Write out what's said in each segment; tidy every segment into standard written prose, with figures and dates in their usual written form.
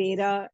13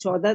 14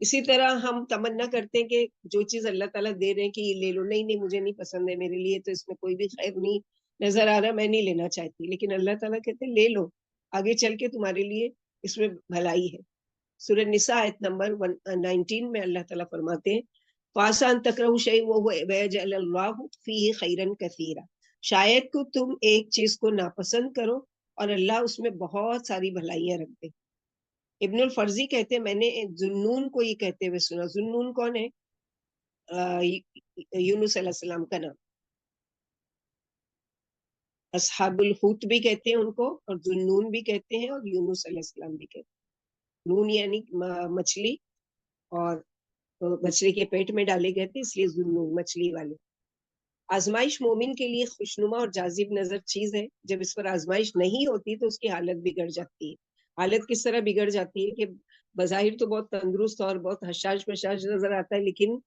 اسی طرح ہم تمنا کرتے ہیں کہ جو چیز اللہ تعالیٰ دے رہے ہیں کہ یہ لے لو، نہیں مجھے نہیں پسند ہے، میرے لیے تو اس میں کوئی بھی خیر نہیں نظر آ رہا، میں نہیں لینا چاہتی، لیکن اللہ تعالیٰ کہتے ہیں لے لو، آگے چل کے تمہارے لیے اس میں بھلائی ہے۔ سورہ نساء آیت نمبر 19 میں اللہ تعالیٰ فرماتے ہیں فَعَسَىٰ أَن تَكْرَهُوا شَيْئًا وَيَجْعَلَ اللَّهُ فِيهِ خَيْرًا كَثِيرًا، شاید کو تم ایک چیز کو ناپسند کرو اور اللہ اس میں بہت ساری بھلائیاں رکھ دے۔ ابن الفرزی کہتے ہیں میں نے ذنون کو یہ کہتے ہوئے سنا۔ ذنون کون ہے؟ یونس علیہ السلام کا نام، اصحاب الحوت بھی کہتے ہیں ان کو، اور ذنون بھی کہتے ہیں، اور یونس علیہ السلام بھی کہتے ہیں۔ نون یعنی مچھلی، اور مچھلی کے پیٹ میں ڈالے گئے تھے اس لیے ذنون، مچھلی والے۔ آزمائش مومن کے لیے خوشنما اور جاذب نظر چیز ہے، جب اس پر آزمائش نہیں ہوتی تو اس کی حالت بگڑ جاتی ہے۔ حالت کس طرح بگڑ جاتی ہے کہ بظاہر تو بہت تندرست اور بہت حشاش بشاش نظر آتا ہے، لیکن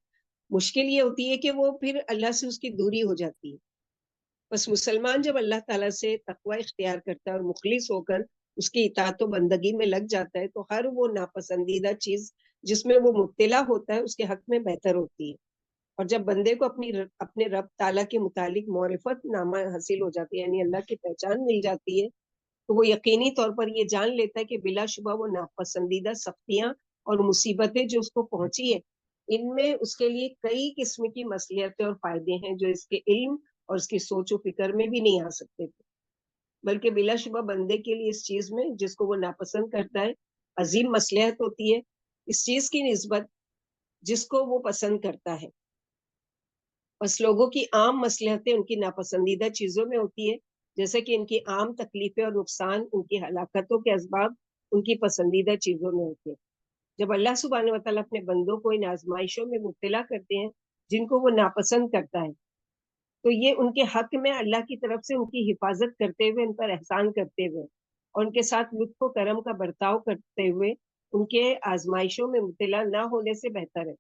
مشکل یہ ہوتی ہے کہ وہ پھر اللہ سے اس کی دوری ہو جاتی ہے۔ بس مسلمان جب اللہ تعالیٰ سے تقوی اختیار کرتا ہے اور مخلص ہو کر اس کی اطاعت و بندگی میں لگ جاتا ہے، تو ہر وہ ناپسندیدہ چیز جس میں وہ مبتلا ہوتا ہے اس کے حق میں بہتر ہوتی ہے۔ اور جب بندے کو اپنے رب تعالیٰ کے متعلق معرفت نامہ حاصل ہو جاتی ہے، یعنی اللہ کی پہچان مل جاتی ہے، تو وہ یقینی طور پر یہ جان لیتا ہے کہ بلا شبہ وہ ناپسندیدہ سختیاں اور مصیبتیں جو اس کو پہنچی ہے، ان میں اس کے لیے کئی قسم کی مصلحتیں اور فائدے ہیں جو اس کے علم اور اس کی سوچ و فکر میں بھی نہیں آ سکتے تھے۔ بلکہ بلا شبہ بندے کے لیے اس چیز میں جس کو وہ ناپسند کرتا ہے عظیم مصلحت ہوتی ہے، اس چیز کی نسبت جس کو وہ پسند کرتا ہے۔ بس لوگوں کی عام مصلحتیں ان کی ناپسندیدہ چیزوں میں ہوتی ہے، جیسے کہ ان کی عام تکلیفیں اور نقصان ان کی ہلاکتوں کے اسباب ان کی پسندیدہ چیزوں میں ہوتے ہیں۔ جب اللہ سبحانہ و تعالیٰ اپنے بندوں کو ان آزمائشوں میں مبتلا کرتے ہیں جن کو وہ ناپسند کرتا ہے، تو یہ ان کے حق میں اللہ کی طرف سے ان کی حفاظت کرتے ہوئے، ان پر احسان کرتے ہوئے اور ان کے ساتھ لطف و کرم کا برتاؤ کرتے ہوئے ان کے آزمائشوں میں مبتلا نہ ہونے سے بہتر ہے۔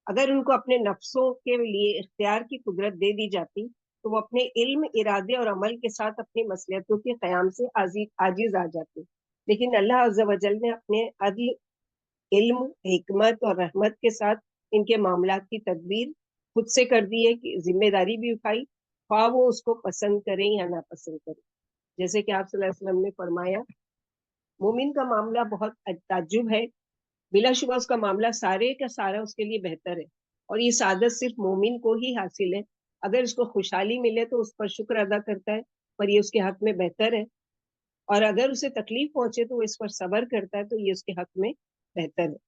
اگر ان کو اپنے نفسوں کے لیے اختیار کی قدرت دے دی جاتی تو وہ اپنے علم، ارادے اور عمل کے ساتھ اپنی مصلحتوں کے قیام سے عاجز آ جاتے، لیکن اللہ عز و جل نے اپنے عدل، علم، حکمت اور رحمت کے ساتھ ان کے معاملات کی تدبیر خود سے کر دی ہے کہ ذمہ داری بھی اٹھائی، خواہ وہ اس کو پسند کریں یا ناپسند کریں۔ جیسے کہ آپ صلی اللہ علیہ وسلم نے فرمایا مومن کا معاملہ بہت تعجب ہے، بلا شبہ اس کا معاملہ سارے کا سارا اس کے لیے بہتر ہے، اور یہ سعادت صرف مومن کو ہی حاصل ہے۔ اگر اس کو خوشحالی ملے تو اس پر شکر ادا کرتا ہے، پر یہ اس کے حق میں بہتر ہے، اور اگر اسے تکلیف پہنچے تو وہ اس پر صبر کرتا ہے تو یہ اس کے حق میں بہتر ہے۔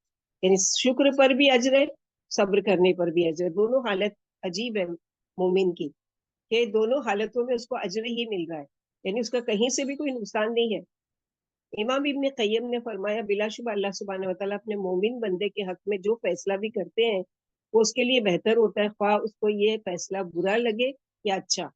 یعنی شکر پر بھی اجر ہے، صبر کرنے پر بھی اجر ہے۔ دونوں حالت عجیب ہے مومن کی کہ دونوں حالتوں میں اس کو اجر ہی مل رہا ہے، یعنی اس کا کہیں سے بھی کوئی نقصان نہیں ہے۔ امام ابن قیم نے فرمایا بلا شبہ اللہ سبحانہ و تعالیٰ اپنے مومن بندے کے حق میں جو فیصلہ بھی کرتے ہیں وہ اس کے لیے بہتر ہوتا ہے، خواہ اس کو یہ فیصلہ برا لگے یا اچھا۔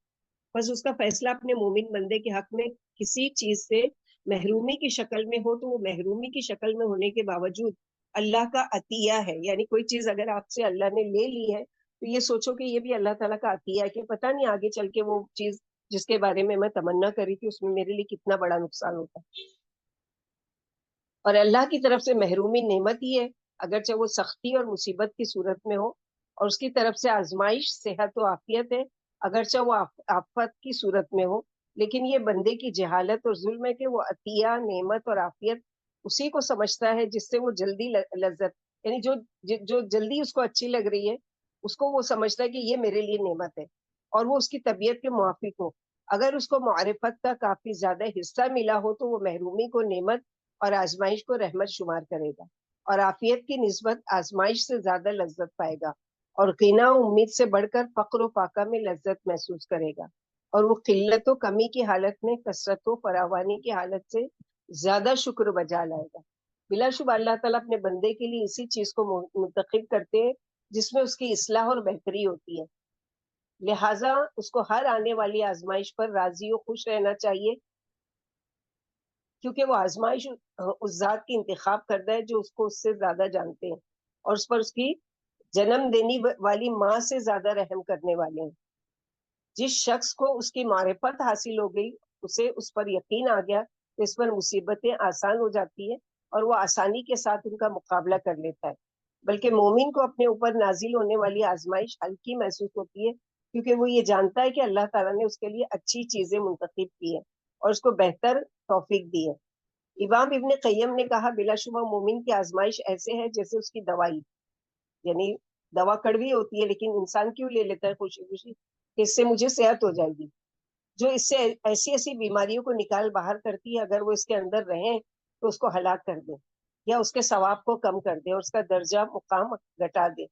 بس اس کا فیصلہ اپنے مومن بندے کے حق میں کسی چیز سے محرومی کی شکل میں ہو تو وہ محرومی کی شکل میں ہونے کے باوجود اللہ کا عطیہ ہے، یعنی کوئی چیز اگر آپ سے اللہ نے لے لی ہے تو یہ سوچو کہ یہ بھی اللہ تعالیٰ کا عطیہ ہے، کہ پتہ نہیں آگے چل کے وہ چیز جس کے بارے میں تمنا کری تھی اس میں میرے لیے کتنا بڑا نقصان ہوتا ہے۔ اور اللہ کی طرف سے محرومی نعمت ہی ہے، اگرچہ وہ سختی اور مصیبت کی صورت میں ہو، اور اس کی طرف سے آزمائش صحت و عافیت ہے، اگرچہ وہ آفت کی صورت میں ہو، لیکن یہ بندے کی جہالت اور ظلم ہے کہ وہ عطیہ، نعمت اور عافیت اسی کو سمجھتا ہے جس سے وہ جلدی لذت، یعنی جو جلدی اس کو اچھی لگ رہی ہے اس کو وہ سمجھتا ہے کہ یہ میرے لیے نعمت ہے، اور وہ اس کی طبیعت کے موافق ہو۔ اگر اس کو معرفت کا کافی زیادہ حصہ ملا ہو تو وہ محرومی کو نعمت اور آزمائش کو رحمت شمار کرے گا، اور عافیت کی نسبت آزمائش سے زیادہ لذت پائے گا، اور غنا و امید سے بڑھ کر فقر و فاقہ میں لذت محسوس کرے گا، اور وہ قلت و کمی کی حالت میں کثرت و فراوانی کی حالت سے زیادہ شکر بجا لائے گا۔ بلا شبہ اللہ تعالیٰ اپنے بندے کے لیے اسی چیز کو منتخب کرتے ہیں جس میں اس کی اصلاح اور بہتری ہوتی ہے، لہٰذا اس کو ہر آنے والی آزمائش پر راضی و خوش رہنا چاہیے، کیونکہ وہ آزمائش اس ذات کی انتخاب کردہ ہے جو اس کو اس سے زیادہ جانتے ہیں، اور اس پر اس کی جنم دینی والی ماں سے زیادہ رحم کرنے والے ہیں۔ جس شخص کو اس کی معرفت حاصل ہو گئی، اسے اس پر یقین آ گیا تو اس پر مصیبتیں آسان ہو جاتی ہیں اور وہ آسانی کے ساتھ ان کا مقابلہ کر لیتا ہے۔ بلکہ مومن کو اپنے اوپر نازل ہونے والی آزمائش ہلکی محسوس ہوتی ہے، کیونکہ وہ یہ جانتا ہے کہ اللہ تعالیٰ نے اس کے لیے اچھی چیزیں منتخب کی ہیں اور اس کو بہتر توفیق دی ہے۔ امام ابن قیم نے کہا بلا شبہ مومن کی آزمائش ایسے ہے جیسے اس کی دوائی، یعنی دوا کڑوی ہوتی ہے لیکن انسان کیوں لے لیتا ہے خوشی خوشی کہ اس سے مجھے صحت ہو جائے گی، جو اس سے ایسی ایسی بیماریوں کو نکال باہر کرتی ہے، اگر وہ اس کے اندر رہیں تو اس کو ہلاک کر دے یا اس کے ثواب کو کم کر دے اور اس کا درجہ مقام گھٹا دے۔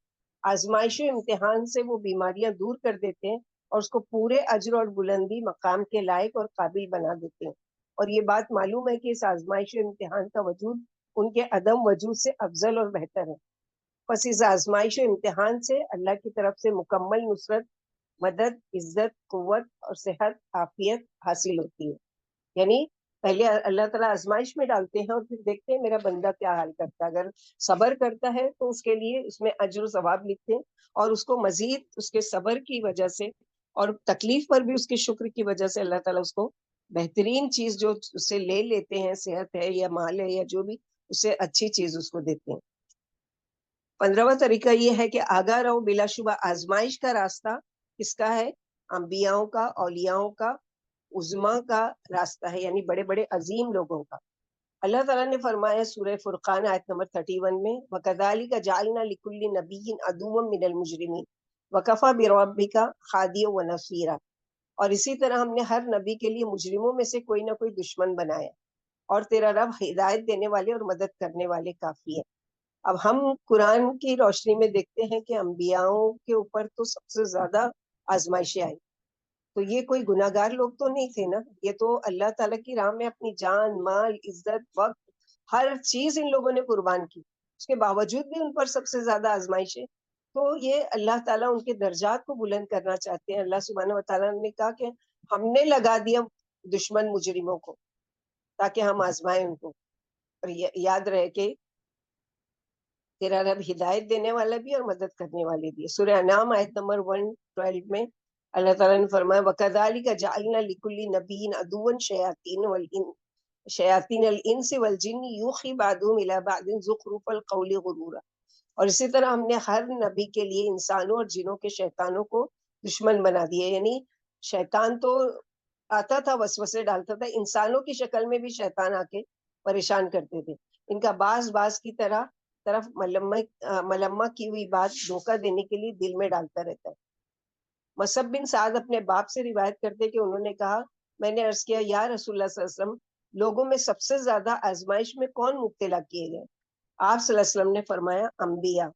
آزمائش و امتحان سے وہ بیماریاں دور کر دیتے ہیں اور اس کو پورے اجر اور بلندی مقام کے لائق اور قابل بنا دیتے ہیں، اور یہ بات معلوم ہے کہ اس آزمائش و امتحان کا وجود ان کے عدم وجود سے افضل اور بہتر ہے۔ پس اس آزمائش و امتحان سے اللہ کی طرف سے مکمل نصرت، مدد، عزت، قوت اور صحت، عافیت حاصل ہوتی ہے۔ یعنی پہلے اللہ تعالیٰ آزمائش میں ڈالتے ہیں اور پھر دیکھتے ہیں میرا بندہ کیا حال کرتا ہے، اگر صبر کرتا ہے تو اس کے لیے اس میں اجر و ثواب لکھتے ہیں، اور اس کو مزید اس کے صبر کی وجہ سے اور تکلیف پر بھی اس کے شکر کی وجہ سے اللہ تعالیٰ اس کو بہترین چیز جو اسے لے لیتے ہیں، صحت ہے یا مال ہے یا جو بھی، اسے اچھی چیز اس کو دیتے ہیں۔ 15واں طریقہ یہ ہے کہ آگاہ رہو، بلا شبہ آزمائش کا راستہ کس کا ہے؟ انبیاؤں کا، اولیاؤں کا، عظما کا راستہ ہے، یعنی بڑے بڑے عظیم لوگوں کا۔ اللہ تعالیٰ نے فرمایا سورہ فرقان آیت نمبر 31 میں، وَكَذَلِكَ جَعَلْنَا لِكُلِّ نَبِيٍّ عَدُوًّا مِّنَ الْمُجْرِمِينَ وَكَفَىٰ بِرَبِّكَ هَادِيًا وَنَصِيرًا، اور اسی طرح ہم نے ہر نبی کے لیے مجرموں میں سے کوئی نہ کوئی دشمن بنایا، اور تیرا رب ہدایت دینے والے اور مدد کرنے والے کافی ہے۔ اب ہم قرآن کی روشنی میں دیکھتے ہیں کہ انبیاؤں کے اوپر تو سب سے زیادہ آزمائشیں آئی، تو یہ کوئی گناہ گار لوگ تو نہیں تھے نا، یہ تو اللہ تعالیٰ کی راہ میں اپنی جان، مال، عزت، وقت، ہر چیز ان لوگوں نے قربان کی، اس کے باوجود بھی ان پر سب سے زیادہ آزمائشیں۔ تو یہ اللہ تعالیٰ ان کے درجات کو بلند کرنا چاہتے ہیں۔ اللہ سبحانہ و تعالیٰ نے کہا کہ ہم نے لگا دیا دشمن مجرموں کو تاکہ ہم آزمائیں ان کو، اور یاد رہے کہ تیرا رب ہدایت دینے والا بھی اور مدد کرنے والے بھی ہے۔ سورہ انعام آیت نمبر 112 میں اللہ تعالیٰ نے فرمایا وَكَذَلِكَ جَعَلْنَا لِكُلِّ نَبِيٍّ عَدُوًّا شَيَاطِينَ الْإِنسِ وَالْجِنِّ يُوحِي بَعْضُهُمْ إِلَىٰ بَعْضٍ زُخْرُفَ الْقَوْلِ غُرُورًا، اور اسی طرح ہم نے ہر نبی کے لیے انسانوں اور جنوں کے شیطانوں کو دشمن بنا دیا، یعنی شیطان تو آتا تھا، وسوسے ڈالتا تھا، انسانوں کی شکل میں بھی شیطان آ کے پریشان کرتے تھے۔ ان کا باز کی طرف ملمہ کی ہوئی بات دھوکہ دینے کے لیے دل میں ڈالتا رہتا ہے۔ مصعب بن سعد اپنے باپ سے روایت کرتے کہ انہوں نے کہا، میں نے عرض کیا یا رسول اللہ صلی اللہ علیہ وسلم، لوگوں میں سب سے زیادہ آزمائش میں کون مبتلا کیے گئے؟ آپ صلی اللہ علیہ وسلم نے فرمایا انبیاء،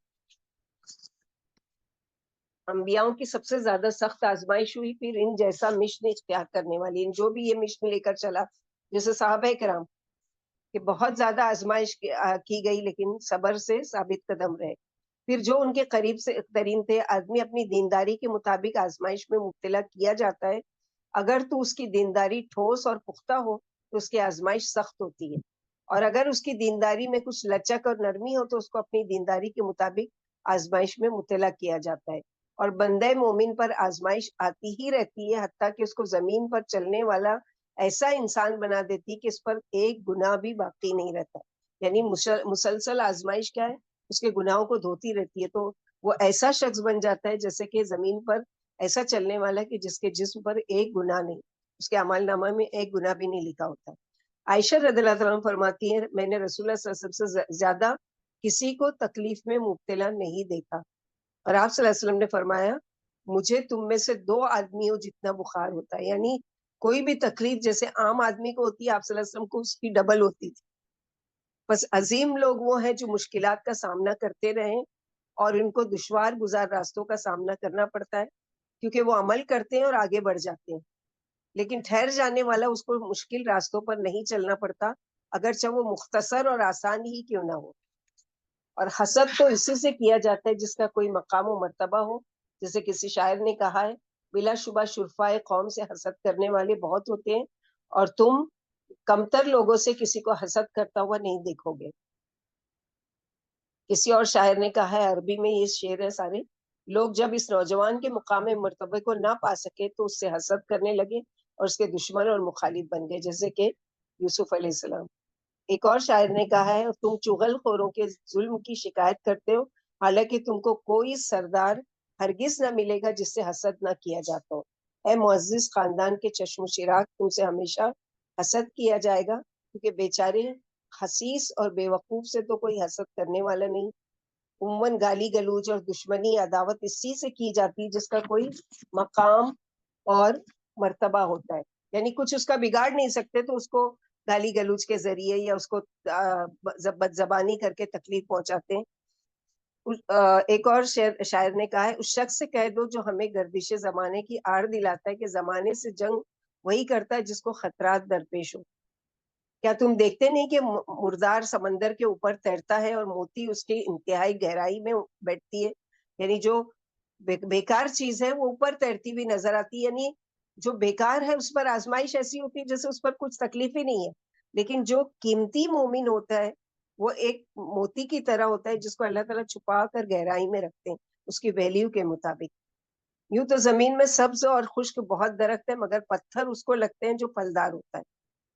انبیاؤں کی سب سے زیادہ سخت آزمائش ہوئی، پھر ان جیسا مشن اختیار کرنے والی، ان جو بھی یہ مشن لے کر چلا، جیسے صحابہ کرام کہ بہت زیادہ آزمائش کی گئی لیکن صبر سے ثابت قدم رہے۔ پھر جو ان کے قریب سے ترین تھے، آدمی اپنی دینداری کے مطابق آزمائش میں مبتلا کیا جاتا ہے، اگر تو اس کی دینداری ٹھوس اور پختہ ہو تو اس کی آزمائش سخت ہوتی ہے، اور اگر اس کی دینداری میں کچھ لچک اور نرمی ہو تو اس کو اپنی دینداری کے مطابق آزمائش میں مبتلا کیا جاتا ہے۔ اور بندہ مومن پر آزمائش آتی ہی رہتی ہے، حتیٰ کہ اس کو زمین پر چلنے والا ایسا انسان بنا دیتی کہ اس پر ایک گناہ بھی باقی نہیں رہتا، یعنی مسلسل آزمائش کیا ہے، اس کے گناہوں کو دھوتی رہتی ہے، تو وہ ایسا شخص بن جاتا ہے جیسے کہ زمین پر ایسا چلنے والا کہ جس کے جسم پر ایک گناہ نہیں، اس کے اعمال نامہ میں ایک گناہ بھی نہیں لکھا ہوتا۔ عائشہ رضی اللہ عنہا فرماتی ہیں، میں نے رسول اللہ صلی اللہ علیہ وسلم سے زیادہ کسی کو تکلیف میں مبتلا نہیں دیکھا، اور آپ صلی اللہ علیہ وسلم نے فرمایا مجھے تم میں سے 2 آدمیوں جتنا بخار ہوتا ہے، یعنی کوئی بھی تکلیف جیسے عام آدمی کو ہوتی ہے، آپ صلی اللہ علیہ وسلم کو اس کی ڈبل ہوتی تھی۔ بس عظیم لوگ وہ ہیں جو مشکلات کا سامنا کرتے رہیں اور ان کو دشوار گزار راستوں کا سامنا کرنا پڑتا ہے، کیونکہ وہ عمل کرتے ہیں اور آگے بڑھ جاتے ہیں، لیکن ٹھہر جانے والا اس کو مشکل راستوں پر نہیں چلنا پڑتا، اگرچہ وہ مختصر اور آسان ہی کیوں نہ ہو۔ اور حسد تو اسی سے کیا جاتا ہے جس کا کوئی مقام و مرتبہ ہو، جیسے کسی شاعر نے کہا ہے، بلا شبہ شرفائے قوم سے حسد کرنے والے بہت ہوتے ہیں اور تم کمتر لوگوں سے کسی کو حسد کرتا ہوا نہیں دیکھو گے۔ کسی اور شاعر نے کہا ہے، عربی میں یہ شعر ہے سارے، لوگ جب اس نوجوان کے مقام مرتبے کو نہ پا سکے تو اس سے حسد کرنے لگے اور اس کے دشمن اور مخالف بن گئے، جیسے کہ یوسف علیہ السلام۔ ایک اور شاعر نے کہا ہے، تم چغل خوروں کے ظلم کی شکایت کرتے ہو حالانکہ تم کو کوئی سردار ہرگز نہ ملے گا جس سے حسد نہ کیا جاتا ہو. اے معزز خاندان کے چشم و چراغ، تم سے ہمیشہ حسد کیا جائے گا، کیونکہ بیچارے خسیس اور بے وقوف سے تو کوئی حسد کرنے والا نہیں. عموماً گالی گلوچ اور دشمنی عداوت اس چیز سے کی جاتی ہے جس کا کوئی مقام اور مرتبہ ہوتا ہے. یعنی کچھ اس کا بگاڑ نہیں سکتے تو اس کو گالی گلوچ کے ذریعے یا اس کو بد زبانی کر کے تکلیف پہنچاتے ہیں. ایک اور شاعر نے کہا ہے، اس شخص سے کہہ دو جو ہمیں گردش زمانے کی آڑ دلاتا ہے کہ زمانے سے جنگ وہی کرتا ہے جس کو خطرات درپیش ہو. کیا تم دیکھتے نہیں کہ مردار سمندر کے اوپر تیرتا ہے اور موتی اس کی انتہائی گہرائی میں بیٹھتی ہے. یعنی جو بیکار چیز ہے وہ اوپر تیرتی ہوئی نظر آتی ہے. یعنی جو بیکار ہے اس پر آزمائش ایسی ہوتی ہے جیسے اس پر کچھ تکلیف ہی نہیں ہے. لیکن جو قیمتی مومن ہوتا ہے وہ ایک موتی کی طرح ہوتا ہے جس کو اللہ تعالیٰ چھپا کر گہرائی میں رکھتے ہیں اس کی ویلیو کے مطابق. یوں تو زمین میں سبز اور خشک بہت درخت ہے، مگر پتھر اس کو لگتے ہیں جو پھلدار ہوتا ہے.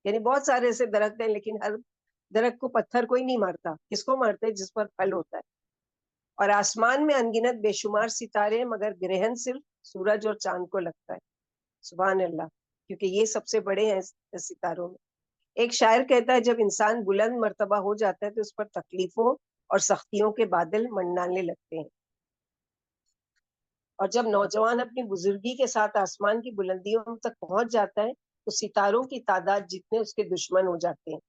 یعنی بہت سارے ایسے درخت ہیں لیکن ہر درخت کو پتھر کوئی نہیں مارتا. کس کو مارتے ہیں؟ جس پر پھل ہوتا ہے. اور آسمان میں انگنت بے شمار ستارے ہیں، مگر گرہن صرف سورج اور چاند کو لگتا ہے. سبحان اللہ، کیونکہ یہ سب سے بڑے ہیں ستاروں میں. ایک شاعر کہتا ہے، جب انسان بلند مرتبہ ہو جاتا ہے تو اس پر تکلیفوں اور سختیوں کے بادل منڈانے لگتے ہیں، اور جب نوجوان اپنی بزرگی کے ساتھ آسمان کی بلندیوں تک پہنچ جاتا ہے تو ستاروں کی تعداد جتنے اس کے دشمن ہو جاتے ہیں،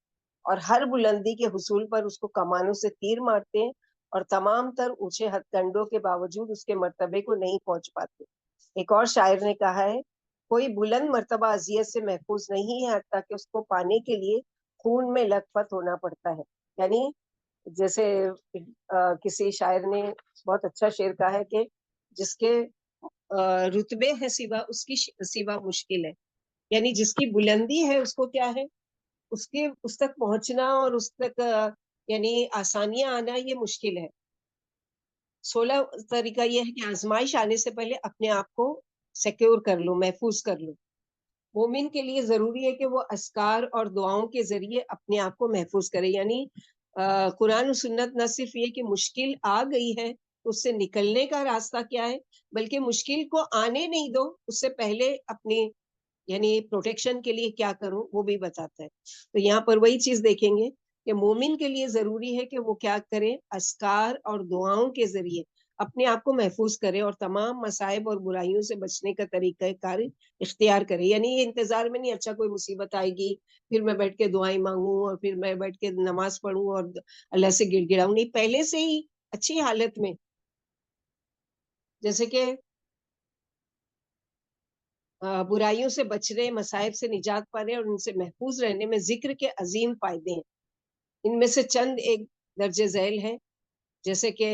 اور ہر بلندی کے حصول پر اس کو کمانوں سے تیر مارتے ہیں، اور تمام تر اونچے ہتھ کنڈوں کے باوجود اس کے مرتبے کو نہیں پہنچ پاتے. ایک اور شاعر نے کہا ہے، کوئی بلند مرتبہ اذیت سے محفوظ نہیں ہے حتیٰ کہ اس کو پانے کے لیے خون میں لت پت ہونا پڑتا ہے. یعنی جیسے کسی شاعر نے بہت اچھا شعر کہا ہے کہ جس کے رتبے ہیں سوا اس کی سوا مشکل ہے. یعنی جس کی بلندی ہے اس کو کیا ہے، اس تک پہنچنا اور اس تک یعنی آسانیاں آنا یہ مشکل ہے. 16 طریقہ یہ ہے کہ آزمائش آنے سے پہلے اپنے آپ کو سیکیور کر لو، محفوظ کر لو. مومن کے لیے ضروری ہے کہ وہ اذکار اور دعاؤں کے ذریعے اپنے آپ کو محفوظ کرے. یعنی قرآن و سنت نہ صرف یہ کہ مشکل آ گئی ہے اس سے نکلنے کا راستہ کیا ہے، بلکہ مشکل کو آنے نہیں دو، اس سے پہلے اپنی یعنی پروٹیکشن کے لیے کیا کروں وہ بھی بتاتا ہے. تو یہاں پر وہی چیز دیکھیں گے کہ مومن کے لیے ضروری ہے کہ وہ کیا کرے، اذکار اور دعاؤں کے ذریعے اپنے آپ کو محفوظ کرے اور تمام مصائب اور برائیوں سے بچنے کا طریقہ کار اختیار کرے. یعنی یہ انتظار میں نہیں اچھا کوئی مصیبت آئے گی پھر میں بیٹھ کے دعائیں مانگوں اور پھر میں بیٹھ کے نماز پڑھوں اور اللہ سے گڑ گڑاؤں. نہیں، پہلے سے ہی اچھی حالت میں، جیسے کہ برائیوں سے بچنے، مصائب سے نجات پانے اور ان سے محفوظ رہنے میں ذکر کے عظیم فائدے ہیں. ان میں سے چند ایک درج ذیل ہیں، جیسے کہ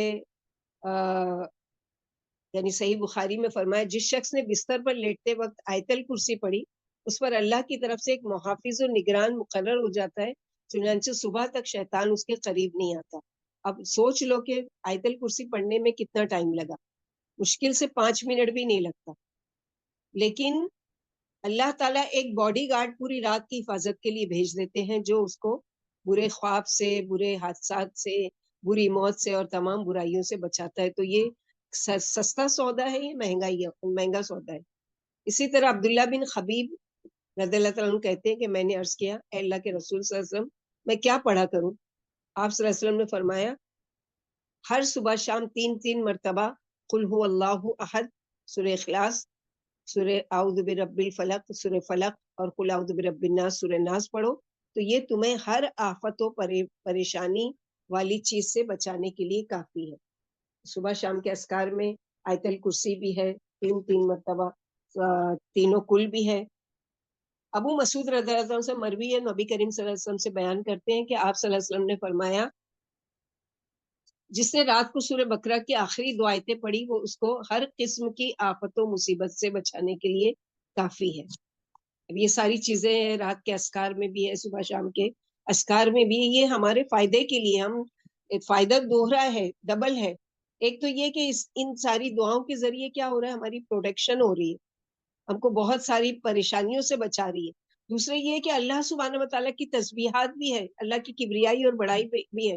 یعنی صحیح بخاری میں فرمایا، جس شخص نے بستر پر لیٹتے وقت آیت الکرسی پڑھی اس پر اللہ کی طرف سے ایک محافظ و نگران مقرر ہو جاتا ہے، چنانچہ صبح تک شیطان اس کے قریب نہیں آتا. اب سوچ لو کہ آیت الکرسی پڑھنے میں کتنا ٹائم لگا، مشکل سے 5 منٹ بھی نہیں لگتا. لیکن اللہ تعالیٰ ایک باڈی گارڈ پوری رات کی حفاظت کے لیے بھیج دیتے ہیں جو اس کو برے خواب سے، برے حادثات سے، بری موت سے اور تمام برائیوں سے بچاتا ہے. تو یہ سستا سودا ہے، یہ مہنگا سودا ہے. اسی طرح عبداللہ بن خبیب رضی اللہ تعالیٰ عنہ کہتے ہیں کہ میں نے عرض کیا، اے اللہ کے رسول صلی اللہ علیہ وسلم میں کیا پڑھا کروں؟ آپ صلی اللہ علیہ وسلم نے فرمایا، ہر صبح شام 3 مرتبہ قل هو اللہ احد، سورہ اخلاص، سورہ اعوذ برب الفلق، سورہ فلق، اور قل اعوذ برب الناس، سورہ ناس پڑھو تو یہ تمہیں ہر آفت و پریشانی والی چیز سے بچانے کے لیے کافی ہے. صبح شام کے اذکار میں آیت الکرسی بھی ہے 3 مرتبہ، تینوں کل بھی ہے. ابو مسعود رضی اللہ عنہ سے مروی ہے، نبی کریم صلی اللہ علیہ وسلم سے بیان کرتے ہیں کہ آپ صلی اللہ علیہ وسلم نے فرمایا، جس نے رات کو سورہ بقرہ کی آخری 2 آیتیں پڑھی وہ اس کو ہر قسم کی آفت و مصیبت سے بچانے کے لیے کافی ہے. اب یہ ساری چیزیں رات کے اذکار میں بھی ہے، صبح شام کے اذکار میں بھی، یہ ہمارے فائدے کے لیے. ہم فائدہ دوہرا ہے، ڈبل ہے. ایک تو یہ کہ ان ساری دعاؤں کے ذریعے کیا ہو رہا ہے، ہماری پروٹیکشن ہو رہی ہے، ہم کو بہت ساری پریشانیوں سے بچا رہی ہے. دوسرے یہ کہ اللہ سبحانہ و تعالیٰ کی تسبیحات بھی ہے، اللہ کی کبریائی اور بڑائی بھی ہے،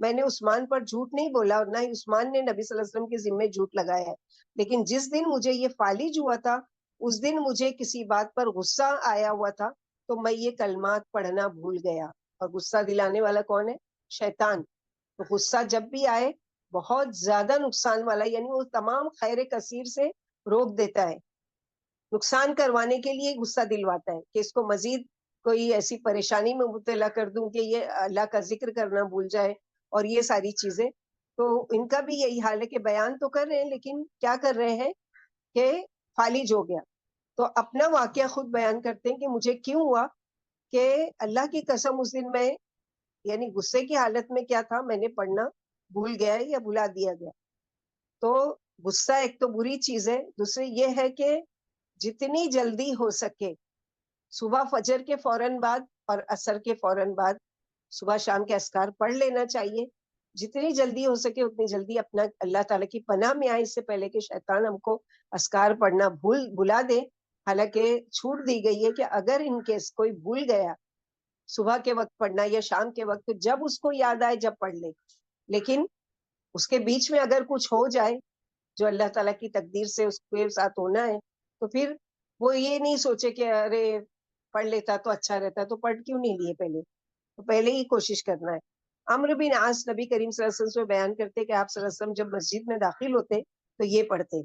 میں نے عثمان پر جھوٹ نہیں بولا اور نہ ہی عثمان نے نبی صلی اللہ علیہ وسلم کے ذمے جھوٹ لگایا ہے، لیکن جس دن مجھے یہ فالج ہوا تھا اس دن مجھے کسی بات پر غصہ آیا ہوا تھا تو میں یہ کلمات پڑھنا بھول گیا. اور غصہ دلانے والا کون ہے؟ شیطان. تو غصہ جب بھی آئے بہت زیادہ نقصان والا، یعنی وہ تمام خیر کثیر سے روک دیتا ہے، نقصان کروانے کے لیے غصہ دلواتا ہے کہ اس کو مزید کوئی ایسی پریشانی میں مبتلا کر دوں کہ یہ اللہ کا ذکر کرنا بھول جائے اور یہ ساری چیزیں. تو ان کا بھی یہی حال ہے کہ بیان تو کر رہے ہیں لیکن کیا کر رہے ہیں کہ فالج ہو گیا. تو اپنا واقعہ خود بیان کرتے ہیں کہ مجھے کیوں ہوا کہ اللہ کی قسم اس دن میں یعنی غصے کی حالت میں کیا تھا، میں نے پڑھنا بھول گیا یا بھلا دیا گیا. تو غصہ ایک تو بری چیز ہے، دوسری یہ ہے کہ جتنی جلدی ہو سکے صبح فجر کے فوراً بعد اور عصر کے فوراً بعد صبح شام کے اذکار پڑھ لینا چاہیے. جتنی جلدی ہو سکے اتنی جلدی اپنا اللہ تعالیٰ کی پناہ میں آئے، اس سے پہلے کہ شیطان ہم کو اذکار پڑھنا بھلا دے. حالانکہ چھوٹ دی گئی ہے کہ اگر ان کیس کوئی بھول گیا صبح کے وقت پڑھنا یا شام کے وقت، تو جب اس کو یاد آئے جب پڑھ لے. لیکن اس کے بیچ میں اگر کچھ ہو جائے جو اللہ تعالیٰ کی تقدیر سے اس کے ساتھ ہونا ہے تو پھر وہ یہ نہیں سوچے کہ ارے پڑھ لیتا تو اچھا رہتا، تو پڑھ کیوں نہیں لیے پہلے. تو پہلے ہی کوشش کرنا ہے. عمرو بن عاص نبی کریم صلی اللہ علیہ وسلم سے بیان کرتے کہ آپ صلی اللہ علیہ وسلم جب مسجد میں داخل ہوتے تو یہ پڑھتے: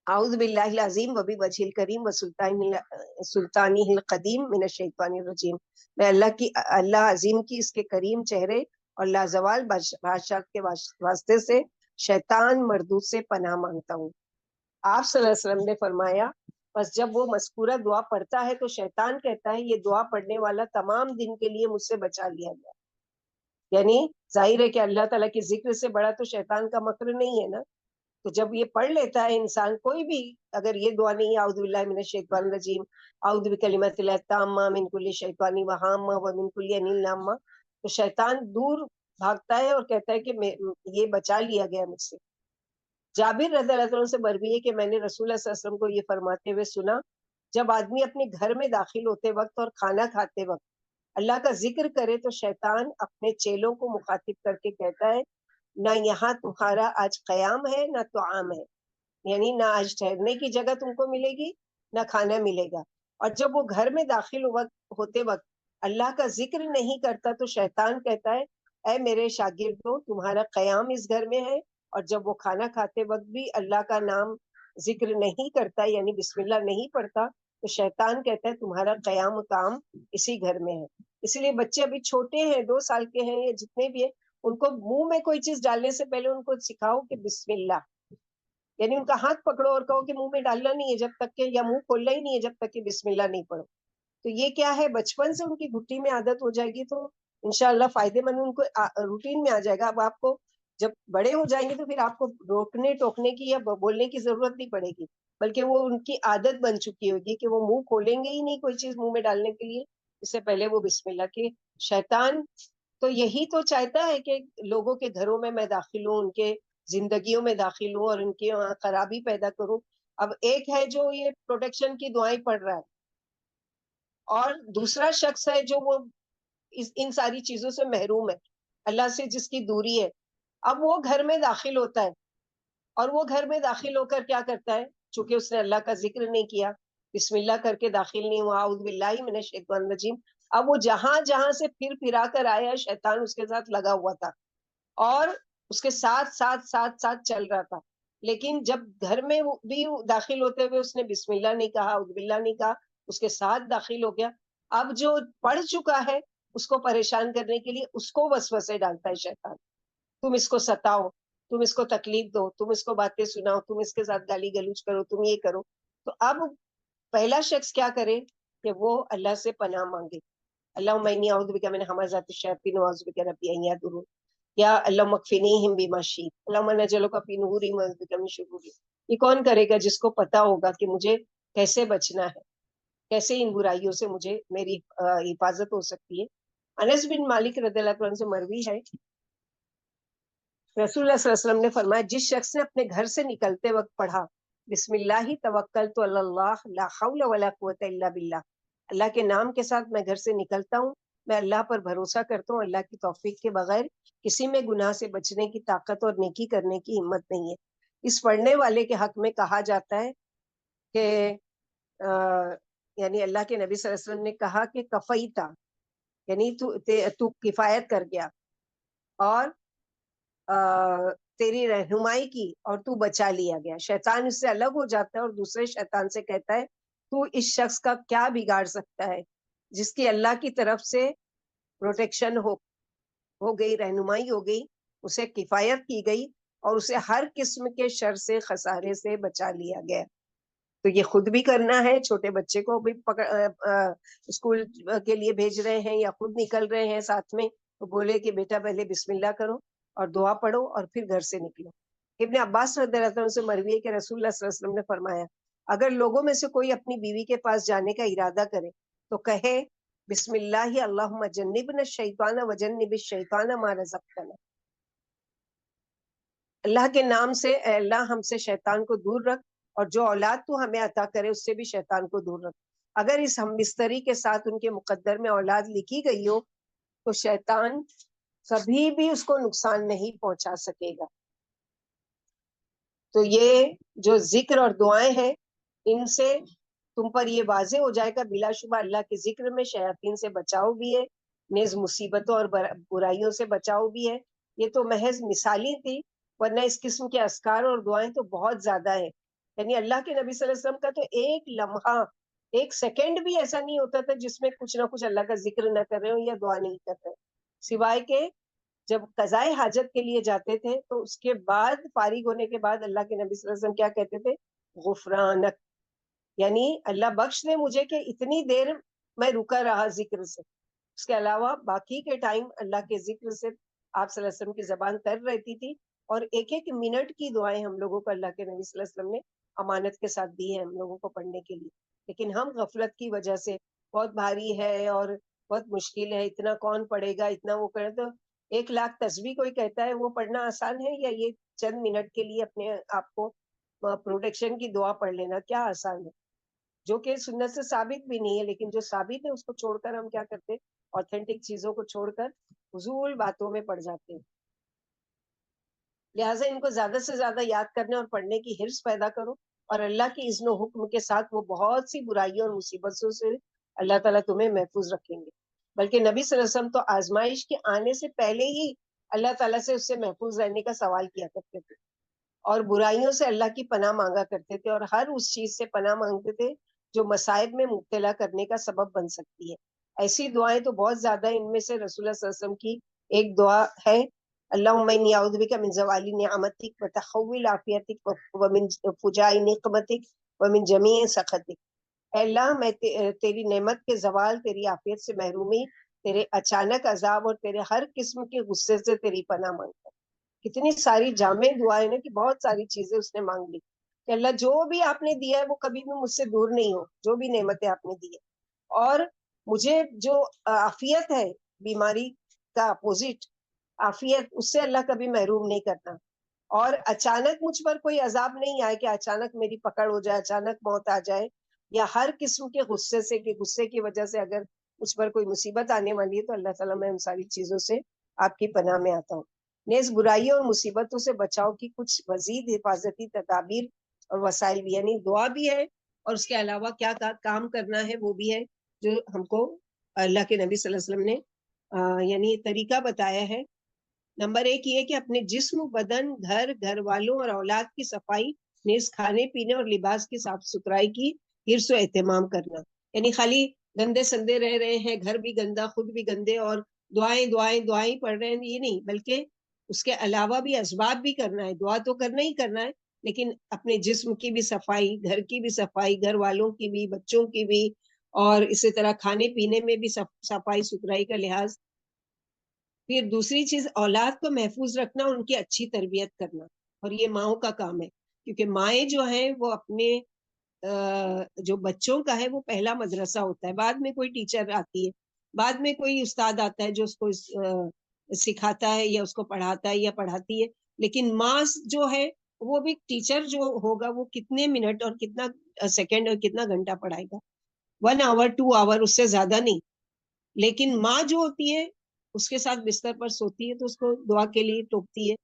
اعوذ باللہ العظیم وبوجہ الکریم وسلطانہ القدیم من الشیطان الرجیم. میں اللہ عظیم کی، اس کے کریم چہرے اور لازوال بادشاہ کے واسطے سے شیطان مردود سے پناہ مانگتا ہوں. آپ صلی اللہ علیہ وسلم نے فرمایا بس جب وہ مذکورہ دعا پڑھتا ہے تو شیطان کہتا ہے یہ دعا پڑھنے والا تمام دن کے لیے مجھ سے بچا لیا گیا. یعنی ظاہر ہے کہ اللہ تعالیٰ کے ذکر سے بڑا تو شیطان کا مکر نہیں ہے نا. تو جب یہ پڑھ لیتا ہے انسان کوئی بھی، اگر یہ دعا نہیں اعوذ باللہ من الشیطان الرجیم اعوذ بکلمات اللہ التامہ من کل شیطان وہامہ ومن کل عین لامہ، تو شیطان دور بھاگتا ہے اور کہتا ہے کہ یہ بچا لیا گیا مجھ سے. جابر رضی اللہ عنہ سے مروی ہے کہ میں نے رسول اللہ صلی اللہ علیہ وسلم کو یہ فرماتے ہوئے سنا: جب آدمی اپنے گھر میں داخل ہوتے وقت اور کھانا کھاتے وقت اللہ کا ذکر کرے تو شیطان اپنے چیلوں کو مخاطب کر کے کہتا ہے نہ یہاں تمہارا آج قیام ہے نہ طعام ہے، یعنی نہ آج ٹھہرنے کی جگہ تم کو ملے گی نہ کھانا ملے گا. اور جب وہ گھر میں داخل ہوتے وقت اللہ کا ذکر نہیں کرتا تو شیطان کہتا ہے اے میرے شاگردوں تمہارا قیام اس گھر میں ہے، اور جب وہ کھانا کھاتے وقت بھی اللہ کا نام ذکر نہیں کرتا یعنی بسم اللہ نہیں پڑھتا تو شیطان کہتا ہے تمہارا قیام و قام اسی گھر میں ہے. اس لیے بچے ابھی چھوٹے ہیں، 2 سال کے ہیں یا جتنے بھی ہیں، ان کو منہ میں کوئی چیز ڈالنے سے پہلے ان کو سکھاؤ کہ بسم اللہ، یعنی ان کا ہاتھ پکڑو اور کہو کہ منہ میں ڈالنا نہیں ہے جب تک کہ، یا منہ کھولنا ہی نہیں ہے جب تک کہ بسم اللہ نہیں پڑھو. تو یہ کیا ہے، بچپن سے ان کی گھٹی میں عادت ہو جائے گی تو انشاءاللہ فائدے مند ان کو روٹین میں آ جائے گا. اب آپ کو جب بڑے ہو جائیں گے تو پھر آپ کو روکنے ٹوکنے کی یا بولنے کی ضرورت نہیں پڑے گی، بلکہ وہ ان کی عادت بن چکی ہوگی کہ وہ منہ کھولیں گے ہی نہیں کوئی چیز منہ میں ڈالنے کے لیے، اس سے پہلے وہ بسم اللہ کی. شیطان تو یہی تو چاہتا ہے کہ لوگوں کے گھروں میں داخل ہوں، ان کے زندگیوں میں داخل ہوں اور ان کی خرابی پیدا کروں. اب ایک ہے جو یہ پروٹیکشن کی دعائیں پڑھ رہا ہے اور دوسرا شخص ہے جو وہ ان ساری چیزوں سے محروم ہے، اللہ سے جس کی دوری ہے. اب وہ گھر میں داخل ہوتا ہے اور وہ گھر میں داخل ہو کر کیا کرتا ہے، چونکہ اس نے اللہ کا ذکر نہیں کیا، بسم اللہ کر کے داخل نہیں ہوا، اعوذ باللہ من الشیطان الرجیم. اب وہ جہاں جہاں سے پھرا کر آیا شیطان اس کے ساتھ لگا ہوا تھا اور اس کے ساتھ ساتھ ساتھ ساتھ چل رہا تھا. لیکن جب گھر میں بھی داخل ہوتے ہوئے اس نے بسم اللہ نہیں کہا، اعوذ باللہ نہیں کہا، اس کے ساتھ داخل ہو گیا. اب جو پڑھ چکا ہے اس کو پریشان کرنے کے لیے اس کو وسوسے ڈالتا ہے شیطان، تم اس کو ستاؤ، تم اس کو تکلیف دو، تم اس کو باتیں سناؤ، تم اس کے ساتھ گالی گلوچ کرو، تم یہ کرو. تو اب پہلا شخص کیا کرے کہ وہ اللہ سے پناہ مانگے. اللہم انی اعوذ بک من ہمزات الشیاطین واعوذ بک رب ان یحضرون، یا اللہم اکفنیہم بما شئت، اللہم نجعلک فی نحورہم واعوذ بک من شرورہم. یہ کون کرے گا جس کو پتا ہوگا کہ مجھے کیسے بچنا ہے، کیسے ان برائیوں سے مجھے میری حفاظت ہو سکتی ہے. انس بن مالک رضی اللہ عنہ سے مروی ہے رسول اللہ صلی اللہ علیہ وسلم نے فرمایا جس شخص نے اپنے گھر سے نکلتے وقت پڑھا بسم اللہ توکلت علی اللہ لا حول ولا قوت الا باللہ، اللہ کے نام کے ساتھ میں گھر سے نکلتا ہوں، میں اللہ پر بھروسہ کرتا ہوں, اللہ کی توفیق کے بغیر کسی میں گناہ سے بچنے کی طاقت اور نیکی کرنے کی ہمت نہیں ہے. اس پڑھنے والے کے حق میں کہا جاتا ہے کہ یعنی اللہ کے نبی صلی اللہ علیہ وسلم نے کہا کہ کفیتا, یعنی تو کفایت کر گیا اور تیری رہنمائی کی اور تو بچا لیا گیا. شیطان اس سے الگ ہو جاتا ہے اور دوسرے شیطان سے کہتا ہے تو اس شخص کا کیا بگاڑ سکتا ہے جس کی اللہ کی طرف سے پروٹیکشن ہو گئی, رہنمائی ہو گئی, اسے کفایت کی گئی اور اسے ہر قسم کے شر سے خسارے سے بچا لیا گیا. تو یہ خود بھی کرنا ہے, چھوٹے بچے کو بھی اسکول کے لیے بھیج رہے ہیں یا خود نکل رہے ہیں ساتھ میں, تو بولے کہ بیٹا پہلے بسم اللہ کرو اور دعا پڑھو اور پھر گھر سے نکلو. ابن عباس رضی اللہ عنہ سے مروی ہے کہ رسول اللہ صلی اللہ علیہ وسلم نے فرمایا اگر لوگوں میں سے کوئی اپنی بیوی کے پاس جانے کا ارادہ کرے تو کہے بسم اللہ اللہم جنبنا الشیطان وجنب الشیطان ما رزقتنا, اللہ کے نام سے اے اللہ ہم سے شیطان کو دور رکھ اور جو اولاد تو ہمیں عطا کرے اس سے بھی شیطان کو دور رکھ. اگر اس ہم بستری کے ساتھ ان کے مقدر میں اولاد لکھی گئی ہو تو شیطان کبھی بھی اس کو نقصان نہیں پہنچا سکے گا. تو یہ جو ذکر اور دعائیں ہیں ان سے تم پر یہ واضح ہو جائے گا بلا شبہ اللہ کے ذکر میں شیاطین سے بچاؤ بھی ہے, نیز مصیبتوں اور برائیوں سے بچاؤ بھی ہے. یہ تو محض مثالی تھی, ورنہ اس قسم کے اذکار اور دعائیں تو بہت زیادہ ہیں. یعنی اللہ کے نبی صلی اللہ علیہ وسلم کا تو ایک لمحہ, ایک سیکنڈ بھی ایسا نہیں ہوتا تھا جس میں کچھ نہ کچھ اللہ کا ذکر نہ کر رہے ہو یا دعا نہیں کر رہے, سوائے کہ جب قضائے حاجت کے لیے جاتے تھے تو اس کے بعد فارغ ہونے کے بعد اللہ کے نبی صلی اللہ علیہ وسلم کیا کہتے تھے, غفرانک, یعنی اللہ بخش دے مجھے کہ اتنی دیر میں رکا رہا ذکر سے. اس کے علاوہ باقی کے ٹائم اللہ کے ذکر سے آپ صلی اللہ علیہ وسلم کی زبان تر رہتی تھی, اور ایک ایک منٹ کی دعائیں ہم لوگوں کو اللہ کے نبی صلی اللہ علیہ وسلم نے امانت کے ساتھ دی ہیں ہم لوگوں کو پڑھنے کے لیے. لیکن ہم غفلت کی وجہ سے بہت بھاری ہے اور بہت مشکل ہے, اتنا کون پڑھے گا, اتنا وہ کرے, تو 1,00,000 تسبیح کوئی کہتا ہے وہ پڑھنا آسان ہے, یا یہ چند منٹ کے لیے اپنے آپ کو پروٹیکشن کی دعا پڑھ لینا کیا آسان ہے, جو کہ سنت سے ثابت بھی نہیں ہے. لیکن جو ثابت ہے اس کو چھوڑ کر ہم کیا کرتے, آتھینٹک چیزوں کو چھوڑ کر فضول باتوں میں پڑ جاتے ہیں. لہٰذا ان کو زیادہ سے زیادہ یاد کرنے اور پڑھنے کی حرص پیدا کرو, اور اللہ کی اذن و حکم کے ساتھ وہ بہت سی برائیوں اور مصیبتوں سے اللہ تعالیٰ تمہیں محفوظ رکھیں گے. بلکہ نبی صلی اللہ علیہ وسلم تو آزمائش کے آنے سے پہلے ہی اللہ تعالیٰ سے اس سے محفوظ رہنے کا سوال کیا کرتے تھے, اور برائیوں سے اللہ کی پناہ مانگا کرتے تھے, اور ہر اس چیز سے پناہ مانگتے تھے جو مصائب میں مبتلا کرنے کا سبب بن سکتی ہے. ایسی دعائیں تو بہت زیادہ, ان میں سے رسول اللہ صلی اللہ علیہ وسلم کی ایک دعا ہے, اللہم انی اعوذ بک من زوال نعمتک وتحول عافیتک ومن فجاء نقمتک ومن جمیع سخطک. اے اللہ میں تیری نعمت کے زوال, تیری عافیت سے محرومی, تیرے اچانک عذاب اور تیرے ہر قسم کے غصے سے تیری پناہ مانگتا ہوں. کتنی ساری جامع دعائیں نا کہ بہت ساری چیزیں اس نے مانگ لی کہ اللہ جو بھی آپ نے دیا ہے وہ کبھی بھی مجھ سے دور نہیں ہو, جو بھی نعمتیں آپ نے دی ہے, اور مجھے جو عافیت ہے, بیماری کا اپوزٹ عافیت, اس سے اللہ کبھی محروم نہیں کرتا. اور اچانک مجھ پر کوئی عذاب نہیں آئے کہ اچانک میری پکڑ ہو جائے, اچانک موت آ جائے, یا ہر قسم کے غصے سے کہ غصے کی وجہ سے اگر مجھ پر کوئی مصیبت آنے والی ہے تو اللہ تعالیٰ میں ان ساری چیزوں سے آپ کی پناہ میں آتا ہوں. نیز برائیوں اور مصیبتوں سے بچاؤ کی کچھ مزید حفاظتی تدابیر اور وسائل بھی, یعنی دعا بھی ہے اور اس کے علاوہ کیا کام کرنا ہے وہ بھی ہے جو ہم کو اللہ کے نبی صلی اللہ علیہ وسلم نے یعنی طریقہ بتایا ہے. نمبر 1 یہ کہ اپنے جسم, بدن, گھر والوں اور اولاد کی صفائی, نیز کھانے پینے اور لباس کی صاف ستھرائی کی حرص و اہتمام کرنا. یعنی خالی گندے سندے رہ رہے ہیں, گھر بھی گندا, خود بھی گندے, اور دعائیں پڑھ رہے ہیں, یہ نہیں, بلکہ اس کے علاوہ بھی اسباب بھی کرنا ہے. دعا تو کرنا ہی کرنا ہے, لیکن اپنے جسم کی بھی صفائی, گھر کی بھی صفائی, گھر والوں کی بھی, بچوں کی بھی, اور اسی طرح کھانے پینے میں بھی صفائی ستھرائی کا لحاظ. پھر دوسری چیز اولاد کو محفوظ رکھنا, ان کی اچھی تربیت کرنا, اور یہ ماؤں کا کام ہے, کیونکہ مائیں جو ہیں وہ اپنے جو بچوں کا ہے وہ پہلا مدرسہ ہوتا ہے. بعد میں کوئی ٹیچر آتی ہے, بعد میں کوئی استاد آتا ہے جو اس کو سکھاتا ہے یا اس کو پڑھاتا ہے یا پڑھاتی ہے, لیکن ماں جو ہے وہ بھی ٹیچر جو ہوگا وہ کتنے منٹ اور کتنا سیکنڈ اور کتنا گھنٹہ پڑھائے گا, 1 hour 2 hour, اس سے زیادہ نہیں. لیکن ماں جو ہوتی ہے اس کے ساتھ بستر پر سوتی ہے تو اس کو دعا کے لیے ٹوکتی ہے،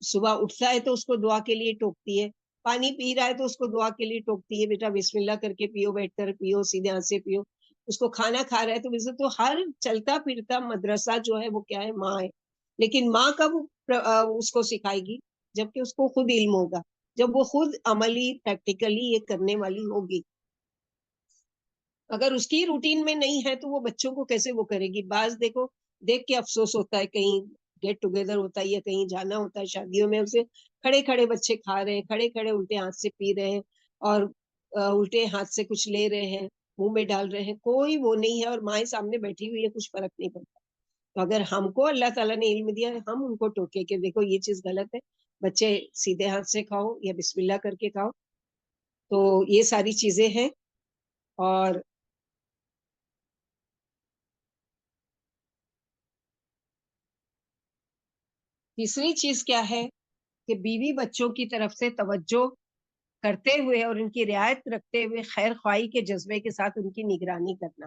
صبح اٹھتا ہے تو اس کو دعا کے لیے ٹوکتی ہے، پانی پی رہا ہے تو اس کو دعا کے لیے ٹوکتی ہے، بیٹا بسم اللہ کر کے پیو، بیٹھ کر پیو، سیدھے ہاتھ سے پیو، اس کو کھانا کھا رہا ہے تو ہر چلتا پھرتا مدرسہ جو ہے وہ کیا ہے؟ ماں ہے. لیکن ماں کب اس کو سکھائے گی؟ جبکہ اس کو خود علم ہوگا، جب وہ خود عملی پریکٹیکلی یہ کرنے والی ہوگی. اگر اس کی روٹین میں نہیں ہے تو وہ بچوں کو کیسے وہ کرے گی؟ بعض دیکھو دیکھ کے افسوس ہوتا ہے، کہیں گیٹ ٹوگیدر ہوتا ہے یا کہیں جانا ہوتا ہے شادیوں میں، اسے کھڑے کھڑے بچے کھا رہے ہیں، کھڑے کھڑے الٹے ہاتھ سے پی رہے ہیں اور الٹے ہاتھ سے کچھ لے رہے ہیں، منہ میں ڈال رہے ہیں، کوئی وہ نہیں ہے اور مائیں سامنے بیٹھی ہوئی ہے، کچھ فرق نہیں پڑتا. تو اگر ہم کو اللہ تعالیٰ نے علم دیا ہے، ہم ان کو ٹوکے کہ دیکھو یہ چیز غلط ہے، بچے سیدھے ہاتھ سے کھاؤ یا بسم اللہ کر کے کھاؤ. تو یہ ساری چیزیں ہیں. اور تیسری چیز کیا ہے کہ بیوی بچوں کی طرف سے توجہ کرتے ہوئے اور ان کی رعایت رکھتے ہوئے خیر خواہی کے جذبے کے ساتھ ان کی نگرانی کرنا.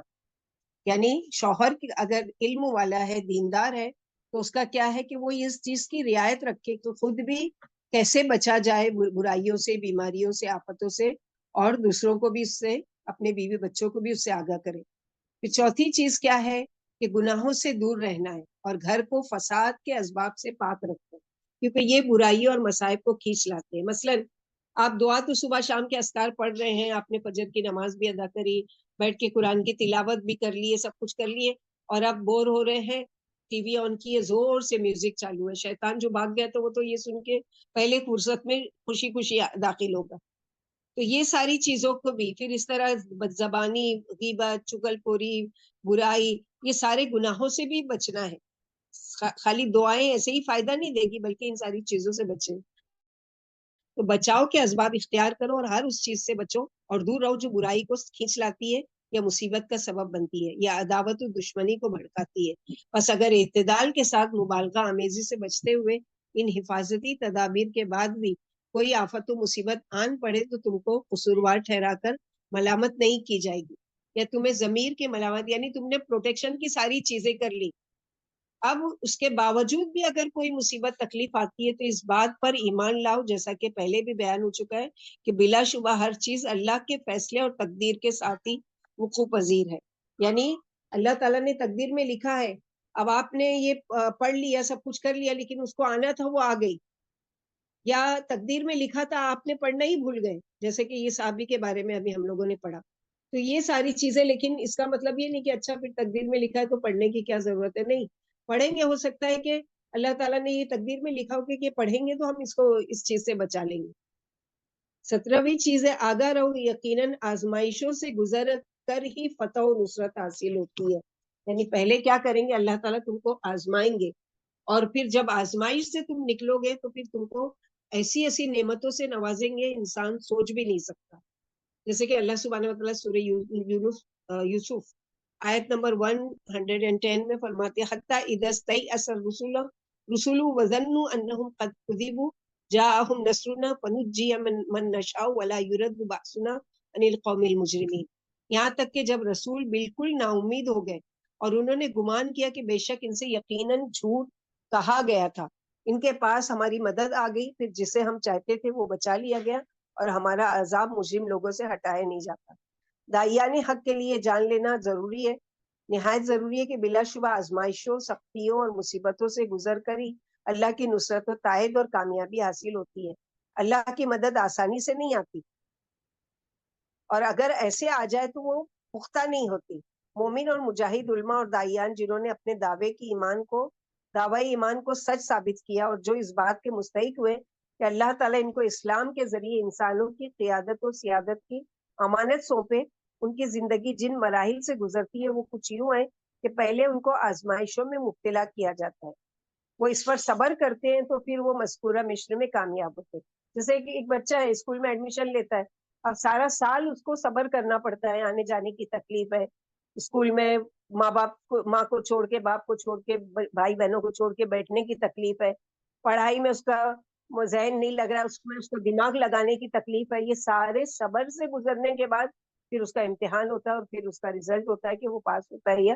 یعنی شوہر اگر علم والا ہے، دیندار ہے، تو اس کا کیا ہے کہ وہ اس چیز کی رعایت رکھے تو خود بھی کیسے بچا جائے برائیوں سے، بیماریوں سے، آفتوں سے، اور دوسروں کو بھی اس سے، اپنے بیوی بچوں کو بھی اس سے آگاہ کرے. پھر چوتھی چیز کیا ہے کہ گناہوں سے دور رہنا ہے اور گھر کو فساد کے اسباب سے پاک رکھنا ہے، کیونکہ یہ برائیوں اور مصائب کو کھینچ لاتے ہیں. مثلا آپ دعا تو صبح شام کے اذکار پڑھ رہے ہیں، آپ نے فجر کی نماز بھی ادا کری، بیٹھ کے قرآن کی تلاوت بھی کر لیے، سب کچھ کر لیے، اور آپ بور ہو رہے ہیں، ٹی وی آن کیے، زور سے میوزک چالو ہے، شیطان جو بھاگ گیا تو وہ تو یہ سن کے پہلے فرصت میں خوشی خوشی داخل ہوگا. تو یہ ساری چیزوں کو بھی پھر اس طرح بدزبانی، غیبت، چغل خوری، برائی، یہ سارے گناہوں سے بھی بچنا ہے. خالی دعائیں ایسے ہی فائدہ نہیں دے گی، بلکہ ان ساری چیزوں سے بچیں. تو بچاؤ کے اسباب اختیار کرو اور ہر اس چیز سے بچو اور دور رہو جو برائی کو کھینچ لاتی ہے یا مصیبت کا سبب بنتی ہے یا عداوت و دشمنی کو بھڑکاتی ہے. بس اگر اعتدال کے ساتھ مبالغہ آمیزی سے بچتے ہوئے ان حفاظتی تدابیر کے بعد بھی کوئی آفت و مصیبت آن پڑے تو تم کو قصوروار ٹھہرا کر ملامت نہیں کی جائے گی، یا تمہیں ضمیر کی ملامت، یعنی تم نے پروٹیکشن کی ساری چیزیں کر لی، اب اس کے باوجود بھی اگر کوئی مصیبت تکلیف آتی ہے تو اس بات پر ایمان لاؤ، جیسا کہ پہلے بھی بیان ہو چکا ہے کہ بلا شبہ ہر چیز اللہ کے فیصلے اور تقدیر کے ساتھ ہی وقوع پذیر ہے. یعنی اللہ تعالیٰ نے تقدیر میں لکھا ہے، اب آپ نے یہ پڑھ لیا، سب کچھ کر لیا، لیکن اس کو آنا تھا وہ آ گئی، یا تقدیر میں لکھا تھا آپ نے پڑھنا ہی بھول گئے، جیسے کہ یہ صحابی کے بارے میں ابھی ہم لوگوں نے پڑھا. تو یہ ساری چیزیں، لیکن اس کا مطلب یہ نہیں کہ اچھا پھر تقدیر میں لکھا ہے تو پڑھنے کی کیا ضرورت ہے، نہیں پڑھیں گے. ہو سکتا ہے کہ اللہ تعالیٰ نے یہ تقدیر میں لکھا ہو کہ پڑھیں گے تو ہم اس کو اس چیز سے بچا لیں گے. 17ویں چیز ہے آگاہ رہو، یقیناً آزمائشوں سے گزر کر ہی فتح و نصرت حاصل ہوتی ہے. یعنی پہلے کیا کریں گے؟ اللہ تعالیٰ تم کو آزمائیں گے، اور پھر جب آزمائش سے تم نکلو گے تو پھر تم کو ایسی ایسی نعمتوں سے نوازیں گے انسان سوچ بھی نہیں سکتا. جیسے کہ اللہ سبحانہ وتعالیٰ سورہ یوسف آیت نمبر 110 میں فرماتے ہیں، حتی اذا استیأس الرسل وظنوا انهم قد كذبوا جاءهم نصرنا فنجي من نشاء ولا يرد بأسنا عن القوم المجرمين. یہاں تک کہ جب رسول بالکل نا امید ہو گئے اور انہوں نے گمان کیا کہ بے شک ان سے یقیناً جھوٹ کہا گیا تھا، ان کے پاس ہماری مدد آ گئی، پھر جسے ہم چاہتے تھے وہ بچا لیا گیا اور ہمارا عذاب مجرم لوگوں سے ہٹایا نہیں جاتا. داعیان حق کے لیے جان لینا ضروری ہے، نہایت ضروری ہے کہ بلا شبہ آزمائشوں، سختیوں اور مصیبتوں سے گزر کر ہی اللہ کی نصرت و تائید اور کامیابی حاصل ہوتی ہے. اللہ کی مدد آسانی سے نہیں آتی، اور اگر ایسے آ جائے تو وہ پختہ نہیں ہوتی. مومن اور مجاہد علماء اور داعیان جنہوں نے اپنے دعوی ایمان کو سچ ثابت کیا اور جو اس بات کے مستحق ہوئے کہ اللہ تعالیٰ ان کو اسلام کے ذریعے انسانوں کی قیادت و سیادت کی امانت سونپے، ان کی زندگی جن مراحل سے گزرتی ہے وہ کچھ یوں ہے کہ پہلے ان کو آزمائشوں میں مبتلا کیا جاتا ہے، وہ اس پر صبر کرتے ہیں تو پھر وہ مذکورہ مشن میں کامیاب ہوتے ہیں. جیسے کہ ایک بچہ ہے اسکول میں ایڈمیشن لیتا ہے، اب سارا سال اس کو صبر کرنا پڑتا ہے، آنے جانے کی تکلیف ہے، اسکول میں ماں کو چھوڑ کے، باپ کو چھوڑ کے، بھائی بہنوں کو چھوڑ کے بیٹھنے کی تکلیف ہے، پڑھائی میں اس کا ذہن نہیں لگ رہا ہے، اس کو دماغ لگانے کی تکلیف ہے. یہ سارے صبر سے گزرنے کے بعد پھر اس کا امتحان ہوتا ہے اور پھر اس کا رزلٹ ہوتا ہے کہ وہ پاس ہوتا ہے یا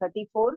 34।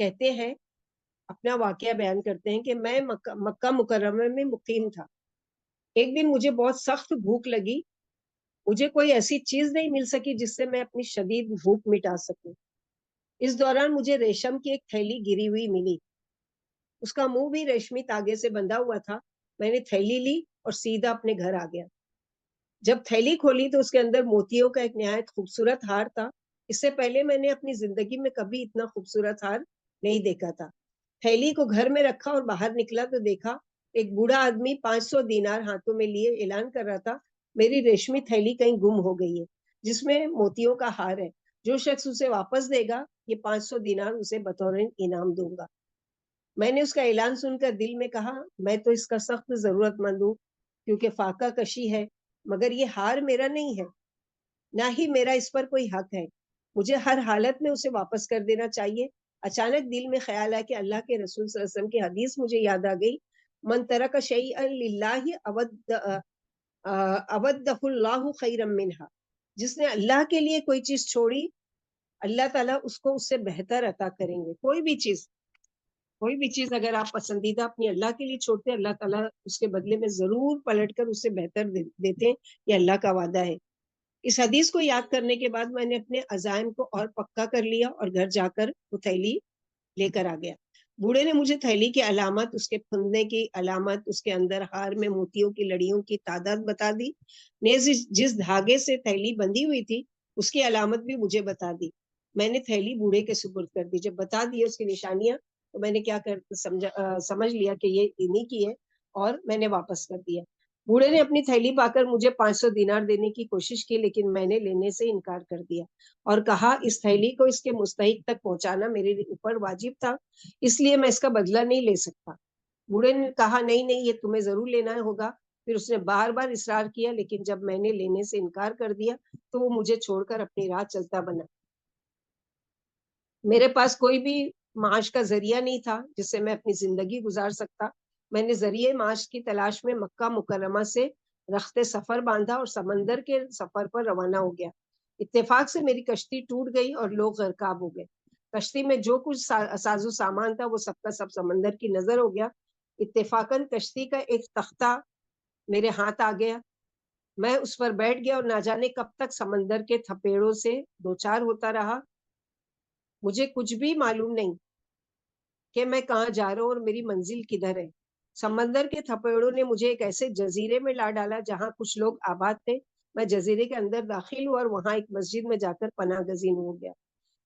کہتے ہیں, اپنا واقعہ بیان کرتے ہیں کہ میں مکہ مکرمہ میں مقیم تھا. ایک دن مجھے بہت سخت بھوک لگی. مجھے کوئی ایسی چیز نہیں مل سکی جس سے میں اپنی شدید بھوک مٹا سکوں. اس دوران مجھے ریشم کی ایک تھیلی گری ہوئی ملی. اس کا منہ بھی ریشمی تاگے سے بندھا ہوا تھا. میں نے تھیلی لی اور سیدھا اپنے گھر آ گیا. جب تھیلی کھولی تو اس کے اندر موتیوں کا ایک نہایت خوبصورت ہار تھا. اس سے پہلے میں نے اپنی زندگی میں کبھی اتنا خوبصورت ہار نہیں دیکھا تھا. تھیلی کو گھر میں رکھا اور باہر نکلا تو دیکھا ایک بوڑھا آدمی 500 دینار ہاتھوں میں لیے اعلان کر رہا تھا, میری ریشمی تھیلی کہیں گم ہو گئی ہے جس میں موتیوں کا ہار ہے. جو شخص اسے واپس دے گا یہ 500 دینار اسے بطور انعام دوں گا. میں نے اس کا اعلان سن کر دل میں کہا, میں تو اس کا سخت ضرورت مند ہوں کیونکہ فاقہ کشی ہے, مگر یہ ہار میرا نہیں ہے, نہ ہی میرا اس پر کوئی حق ہے. مجھے ہر حالت میں اسے واپس کر دینا چاہیے. اچانک دل میں خیال ہے کہ اللہ کے رسول صلی اللہ علیہ وسلم کی حدیث مجھے یاد آ گئی, من ترک شیئا للہ اودہ اللہ خیرا منہا. جس نے اللہ کے لیے کوئی چیز چھوڑی, اللہ تعالیٰ اس کو اس سے بہتر عطا کریں گے. کوئی بھی چیز اگر آپ پسندیدہ اپنی اللہ کے لیے چھوڑتے ہیں, اللہ تعالیٰ اس کے بدلے میں ضرور پلٹ کر اس سے بہتر دیتے ہیں. یہ اللہ کا وعدہ ہے. اس حدیث کو یاد کرنے کے بعد میں نے اپنے عزائم کو اور پکا کر لیا اور گھر جا کر وہ تھیلی لے کر آ گیا. بوڑھے نے مجھے تھیلی کی علامت, اس کے پھندنے کی علامت, اس کے اندر ہار میں موتیوں کی لڑیوں کی تعداد بتا دی. نیز جس دھاگے سے تھیلی بندھی ہوئی تھی اس کی علامت بھی مجھے بتا دی. میں نے تھیلی بوڑھے کے سپرد کر دی. جب بتا دی اس کی نشانیاں تو میں نے کیا سمجھ لیا کہ یہ انہی کی ہے اور میں نے واپس کر دیا. بوڑھے نے اپنی تھیلی پا کر مجھے 500 دینار دینے کی کوشش کی, لیکن میں نے لینے سے انکار کر دیا اور کہا اس تھیلی کو اس کے مستحق تک پہنچانا میرے اوپر واجب تھا, اس لیے میں اس کا بدلہ نہیں لے سکتا. بوڑھے نے کہا نہیں یہ تمہیں ضرور لینا ہوگا. پھر اس نے بار بار اصرار کیا, لیکن جب میں نے لینے سے انکار کر دیا تو وہ مجھے چھوڑ کر اپنی راہ چلتا بنا. میرے پاس کوئی بھی معاش کا ذریعہ نہیں تھا جس سے میں اپنی زندگی گزار سکتا. میں نے ذریعے معاش کی تلاش میں مکہ مکرمہ سے رخت سفر باندھا اور سمندر کے سفر پر روانہ ہو گیا. اتفاق سے میری کشتی ٹوٹ گئی اور لوگ غرقاب ہو گئے. کشتی میں جو کچھ ساز و سامان تھا وہ سب کا سب سمندر کی نظر ہو گیا. اتفاقاً کشتی کا ایک تختہ میرے ہاتھ آ گیا. میں اس پر بیٹھ گیا اور نہ جانے کب تک سمندر کے تھپیڑوں سے دوچار ہوتا رہا. مجھے کچھ بھی معلوم نہیں کہ میں کہاں جا رہا ہوں اور میری منزل کدھر ہے. سمندر کے تھپیڑوں نے مجھے ایک ایسے جزیرے میں لا ڈالا جہاں کچھ لوگ آباد تھے. میں جزیرے کے اندر داخل ہوا اور وہاں ایک مسجد میں جا کر پناہ گزین ہو گیا.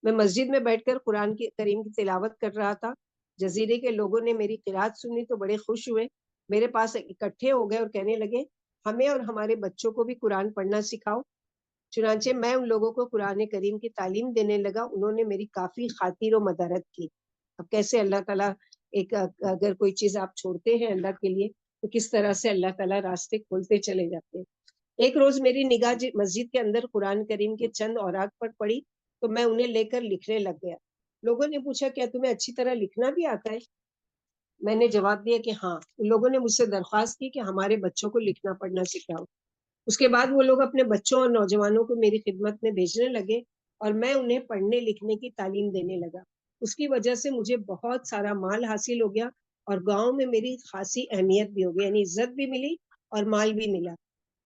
میں مسجد میں بیٹھ کر قرآن کریم کی تلاوت کر رہا تھا. جزیرے کے لوگوں نے میری قرات سنی تو بڑے خوش ہوئے, میرے پاس اکٹھے ہو گئے اور کہنے لگے ہمیں اور ہمارے بچوں کو بھی قرآن پڑھنا سکھاؤ. چنانچہ میں ان لوگوں کو قرآن کریم کی تعلیم دینے لگا. انہوں نے میری کافی خاطر و مدارت کی. اب کیسے اللہ تعالیٰ اگر کوئی چیز آپ چھوڑتے ہیں اللہ کے لیے تو کس طرح سے اللہ تعالیٰ راستے کھولتے چلے جاتے ہیں. ایک روز میری نگاہ مسجد کے اندر قرآن کریم کے چند اوراق پر پڑی تو میں انہیں لے کر لکھنے لگ گیا. لوگوں نے پوچھا کیا تمہیں اچھی طرح لکھنا بھی آتا ہے؟ میں نے جواب دیا کہ ہاں. ان لوگوں نے مجھ سے درخواست کی کہ ہمارے بچوں کو لکھنا پڑھنا سکھاؤ. اس کے بعد وہ لوگ اپنے بچوں اور نوجوانوں کو میری خدمت میں بھیجنے لگے اور میں انہیں پڑھنے لکھنے کی تعلیم دینے لگا. اس کی وجہ سے مجھے بہت سارا مال حاصل ہو گیا اور گاؤں میں میری خاصی اہمیت بھی ہو گئی, یعنی عزت بھی ملی اور مال بھی ملا.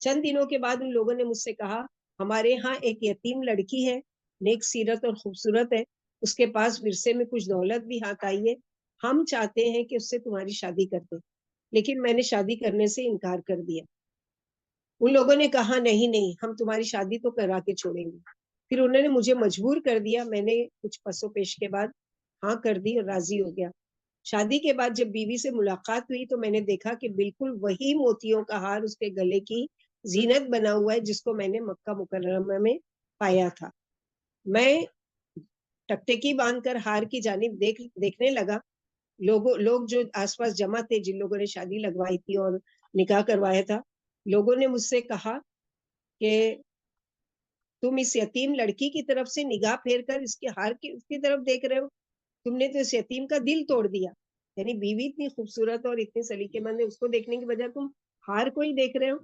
چند دنوں کے بعد ان لوگوں نے مجھ سے کہا ہمارے ہاں ایک یتیم لڑکی ہے, نیک سیرت اور خوبصورت ہے, اس کے پاس ورثے میں کچھ دولت بھی ہاتھ آئی ہے, ہم چاہتے ہیں کہ اس سے تمہاری شادی کر دیں. لیکن میں نے شادی کرنے سے انکار کر دیا. ان لوگوں نے کہا نہیں ہم تمہاری شادی تو کرا کے چھوڑیں گے. پھر انہوں نے مجھے مجبور کر دیا. میں نے کچھ پس و پیش کے بعد ہاں کر دی اور راضی ہو گیا. شادی کے بعد جب بیوی سے ملاقات ہوئی تو میں نے دیکھا کہ بالکل وہی موتیوں کا ہار اس کے گلے کی زینت بنا ہوا ہے جس کو میں نے مکہ مکرمہ میں پایا تھا. میں ٹکٹکی باندھ کر ہار کی جانب دیکھنے لگا. لوگ جو آس پاس جمع تھے, جن لوگوں نے شادی لگوائی تھی اور نکاح کروایا تھا, لوگوں نے مجھ سے کہا کہ تم اس یتیم لڑکی کی طرف سے نگاہ پھیر کر اس کے ہار کی اس کی طرف دیکھ رہے ہو, تم نے تو اس یتیم کا دل توڑ دیا. یعنی بیوی اتنی خوبصورت اور اتنی سلیقے مند ہے, اس کو دیکھنے کی بجائے تم ہار کو ہی دیکھ رہے ہو.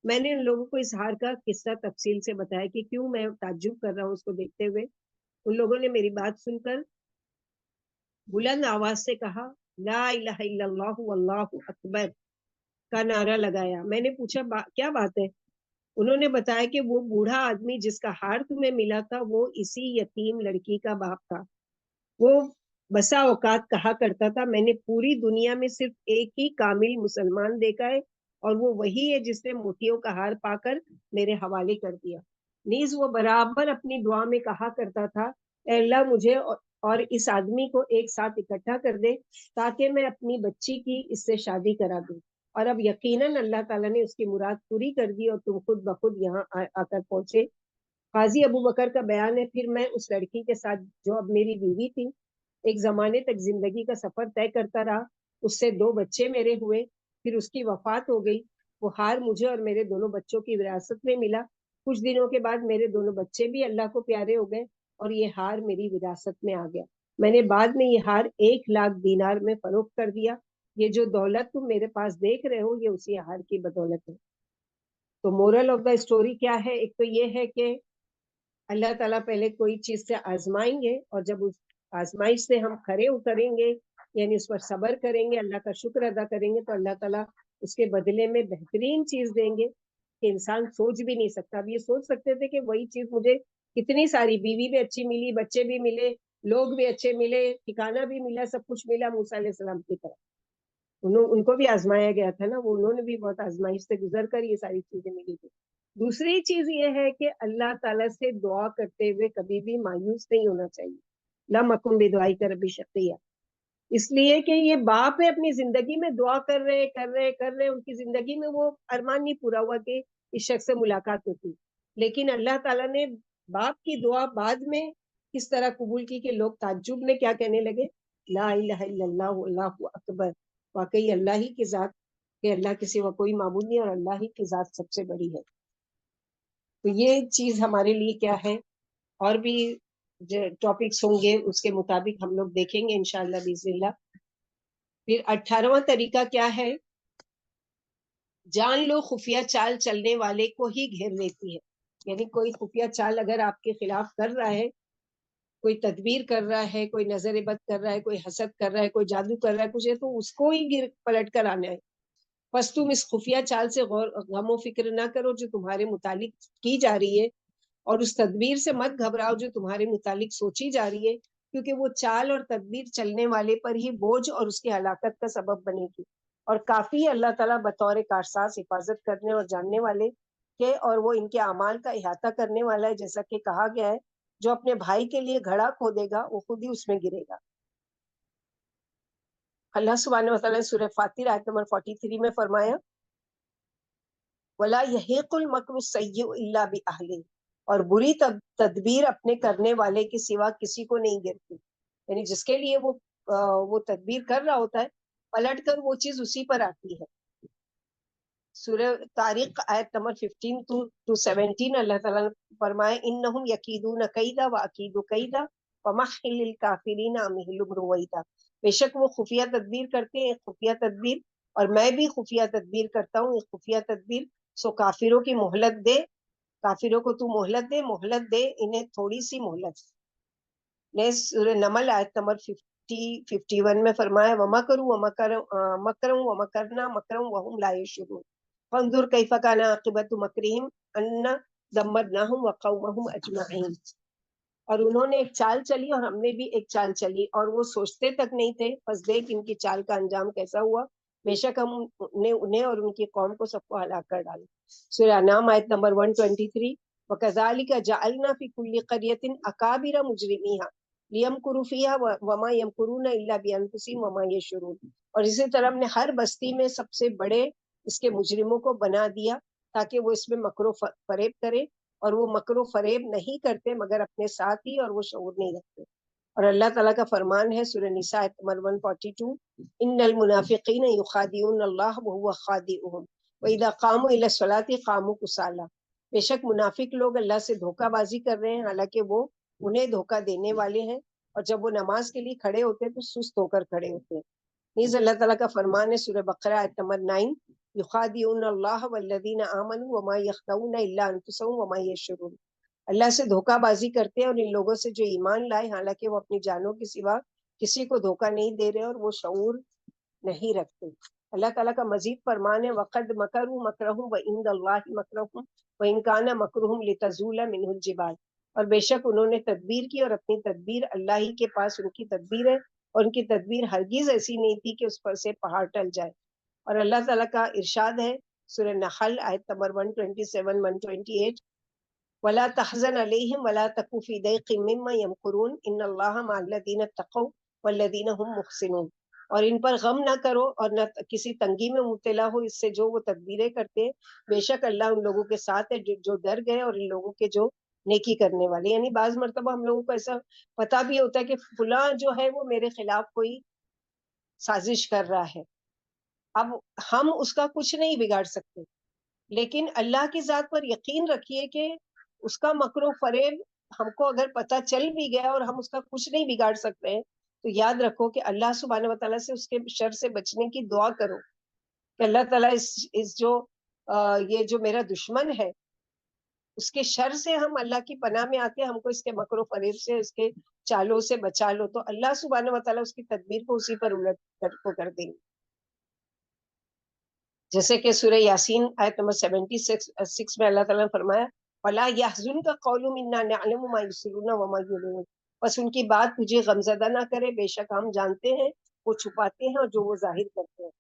میں نے ان لوگوں کو اس ہار کا قصہ تفصیل سے بتایا کہ کیوں میں تعجب کر رہا ہوں اس کو دیکھتے ہوئے. ان لوگوں نے میری بات سن کر بلند آواز سے کہا لا الہ الا اللہ واللہ اکبر کا نعرہ لگایا. میں نے پوچھا کیا بات ہے؟ انہوں نے بتایا کہ وہ بوڑھا آدمی جس کا ہار تمہیں ملا تھا وہ اسی یتیم لڑکی کا باپ تھا. وہ بسا اوقات کہا کرتا تھا میں نے پوری دنیا میں صرف ایک ہی کامل مسلمان دیکھا ہے اور وہ وہی ہے جس نے موتیوں کا ہار پا کر میرے حوالے کر دیا. نیز وہ برابر اپنی دعا میں کہا کرتا تھا اے اللہ مجھے اور اس آدمی کو ایک ساتھ اکٹھا کر دے تاکہ میں اپنی بچی کی اس سے شادی کرا دوں. اور اب یقیناً اللہ تعالیٰ نے اس کی مراد پوری کر دی اور تم خود بخود یہاں آ کر پہنچے. قاضی ابو بکر کا بیان ہے پھر میں اس لڑکی کے ساتھ جو اب میری بیوی تھی ایک زمانے تک زندگی کا سفر طے کرتا رہا. اس سے 2 بچے میرے ہوئے. پھر اس کی وفات ہو گئی. وہ ہار مجھے اور میرے دونوں بچوں کی وراثت میں ملا. کچھ دنوں کے بعد میرے دونوں بچے بھی اللہ کو پیارے ہو گئے اور یہ ہار میری وراثت میں آ گیا. میں نے بعد میں یہ ہار 1,00,000 دینار میں فروخت کر دیا. یہ جو دولت تم میرے پاس دیکھ رہے ہو یہ اسی ہار کی بدولت ہے. تو مورل آف دا اسٹوری کیا ہے؟ ایک تو یہ ہے کہ اللہ تعالیٰ پہلے کوئی چیز سے آزمائیں گے اور جب اس آزمائش سے ہم کھڑے اتریں گے یعنی اس پر صبر کریں گے اللہ کا شکر ادا کریں گے تو اللہ تعالیٰ اس کے بدلے میں بہترین چیز دیں گے کہ انسان سوچ بھی نہیں سکتا. اب یہ سوچ سکتے تھے کہ وہی چیز مجھے کتنی ساری بیوی بھی اچھی ملی بچے بھی ملے لوگ بھی اچھے ملے ٹھکانہ بھی ملا سب کچھ ملا موسیٰ علیہ السلام کی طرح. ان کو بھی آزمایا گیا تھا نا انہوں نے بھی بہت آزمائش سے گزر کر یہ ساری چیزیں ملی تھی. دوسری چیز یہ ہے کہ اللہ تعالیٰ سے دعا کرتے ہوئے کبھی بھی مایوس نہیں ہونا چاہیے. لم اکن بدعائی کا ربی شقیہ. اس لیے کہ یہ باپ ہے اپنی زندگی میں دعا کر رہے ان کی زندگی میں وہ ارمان نہیں پورا ہوا کہ اس شخص سے ملاقات ہوتی. لیکن اللہ تعالیٰ نے باپ کی دعا بعد میں کس طرح قبول کی کہ لوگ تعجب میں کیا کہنے لگے لا الہ الا اللہ اللہ اکبر. واقعی اللہ ہی کی ذات کہ اللہ کے سوا کوئی معبود نہیں اور اللہ ہی کی ذات سب سے بڑی ہے. تو یہ چیز ہمارے لیے کیا ہے اور بھی ٹاپکس ہوں گے اس کے مطابق ہم لوگ دیکھیں گے انشاءاللہ باذن اللہ. پھر 18واں طریقہ کیا ہے؟ جان لو خفیہ چال چلنے والے کو ہی گھیر لیتی ہے. یعنی کوئی خفیہ چال اگر آپ کے خلاف کر رہا ہے کوئی تدبیر کر رہا ہے کوئی نظر بد کر رہا ہے کوئی حسد کر رہا ہے کوئی جادو کر رہا ہے کچھ ہے تو اس کو ہی گر پلٹ کر آنا ہے. بس تم اس خفیہ چال سے غم و فکر نہ کرو جو تمہارے متعلق کی جا رہی ہے اور اس تدبیر سے مت گھبراؤ جو تمہارے متعلق سوچی جا رہی ہے کیونکہ وہ چال اور تدبیر چلنے والے پر ہی بوجھ اور اس کی ہلاکت کا سبب بنے گی. اور کافی اللہ تعالیٰ بطور کارساز حفاظت کرنے اور جاننے والے کے اور وہ ان کے اعمال کا احاطہ کرنے والا ہے. جیسا کہ کہا گیا ہے جو اپنے بھائی کے لیے گھڑا کھودے گا وہ خود ہی اس میں گرے گا. اللہ سبحانہ وتعالیٰ نے سورہ فاتر آیت نمبر 43 میں فرمایا وَلَا يَحِيقُ الْمَكْرُ السَّيِّئُ إِلَّا بِأَهْلِهِ. اور بری تدبیر اپنے کرنے والے کے سوا کسی کو نہیں گرتی. یعنی جس کے لیے وہ تدبیر کر رہا ہوتا ہے پلٹ کر وہ چیز اسی پر آتی ہے. سورہ طارق آیت نمبر 15 to 17 اللہ تعالیٰ نے فرمایا انہم یکیدون کیدا واکید کیدا فمحل الکافرین امہلہم رویدا. بے شک وہ خفیہ تدبیر کرتے ہیں خفیہ تدبیر اور میں بھی خفیہ تدبیر کرتا ہوں ایک خفیہ تدبیر. سو کافروں کی مہلت دے کافروں کو تو مہلت دے انہیں تھوڑی سی مہلت. نیکسٹ سورہ نمل آیت نمبر 51 میں فرمایا وَمَكَرُوا وَمَكَرُوا وَمَكَرْنَا مَكْرًا وَهُمْ لَا يَشْعُرُونَ فانظر کیف کان عاقبۃ مکرہم انا دمرناہم وقومہم اجمعین. اور انہوں نے ایک چال چلی اور ہم نے بھی ایک چال چلی اور وہ سوچتے تک نہیں تھے بس دیکھ ان کی چال کا انجام کیسا ہوا. بے شک ہم نے انہیں اور ان کی قوم کو سب کو ہلاک کر ڈالا. سورہ انعام آیت نمبر 123 وَكَذَلِكَ جَعَلْنَا فِي كُلِّ قَرْيَةٍ أَكَابِرَ مُجْرِمِيهَا لِيَمْكُرُوا فِيهَا وَمَا يَمْكُرُونَ إِلَّا بِأَنفُسِهِمْ وَمَا يَشْعُرُونَ. اور اسی طرح ہم نے ہر بستی میں سب سے بڑے اس کے مجرموں کو بنا دیا تاکہ وہ اس میں مکر و فریب کرے اور وہ مکر و فریب نہیں کرتے مگر اپنے ساتھ ہی اور وہ شعور نہیں رکھتے. اور اللہ تعالیٰ کا فرمان ہے سورہ نساء آیت نمبر 142 ان المنافقین یخادعون اللہ وهو خادعهم واذا قاموا الى الصلاة قاموا کسالى. بے شک منافق لوگ اللہ سے دھوکہ بازی کر رہے ہیں حالانکہ وہ انہیں دھوکہ دینے والے ہیں اور جب وہ نماز کے لیے کھڑے ہوتے ہیں تو سست ہو کر کھڑے ہوتے ہیں. نیز اللہ تعالیٰ کا فرمان ہے سورہ بقرہ آیت نمبر 9 یخادعون اللہ والذین آمنوا وما یخدعون الا انفسهم وما یشعرون. اللہ سے دھوکہ بازی کرتے ہیں اور ان لوگوں سے جو ایمان لائے حالانکہ وہ اپنی جانوں کے سوا کسی کو دھوکہ نہیں دے رہے اور وہ شعور نہیں رکھتے. اللہ تعالیٰ کا مزید فرمان ہے وَقَدْ مَكَرُوا مَكْرَهُمْ وَعِندَ اللَّهِ مَكْرُهُمْ وَإِنْ كَانَ مَكْرُهُمْ لِتَزُولَ مِنْهُ الْجِبَالُ. اور بے شک انہوں نے تدبیر کی اور اپنی تدبیر اللہ ہی کے پاس ان کی تدبیر ہے اور ان کی تدبیر ہرگز ایسی نہیں تھی کہ اس پر سے پہاڑ ٹل جائے. اور اللہ تعالیٰ کا ارشاد ہے سورہ نحل آیت نمبر 127 128 وَلَا تَحْزَنْ عَلَيْهِمْ وَلَا تَكُ فِي ضَيْقٍ مِّمَّا يَمْكُرُونَ إِنَّ اللَّهَ مَعَ الَّذِينَ اتَّقَوْا وَالَّذِينَ هُمْ مُحْسِنُونَ. اور ان پر غم نہ کرو اور نہ کسی تنگی میں مبتلا ہو اس سے جو وہ تدبیریں کرتے ہیں. بے شک اللہ ان لوگوں کے ساتھ ہے جو ڈر گئے اور ان لوگوں کے جو نیکی کرنے والے. یعنی بعض مرتبہ ہم لوگوں کو ایسا پتا بھی ہوتا ہے کہ فلاں جو ہے وہ میرے خلاف کوئی سازش کر رہا ہے. اب ہم اس کا کچھ نہیں بگاڑ سکتے لیکن اللہ کی ذات پر یقین رکھیے کہ اس کا مکر و فریب ہم کو اگر پتہ چل بھی گیا اور ہم اس کا کچھ نہیں بگاڑ سکتے ہیں تو یاد رکھو کہ اللہ سبحانہ وتعالیٰ سے اس کے شر سے بچنے کی دعا کرو کہ اللہ تعالیٰ اس جو یہ جو میرا دشمن ہے اس کے شر سے ہم اللہ کی پناہ میں آتے ہیں, ہم کو اس کے مکر و فریب سے اس کے چالوں سے بچا لو تو اللہ سبحانہ وتعالیٰ اس کی تدبیر کو اسی پر الٹ کو کر دیں گے. جیسے کہ سورہ یاسین آیت نمبر 76 میں اللہ تعالیٰ نے فرمایا وَلَا يَحْزُنْكَ قَوْلُهُمْ إِنَّا نَعْلَمُ مَا يُسِرُّونَ وَمَا يُعْلِنُونَ. بس ان کی بات تجھے غمزدہ نہ کرے, بے شک ہم جانتے ہیں وہ چھپاتے ہیں اور جو وہ ظاہر کرتے ہیں.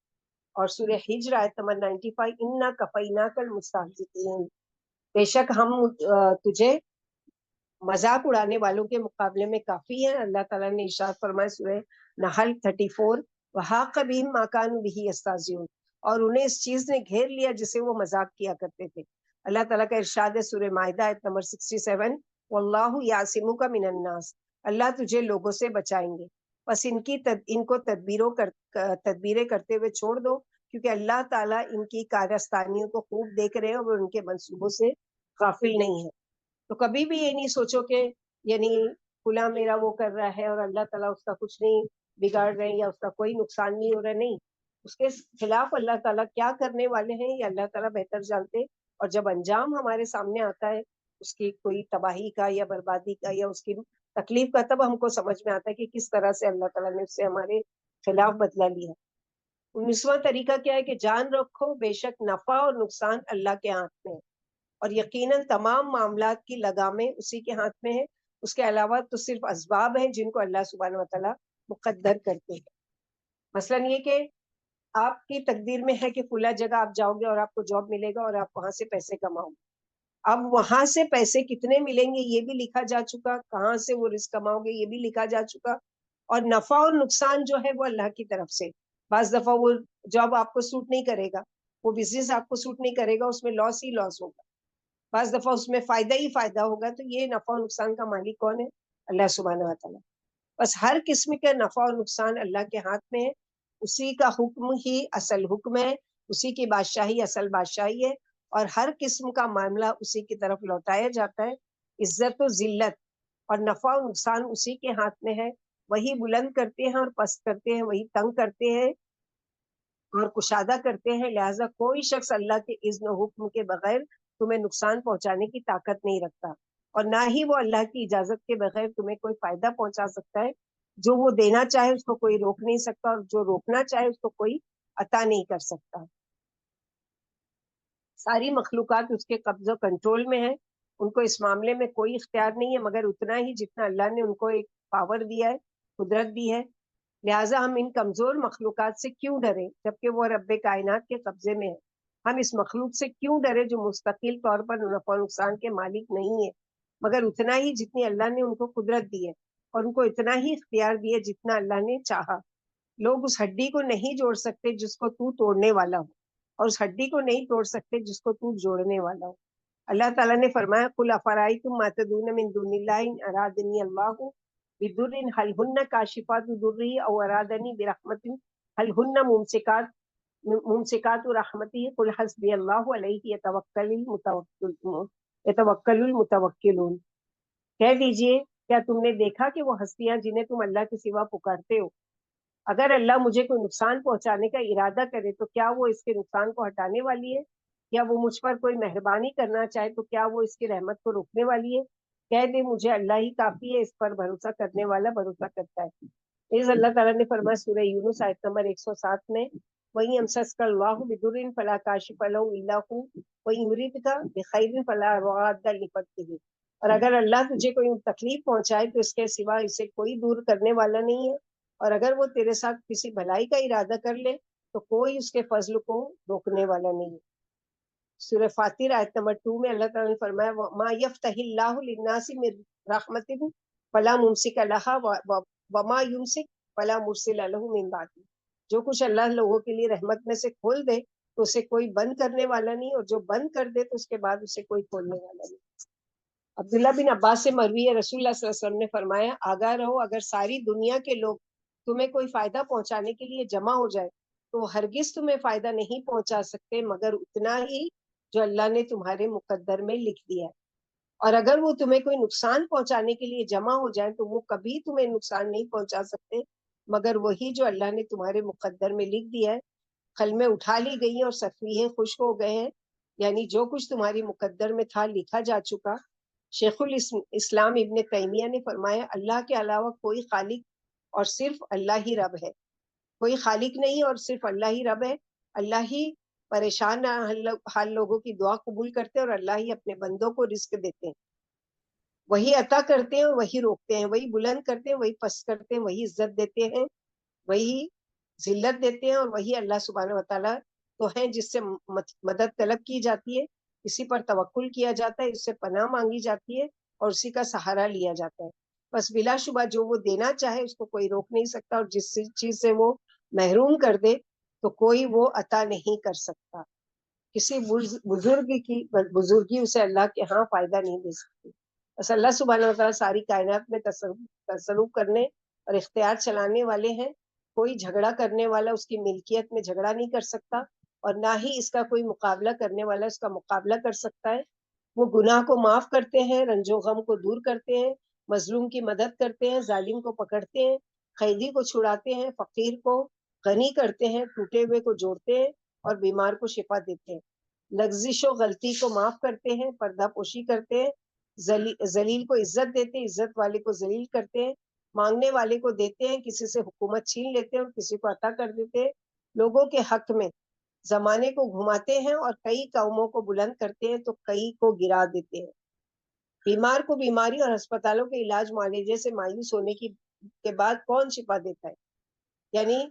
اور سورہ ہجر آیت نمبر 95 إِنَّا كَفَيْنَاكَ الْمُسْتَهْزِئِينَ. بے شک ہم تجھے مذاق اڑانے والوں کے مقابلے میں کافی ہیں. اللہ تعالیٰ نے ارشاد فرمایا سورہ نحل 34 وَحَاقَ بِهِم مَا كَانُوا بِهِ يَسْتَهْزِئُونَ. اور انہیں اس چیز نے گھیر لیا جسے وہ مذاق کیا کرتے تھے. اللہ تعالیٰ کا ارشاد ہے سورہ مائدہ آیت نمبر 67 وَاللَّهُ يَعْصِمُكَ مِنَ النَّاسِ. اللہ تجھے لوگوں سے بچائیں گے. بس ان کو تدبیریں کرتے ہوئے چھوڑ دو کیونکہ اللہ تعالیٰ ان کی کارستانیوں کو خوب دیکھ رہے ہیں اور ان کے منصوبوں سے غافل نہیں ہے. تو کبھی بھی یہ نہیں سوچو کہ یعنی فلاں میرا وہ کر رہا ہے اور اللہ تعالیٰ اس کا کچھ نہیں بگاڑ رہے ہیں یا اس کا کوئی نقصان نہیں ہو رہا. نہیں, اس کے خلاف اللہ تعالیٰ کیا کرنے والے ہیں یہ اللہ تعالیٰ بہتر جانتے. اور جب انجام ہمارے سامنے آتا ہے اس کی کوئی تباہی کا یا بربادی کا یا اس کی تکلیف کا, تب ہم کو سمجھ میں آتا ہے کہ کس طرح سے اللہ تعالیٰ نے اس سے ہمارے خلاف بدلہ لیا. 19واں طریقہ کیا ہے کہ جان رکھو بے شک نفع اور نقصان اللہ کے ہاتھ میں ہے اور یقیناً تمام معاملات کی لگامیں اسی کے ہاتھ میں ہے. اس کے علاوہ تو صرف اسباب ہیں جن کو اللہ سبحانہ وتعالیٰ مقدر کرتے ہیں. مثلاً یہ کہ آپ کی تقدیر میں ہے کہ فلاں جگہ آپ جاؤ گے اور آپ کو جاب ملے گا اور آپ وہاں سے پیسے کماؤ گے. اب وہاں سے پیسے کتنے ملیں گے یہ بھی لکھا جا چکا, کہاں سے وہ رزق کماؤ گے یہ بھی لکھا جا چکا. اور نفع اور نقصان جو ہے وہ اللہ کی طرف سے. بعض دفعہ وہ جاب آپ کو سوٹ نہیں کرے گا, وہ بزنس آپ کو سوٹ نہیں کرے گا, اس میں لاس ہی لاس ہوگا. بعض دفعہ اس میں فائدہ ہی فائدہ ہوگا. تو یہ نفع اور نقصان کا مالک کون ہے؟ اللہ سبحانہ وتعالیٰ. بس ہر قسم کا نفع اور نقصان اللہ کے ہاتھ میں ہے. اسی کا حکم ہی اصل حکم ہے, اسی کی بادشاہی اصل بادشاہی ہے اور ہر قسم کا معاملہ اسی کی طرف لوٹایا جاتا ہے. عزت و ذلت اور نفع و نقصان اسی کے ہاتھ میں ہے. وہی بلند کرتے ہیں اور پست کرتے ہیں, وہی تنگ کرتے ہیں اور کشادہ کرتے ہیں. لہٰذا کوئی شخص اللہ کے اذن و حکم کے بغیر تمہیں نقصان پہنچانے کی طاقت نہیں رکھتا اور نہ ہی وہ اللہ کی اجازت کے بغیر تمہیں کوئی فائدہ پہنچا سکتا ہے. جو وہ دینا چاہے اس کو کوئی روک نہیں سکتا اور جو روکنا چاہے اس کو کوئی عطا نہیں کر سکتا. ساری مخلوقات اس کے قبض و کنٹرول میں ہے. ان کو اس معاملے میں کوئی اختیار نہیں ہے مگر اتنا ہی جتنا اللہ نے ان کو ایک پاور دیا ہے, قدرت دی ہے. لہٰذا ہم ان کمزور مخلوقات سے کیوں ڈریں جبکہ وہ رب کائنات کے قبضے میں ہے. ہم اس مخلوق سے کیوں ڈرے جو مستقل طور پر نفع و نقصان کے مالک نہیں ہے مگر اتنا ہی جتنی اللہ نے ان کو قدرت دی ہے اور ان کو اتنا ہی اختیار دیا جتنا اللہ نے چاہا. لوگ اس ہڈی کو نہیں جوڑ سکتے جس کو تو توڑنے والا ہو اور اس ہڈی کو نہیں توڑ سکتے جس کو تو جوڑنے والا ہو. اللہ تعالیٰ نے فرمایا قل افرأیتم ما تدعون من دون اللہ ان ارادنی اللہ بضر هل هن کاشفات ضره او ارادنی برحمت هل هن ممسکات رحمتی قل حسبی اللہ علیہ یتوکل المتوکلون. کہہ دیجئے کیا تم نے دیکھا کہ وہ ہستیاں جنہیں تم اللہ کے سوا پکارتے ہو اگر اللہ مجھے کوئی نقصان پہنچانے کا ارادہ کرے تو کیا وہ اس کے نقصان کو ہٹانے والی ہے, یا وہ مجھ پر کوئی مہربانی کرنا چاہے تو کیا وہ اس کی رحمت کو روکنے والی ہے. کہہ دے مجھے اللہ ہی کافی ہے, اس پر بھروسہ کرنے والا بھروسہ کرتا ہے. اس اللہ تعالیٰ نے فرمایا سورہ یونس آیت نمبر 107 میں وَإِنْ يَمْسَسْكَ اللَّهُ بِضُرٍّ فَلَا كَاشِفَ لَهُ إِلَّا هُوَ وَإِنْ يُرِدْكَ بِخَيْرٍ فَلَا رَادَّ لِفَضْلِهِ. اور اگر اللہ تجھے کوئی تکلیف پہنچائے تو اس کے سوا اسے کوئی دور کرنے والا نہیں ہے، اور اگر وہ تیرے ساتھ کسی بھلائی کا ارادہ کر لے تو کوئی اس کے فضل کو روکنے والا نہیں ہے. سورہ فاتر آیت نمبر 2 میں اللہ تعالیٰ نے فرمایا وَمَا يَفْتَحِ اللَّهُ لِلنَّاسِ مِن رَحْمَةٍ فَلَا مُمْسِكَ لَهَا وَمَا يُمْسِكْ فَلَا مُرْسِلَ لَهُ مِن بَعْدِهِ. جو کچھ اللہ لوگوں کے لیے رحمت میں سے کھول دے تو اسے کوئی بند کرنے والا نہیں، اور جو بند کر دے تو اس کے بعد اسے کوئی کھولنے والا نہیں. عبداللہ بن عباس سے مروی ہے رسول اللہ صلی اللہ علیہ وسلم نے فرمایا آگاہ رہو، اگر ساری دنیا کے لوگ تمہیں کوئی فائدہ پہنچانے کے لیے جمع ہو جائے تو ہرگز تمہیں فائدہ نہیں پہنچا سکتے مگر اتنا ہی جو اللہ نے تمہارے مقدر میں لکھ دیا ہے، اور اگر وہ تمہیں کوئی نقصان پہنچانے کے لیے جمع ہو جائیں تو وہ کبھی تمہیں نقصان نہیں پہنچا سکتے مگر وہی جو اللہ نے تمہارے مقدر میں لکھ دیا ہے. قلمیں اٹھا لی گئی ہیں اور صفحے خشک ہو گئے ہیں، یعنی جو کچھ تمہاری مقدر میں تھا لکھا جا چکا. شیخ الاسلام ابن تیمیہ نے فرمایا اللہ کے علاوہ کوئی خالق اور صرف اللہ ہی رب ہے. کوئی خالق نہیں اور صرف اللہ ہی رب ہے. اللہ ہی پریشان حال لوگوں کی دعا قبول کرتے ہیں اور اللہ ہی اپنے بندوں کو رزق دیتے ہیں. وہی عطا کرتے ہیں وہی روکتے ہیں، وہی بلند کرتے ہیں وہی پست کرتے ہیں، وہی عزت دیتے ہیں وہی ذلت دیتے ہیں، اور وہی اللہ سبحانہ و تعالیٰ تو ہیں جس سے مدد طلب کی جاتی ہے، اسی پر توکل کیا جاتا ہے، اس سے پناہ مانگی جاتی ہے اور اسی کا سہارا لیا جاتا ہے. بس بلا شبہ جو وہ دینا چاہے اس کو کوئی روک نہیں سکتا، اور جس چیز سے وہ محروم کر دے تو کوئی وہ عطا نہیں کر سکتا. کسی بزرگ کی بزرگی اسے اللہ کے ہاں فائدہ نہیں دے سکتی. بس اللہ سبحانہ و تعالیٰ ساری کائنات میں تصرف کرنے اور اختیار چلانے والے ہیں. کوئی جھگڑا کرنے والا اس کی ملکیت میں جھگڑا نہیں کر سکتا، اور نہ ہی اس کا کوئی مقابلہ کرنے والا اس کا مقابلہ کر سکتا ہے. وہ گناہ کو معاف کرتے ہیں، رنج و غم کو دور کرتے ہیں، مظلوم کی مدد کرتے ہیں، ظالم کو پکڑتے ہیں، قیدی کو چھڑاتے ہیں، فقیر کو غنی کرتے ہیں، ٹوٹے ہوئے کو جوڑتے ہیں اور بیمار کو شفا دیتے ہیں. لغزش و غلطی کو معاف کرتے ہیں، پردہ پوشی کرتے ہیں، ذلیل کو عزت دیتے ہیں، عزت والے کو ذلیل کرتے ہیں، مانگنے والے کو دیتے ہیں، کسی سے حکومت چھین لیتے ہیں اور کسی کو عطا کر دیتے ہیں، لوگوں کے حق میں زمانے کو گھماتے ہیں اور کئی قوموں کو بلند کرتے ہیں تو کئی کو گرا دیتے ہیں. بیمار کو بیماری اور ہسپتالوں کے علاج معالجے سے مایوس ہونے کے بعد کون شفا دیتا ہے؟ یعنی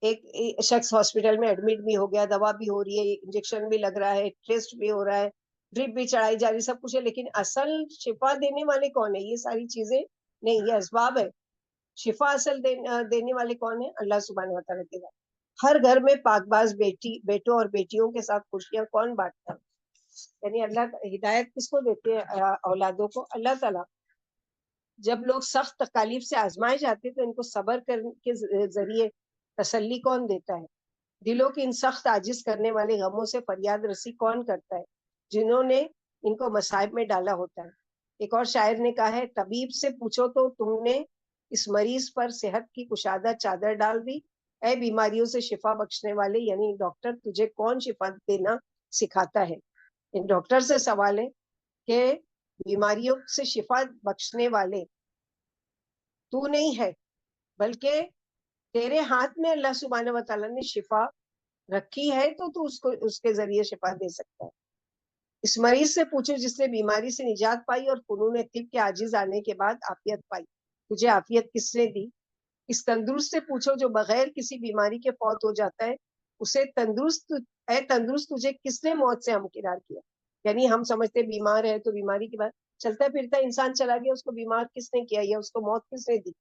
ایک شخص ہاسپٹل میں ایڈمٹ بھی ہو گیا، دوا بھی ہو رہی ہے، انجیکشن بھی لگ رہا ہے، ٹیسٹ بھی ہو رہا ہے، ڈرپ بھی چڑھائی جا رہی، سب کچھ ہے، لیکن اصل شفا دینے والے کون ہے؟ یہ ساری چیزیں نہیں، یہ اسباب ہے. شفا اصل دینے والے کون ہیں؟ اللہ سبحانہ و تعالیٰ کے بعد. ہر گھر میں پاک باز بیٹوں اور بیٹیوں کے ساتھ خوشیاں کون بانٹتا ہے؟ یعنی اللہ ہدایت کس کو دیتے ہیں اولادوں کو؟ اللہ تعالیٰ. جب لوگ سخت تکالیف سے آزمائے جاتے تو ان کو صبر کرنے کے ذریعے تسلی کون دیتا ہے؟ دلوں کی ان سخت عاجز کرنے والے غموں سے فریاد رسی کون کرتا ہے جنہوں نے ان کو مصائب میں ڈالا ہوتا ہے؟ ایک اور شاعر نے کہا ہے طبیب سے پوچھو تو تم نے اس مریض پر صحت کی کشادہ چادر ڈال دی، اے بیماریوں سے شفا بخشنے والے، یعنی ڈاکٹر تجھے کون شفا دینا سکھاتا ہے؟ ڈاکٹر سے سوال ہے کہ بیماریوں سے شفا بخشنے والے تو نہیں ہے، بلکہ تیرے ہاتھ میں اللہ سبحانہ و تعالیٰ نے شفا رکھی ہے تو اس کے ذریعے شفا دے سکتا ہے. اس مریض سے پوچھو جس نے بیماری سے نجات پائی اور فنون طب کے عاجز آنے کے بعد عافیت پائی، تجھے عافیت کس نے دی؟ اس تندرست سے پوچھو جو بغیر کسی بیماری کے فوت ہو جاتا ہے، اسے تندرست تجھے کس نے موت سے ہمکنار کیا؟ یعنی ہم سمجھتے بیمار ہے تو بیماری کے بعد چلتا پھرتا انسان چلا گیا، اس کو بیمار کس نے کیا یا اس کو موت کس نے دی؟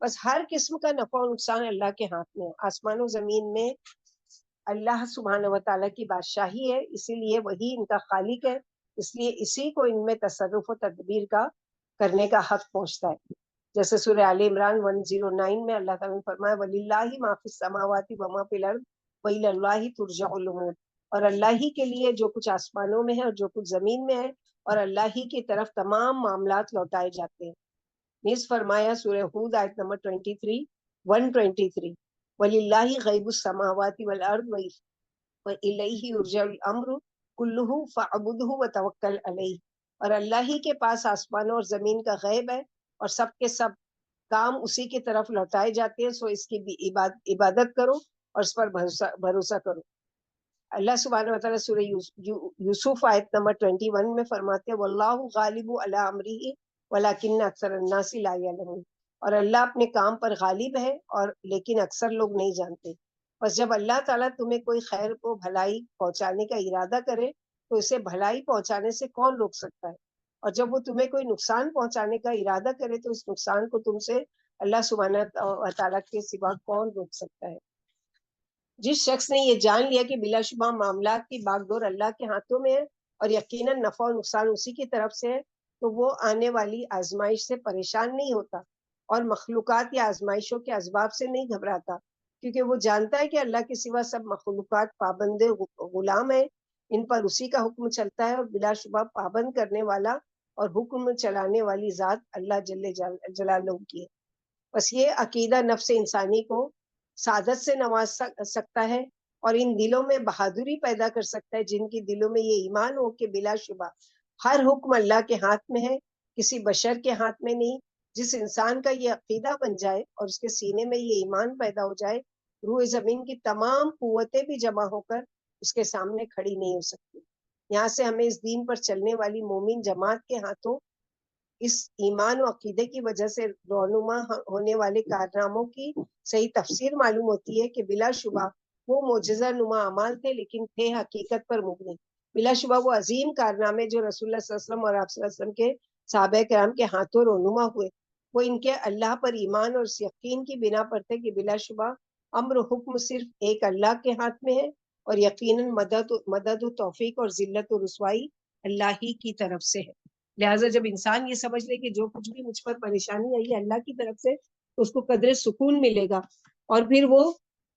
بس ہر قسم کا نفع و نقصان اللہ کے ہاتھ میں ہے. آسمان و زمین میں اللہ سبحانہ و تعالیٰ کی بادشاہی ہے، اسی لیے وہی ان کا خالق ہے، اس لیے اسی کو ان میں تصرف و تدبیر کا کرنے کا حق پہنچتا ہے. جیسے سورہ آل عمران 109 میں اللہ تعالیٰ نے فرمایا وَلِلَّهِ مَا فِي السَّمَاوَاتِ وَمَا فِي الْأَرْضِ وَإِلَى اللَّهِ تُرْجَعُ الْأُمُورُ. اور اللہ ہی کے لیے جو کچھ آسمانوں میں ہے اور جو کچھ زمین میں ہے، اور اللہ ہی کی طرف تمام معاملات لوٹائے جاتے ہیں. نیز فرمایا سورہ ہود آیت نمبر 123 وَلِلَّهِ غَيْبُ السَّمَاوَاتِ وَالْأَرْضِ وَإِلَيْهِ يُرْجَعُ الْأَمْرُ كُلُّهُ فَاعْبُدْهُ وَتَوَكَّلْ عَلَيْهِ. اور اللہ ہی کے پاس آسمانوں اور زمین کا غیب ہے اور سب کے سب کام اسی کی طرف لوٹائے جاتے ہیں، سو اس کی بھی عبادت کرو اور اس پر بھروسہ کرو۔ اللہ سبحانہ و تعالیٰ سورہ یوسف آیت نمبر 21 میں فرماتے ہیں واللہ غالب علی امرہ ولکن اکثر الناس لا یعلمون، اور اللہ اپنے کام پر غالب ہے اور لیکن اکثر لوگ نہیں جانتے۔ بس جب اللہ تعالیٰ تمہیں کوئی خیر کو بھلائی پہنچانے کا ارادہ کرے تو اسے بھلائی پہنچانے سے کون روک سکتا ہے، اور جب وہ تمہیں کوئی نقصان پہنچانے کا ارادہ کرے تو اس نقصان کو تم سے اللہ سبحانہ و تعالیٰ کے سوا کون روک سکتا ہے۔ جس شخص نے یہ جان لیا کہ بلا شبہ معاملات کی باغڈور اللہ کے ہاتھوں میں ہے اور یقیناً نفع و نقصان اسی کی طرف سے ہے، تو وہ آنے والی آزمائش سے پریشان نہیں ہوتا اور مخلوقات یا آزمائشوں کے اسباب سے نہیں گھبراتا، کیونکہ وہ جانتا ہے کہ اللہ کے سوا سب مخلوقات پابند غلام ہیں، ان پر اسی کا حکم چلتا ہے، اور بلا شبہ پابند کرنے والا اور حکم چلانے والی ذات اللہ جل جلالہ کی ہے۔ بس یہ عقیدہ نفس انسانی کو سعادت سے نواز سکتا ہے اور ان دلوں میں بہادری پیدا کر سکتا ہے جن کی دلوں میں یہ ایمان ہو کہ بلا شبہ ہر حکم اللہ کے ہاتھ میں ہے، کسی بشر کے ہاتھ میں نہیں۔ جس انسان کا یہ عقیدہ بن جائے اور اس کے سینے میں یہ ایمان پیدا ہو جائے، روح زمین کی تمام قوتیں بھی جمع ہو کر اس کے سامنے کھڑی نہیں ہو سکتی۔ یہاں سے ہمیں اس دین پر چلنے والی مومن جماعت کے ہاتھوں اس ایمان و عقیدے کی وجہ سے رونما ہونے والے کارناموں کی صحیح تفسیر معلوم ہوتی ہے کہ بلا شبہ وہ معجزہ نما اعمال تھے لیکن تھے حقیقت پر مبنی۔ بلا شبہ وہ عظیم کارنامے جو رسول اللہ صلی اللہ علیہ وسلم اور آپ صلی اللہ علیہ وسلم کے صحابہ کرام کے ہاتھوں رونما ہوئے، وہ ان کے اللہ پر ایمان اور اس یقین کی بنا پر تھے کہ بلا شبہ امر و حکم صرف ایک اللہ کے ہاتھ میں ہے، اور یقیناً مدد و توفیق اور ذلت و رسوائی اللہ ہی کی طرف سے ہے۔ لہٰذا جب انسان یہ سمجھ لے کہ جو کچھ بھی مجھ پر پریشانی آئی ہے اللہ کی طرف سے، تو اس کو قدر سکون ملے گا اور پھر وہ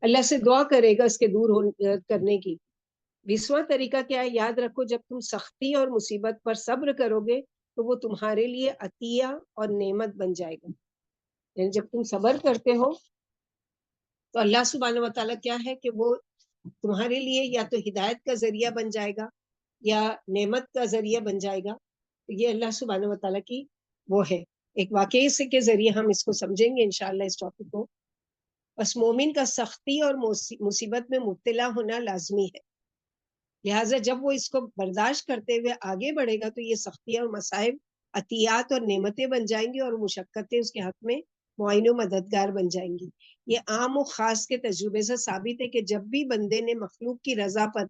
اللہ سے دعا کرے گا اس کے دور کرنے کی۔ 20واں طریقہ کیا ہے؟ یاد رکھو جب تم سختی اور مصیبت پر صبر کرو گے تو وہ تمہارے لیے عطیہ اور نعمت بن جائے گا۔ یعنی جب تم صبر کرتے ہو تو اللہ سبحانہ و تعالیٰ کیا ہے کہ وہ تمہارے لیے یا تو ہدایت کا ذریعہ بن جائے گا یا نعمت کا ذریعہ بن جائے گا۔ یہ اللہ سبحانہ و تعالیٰ کی وہ ہے۔ ایک واقعے سے کے ذریعے ہم اس کو سمجھیں گے انشاءاللہ اس ٹاپک کو۔ بس مومن کا سختی اور مصیبت میں مبتلا ہونا لازمی ہے، لہٰذا جب وہ اس کو برداشت کرتے ہوئے آگے بڑھے گا تو یہ سختیاں اور مصائب عطیات اور نعمتیں بن جائیں گی اور مشقتیں اس کے حق میں معین و مددگار بن جائیں گی۔ یہ عام و خاص کے تجربے سے ثابت ہے کہ جب بھی بندے نے مخلوق کی رضا پر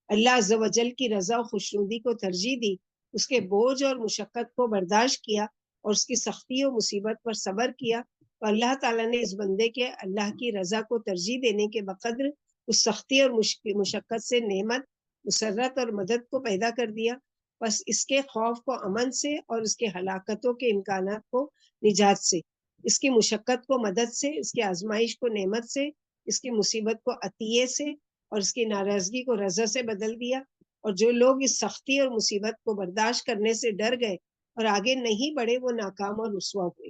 اللہ عز و جل کی رضا و خوشنودی کو ترجیح دی، اس کے بوجھ اور مشقت کو برداشت کیا اور اس کی سختی و مصیبت پر صبر کیا، تو اللہ تعالیٰ نے اس بندے کے اللہ کی رضا کو ترجیح دینے کے بقدر اس سختی اور مشقت سے نعمت، مسرت اور مدد کو پیدا کر دیا۔ بس اس کے خوف کو امن سے اور اس کے ہلاکتوں کے امکانات کو نجات سے، اس کی مشقت کو مدد سے، اس کی آزمائش کو نعمت سے، اس کی مصیبت کو عطیے سے اور اس کی ناراضگی کو رضا سے بدل دیا۔ اور جو لوگ اس سختی اور مصیبت کو برداشت کرنے سے ڈر گئے اور آگے نہیں بڑھے وہ ناکام اور رسوا ہوئے۔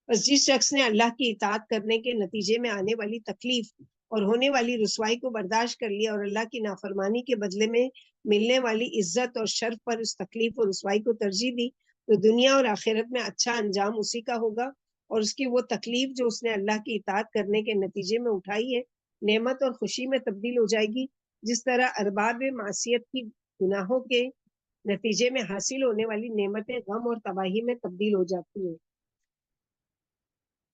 بس جس شخص نے اللہ کی اطاعت کرنے کے نتیجے میں آنے والی تکلیف اور ہونے والی رسوائی کو برداشت کر لیا اور اللہ کی نافرمانی کے بدلے میں ملنے والی عزت اور شرف پر اس تکلیف اور رسوائی کو ترجیح دی، تو دنیا اور آخرت میں اچھا انجام اسی کا ہوگا، اور اس کی وہ تکلیف جو اس نے اللہ کی اطاعت کرنے کے نتیجے میں اٹھائی ہے نعمت اور خوشی میں تبدیل ہو جائے گی، جس طرح ارباب معصیت کی گناہوں کے نتیجے میں حاصل ہونے والی نعمتیں غم اور تباہی میں تبدیل ہو جاتی ہیں۔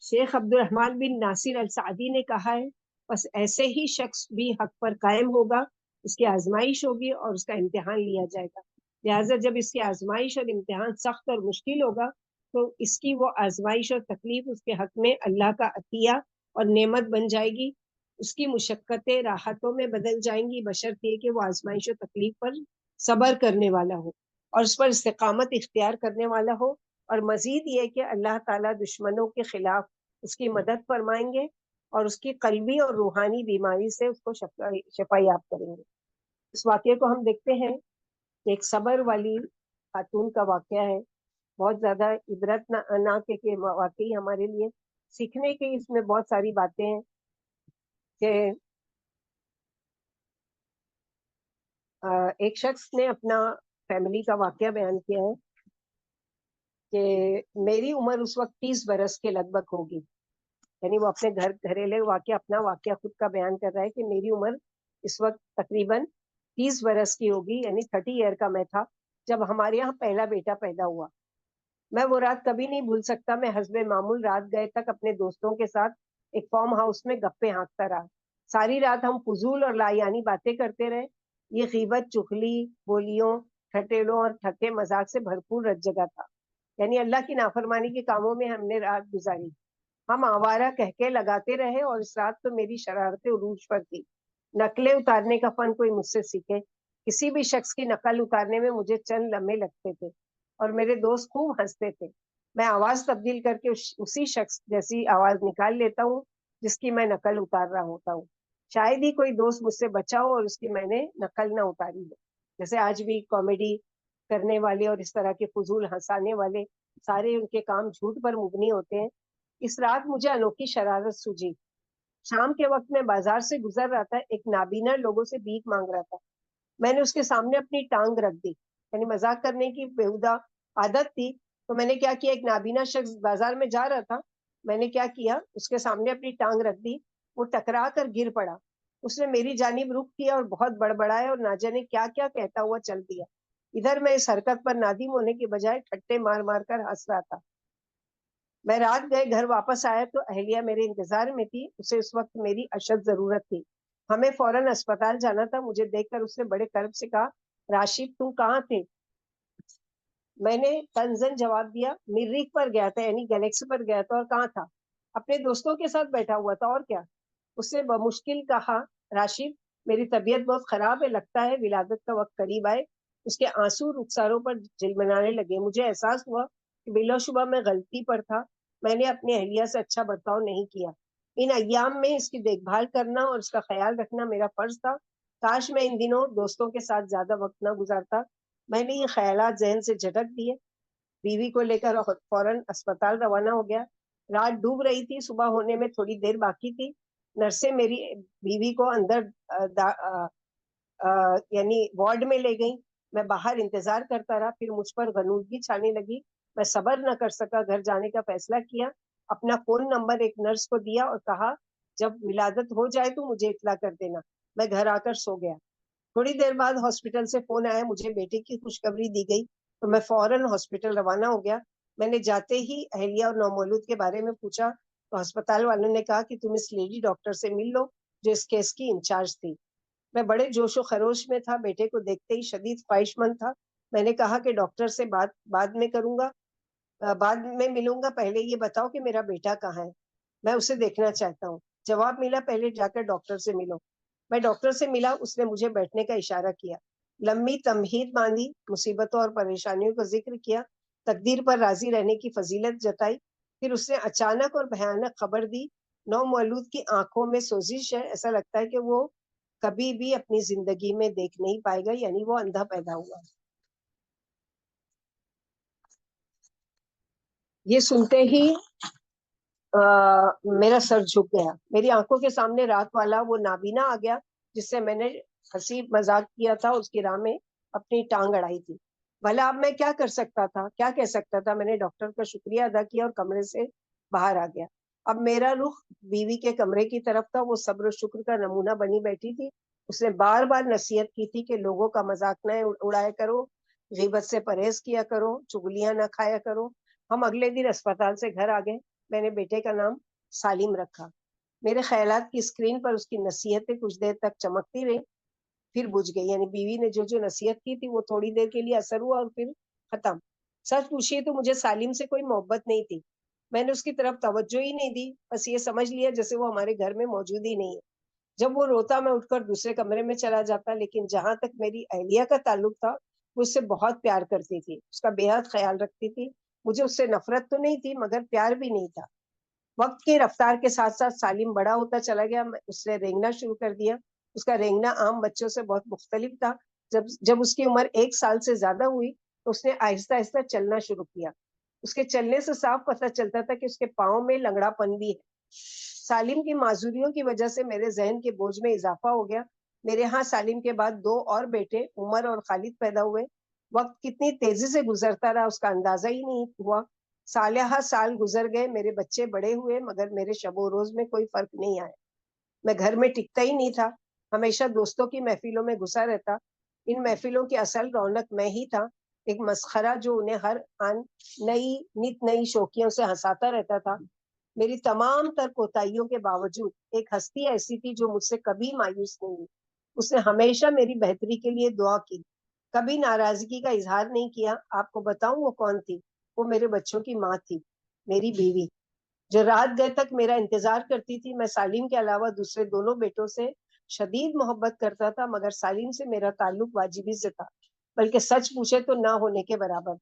شیخ عبد الرحمن بن ناصر السعدی نے کہا ہے بس ایسے ہی شخص بھی حق پر قائم ہوگا، اس کی آزمائش ہوگی اور اس کا امتحان لیا جائے گا، لہٰذا جب اس کی آزمائش اور امتحان سخت اور مشکل ہوگا تو اس کی وہ آزمائش اور تکلیف اس کے حق میں اللہ کا عطیہ اور نعمت بن جائے گی، اس کی مشقتیں راحتوں میں بدل جائیں گی، بشرط یہ کہ وہ آزمائش اور تکلیف پر صبر کرنے والا ہو اور اس پر استقامت اختیار کرنے والا ہو، اور مزید یہ کہ اللہ تعالیٰ دشمنوں کے خلاف اس کی مدد فرمائیں گے اور اس کی قلبی اور روحانی بیماری سے اس کو شفا یاب کریں گے۔ اس واقعے کو ہم دیکھتے ہیں کہ ایک صبر والی خاتون کا واقعہ ہے، بہت زیادہ عبرت ناک کے واقعی ہمارے لیے سیکھنے کی اس میں بہت ساری باتیں ہیں کہ ایک شخص نے اپنا فیملی کا واقعہ بیان کیا ہے کہ میری عمر اس وقت 30 برس کے لگ بھگ ہوگی. یعنی وہ اپنے گھریلے واقعہ اپنا واقعہ خود کا بیان کر رہا ہے کہ میری عمر اس وقت تقریباً 30 برس کی ہوگی، یعنی 30 ایئر کا میں تھا جب ہمارے یہاں پہلا بیٹا پیدا ہوا. میں وہ رات کبھی نہیں بھول سکتا. میں حسب معمول رات گئے تک اپنے دوستوں کے ساتھ ایک فارم ہاؤس میں گپے ہانکتا رہا. ساری رات ہم فضول اور لایانی باتیں کرتے رہے. یہ غیبت، چغلی، بولیوں، ٹھٹیلوں اور ٹھٹے مذاق سے بھرپور رت جگہ تھا. یعنی اللہ کی نافرمانی کے کاموں میں ہم نے رات گزاری. ہم آوارہ کہکے لگاتے رہے اور اس رات تو میری شرارتیں عروج پر تھی. نقلیں اتارنے کا فن کوئی مجھ سے سیکھے. کسی بھی شخص کی نقل اتارنے میں مجھے چند لمحے لگتے تھے اور میرے دوست خوب ہنستے تھے. میں آواز تبدیل کر کے اسی شخص جیسی آواز نکال لیتا ہوں جس کی میں نقل اتار رہا ہوتا ہوں. شاید ہی کوئی دوست مجھ سے بچا ہو اور اس کی میں نے نقل نہ اتاری ہو. جیسے آج بھی کامیڈی کرنے والے اور اس طرح کے فضول ہنسانے والے سارے ان کے کام جھوٹ پر مبنی ہوتے ہیں. اس رات مجھے انوکھی شرارت سوجی. شام کے وقت میں بازار سے گزر رہا تھا. ایک نابینا لوگوں سے بھیک مانگ رہا تھا. میں نے اس کے سامنے اپنی ٹانگ رکھ دی. یعنی مذاق کرنے کی بےہودہ عادت تھی. تو میں نے کیا کیا، ایک نابینا شخص بازار میں جا رہا تھا، میں نے کیا کیا، اس کے سامنے اپنی ٹانگ رکھ دی. وہ ٹکرا کر گر پڑا. اس نے میری جانب رخ کیا اور بہت بڑبڑایا اور نہ جانے کیا کیا کہتا ہوا چل دیا. ادھر میں اس حرکت پر نادم ہونے کے بجائے ٹھٹے مار مار کر ہنس رہا تھا. میں رات گئے گھر واپس آیا تو اہلیہ میرے انتظار میں تھی. اسے اس وقت میری اشد ضرورت تھی. ہمیں فوراً اسپتال جانا تھا. مجھے دیکھ کر اس نے بڑے کرب سے کہا، راشد تم کہاں تھے؟ میں نے تنزن جواب دیا، مریخ پر گیا تھا، یعنی گلیکسی پر گیا تھا. اور کہاں تھا؟ اپنے دوستوں کے ساتھ بیٹھا ہوا تھا. اور کیا؟ اس نے بمشکل کہا، راشد میری طبیعت بہت خراب ہے، لگتا ہے ولادت کا وقت قریب آئے. اس کے آنسو رخساروں پر جلملانے لگے. مجھے احساس ہوا کہ بلا شبہ میں غلطی پر تھا. میں نے اپنی اہلیہ سے اچھا برتاؤ نہیں کیا. ان ایام میں اس کی دیکھ بھال کرنا اور اس کا خیال رکھنا میرا فرض تھا. کاش میں ان دنوں دوستوں کے ساتھ زیادہ وقت نہ گزارتا. میں نے یہ خیالات ذہن سے جھٹک دیے. بیوی کو لے کر فوراً اسپتال روانہ ہو گیا. رات ڈوب رہی تھی. صبح ہونے میں تھوڑی دیر باقی تھی. نرسیں میری بیوی کو اندر یعنی وارڈ میں لے گئی. میں باہر انتظار کرتا رہا. پھر مجھ پر غنودگی چھانے لگی. میں صبر نہ کر سکا. گھر جانے کا فیصلہ کیا. اپنا فون نمبر ایک نرس کو دیا اور کہا جب ولادت ہو جائے تو مجھے اطلاع کر دینا. میں گھر آ کر سو گیا. تھوڑی دیر بعد ہاسپٹل سے فون آیا. مجھے بیٹے کی خوشخبری دی گئی تو میں فوراً ہاسپٹل روانہ ہو گیا. میں نے جاتے ہی اہلیہ اور نومولود کے بارے میں پوچھا تو ہسپتال والوں نے کہا کہ تم اس لیڈی ڈاکٹر سے مل لو جو اس کیس کی انچارج تھی. میں بڑے جوش و خروش میں تھا. بیٹے کو دیکھتے ہی شدید خواہش مند تھا. میں نے کہا کہ ڈاکٹر سے بعد میں کروں گا، بعد میں ملوں گا. پہلے یہ بتاؤ کہ میرا بیٹا کہاں ہے، میں اسے دیکھنا چاہتا ہوں. جواب ملا، پہلے جا کر ڈاکٹر سے ملو. میں ڈاکٹر سے ملا. اس نے مجھے بیٹھنے کا اشارہ کیا. لمبی تمہید باندھی. مصیبتوں اور پریشانیوں کا ذکر کیا. تقدیر پر راضی رہنے کی فضیلت جتائی. پھر اس نے اچانک اور بھیانک خبر دی، نو مولود کی آنکھوں میں سوزش ہے. ایسا لگتا ہے کہ وہ کبھی بھی اپنی زندگی میں دیکھ نہیں پائے گا. یعنی وہ اندھا پیدا ہوا. یہ سنتے ہی میرا سر جھک گیا. میری آنکھوں کے سامنے رات والا وہ نابینا آ گیا جس سے میں نے ہنسی مذاق کیا تھا، اس کی راہ میں اپنی ٹانگ اڑائی تھی. بھلا اب میں کیا کر سکتا تھا، کیا کہہ سکتا تھا؟ میں نے ڈاکٹر کا شکریہ ادا کیا اور کمرے سے باہر آ گیا. اب میرا رخ بیوی کے کمرے کی طرف تھا. وہ صبر و شکر کا نمونہ بنی بیٹھی تھی. اس نے بار بار نصیحت کی تھی کہ لوگوں کا مذاق نہ اڑایا کرو، غیبت سے پرہیز کیا کرو، چغلیاں نہ کھایا کرو. ہم اگلے دن اسپتال سے گھر آ گئے. میں نے بیٹے کا نام سالم رکھا. میرے خیالات کی اسکرین پر اس کی نصیحتیں کچھ دیر تک چمکتی رہی، پھر بجھ گئی. یعنی بیوی نے جو نصیحت کی تھی وہ تھوڑی دیر کے لیے اثر ہوا اور پھر ختم. سچ پوچھیے تو مجھے سالم سے کوئی محبت نہیں تھی. میں نے اس کی طرف توجہ ہی نہیں دی. بس یہ سمجھ لیا جیسے وہ ہمارے گھر میں موجود ہی نہیں ہے. جب وہ روتا میں اٹھ کر دوسرے کمرے میں چلا جاتا. لیکن جہاں تک میری اہلیہ کا تعلق تھا وہ اس سے بہت پیار کرتی تھی، اس کا بے حد خیال رکھتی تھی. مجھے اس سے نفرت تو نہیں تھی مگر پیار بھی نہیں تھا. وقت کی رفتار کے ساتھ ساتھ سالم بڑا ہوتا چلا گیا. اس نے رینگنا شروع کر دیا. اس کا رینگنا عام بچوں سے بہت مختلف تھا. جب اس کی عمر 1 سال سے زیادہ ہوئی تو اس نے آہستہ آہستہ چلنا شروع کیا. اس کے چلنے سے صاف پتہ چلتا تھا کہ اس کے پاؤں میں لنگڑا پن بھی ہے. سالم کی معذوریوں کی وجہ سے میرے ذہن کے بوجھ میں اضافہ ہو گیا. میرے ہاں سالم کے بعد 2 اور بیٹے عمر اور خالد پیدا ہوئے. وقت کتنی تیزی سے گزرتا رہا اس کا اندازہ ہی نہیں ہوا. سالہ سال گزر گئے، میرے بچے بڑے ہوئے، مگر میرے شب و روز میں کوئی فرق نہیں آیا. میں گھر میں ٹکتا ہی نہیں تھا، ہمیشہ دوستوں کی محفلوں میں گھسا رہتا. ان محفلوں کی اصل رونق میں ہی تھا، ایک مسخرہ جو انہیں ہر آن نئی شوقیوں سے ہنساتا رہتا تھا. میری تمام تر کوتاہیوں کے باوجود ایک ہستی ایسی تھی جو مجھ سے کبھی مایوس نہیں ہوئی. اس نے ہمیشہ میری بہتری کے لیے دعا کی، کبھی ناراضگی کا اظہار نہیں کیا. آپ کو بتاؤں وہ کون تھی؟ وہ میرے بچوں کی ماں تھی، میری بیوی، جو رات گئے تک میرا انتظار کرتی تھی. میں سالم کے علاوہ دوسرے دونوں بیٹوں سے شدید محبت کرتا تھا، مگر سالم سے میرا تعلق واجبی سے تھا، بلکہ سچ پوچھے تو نہ ہونے کے برابر.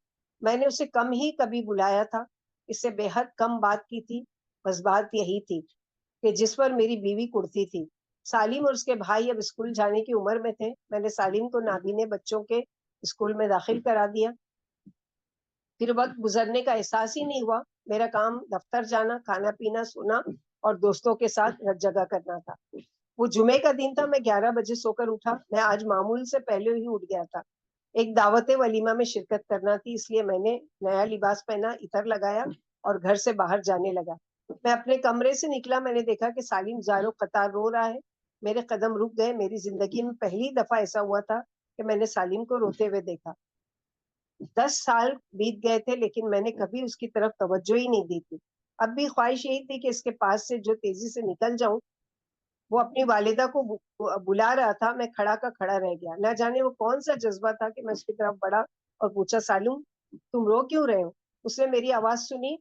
میں نے اسے کم ہی کبھی بلایا تھا، اس سے بے حد کم بات کی تھی. بس بات یہی تھی کہ جس پر میری بیوی کڑتی تھی. سالم اور اس کے بھائی اب اسکول جانے کی عمر میں تھے. میں نے سالم کو نابینے بچوں کے اسکول میں داخل کرا دیا. پھر وقت گزرنے کا احساس ہی نہیں ہوا. میرا کام دفتر جانا، کھانا پینا، سونا اور دوستوں کے ساتھ رت جگہ کرنا تھا. وہ جمعے کا دن تھا، میں 11 بجے سو کر اٹھا. میں آج معمول سے پہلے ہی اٹھ گیا تھا. ایک دعوت ولیمہ میں شرکت کرنا تھی، اس لیے میں نے نیا لباس پہنا، عطر لگایا اور گھر سے باہر جانے لگا. میں اپنے کمرے سے نکلا، میں نے دیکھا کہ سالم زاروں قطار رو رہا ہے. میرے قدم رک گئے. میری زندگی میں پہلی دفعہ ایسا ہوا تھا کہ میں نے سالم کو روتے ہوئے دیکھا. 10 سال بیت گئے تھے لیکن میں نے کبھی اس کی طرف توجہ ہی نہیں دی تھی. اب بھی خواہش یہی تھی کہ اس کے پاس سے جو تیزی سے نکل جاؤں. وہ اپنی والدہ کو بلا رہا تھا. میں کھڑا کا کھڑا رہ گیا. نہ جانے وہ کون سا جذبہ تھا کہ میں اس کی طرف بڑھا اور پوچھا، سالم تم رو کیوں رہے ہو؟ اس نے میری آواز سنی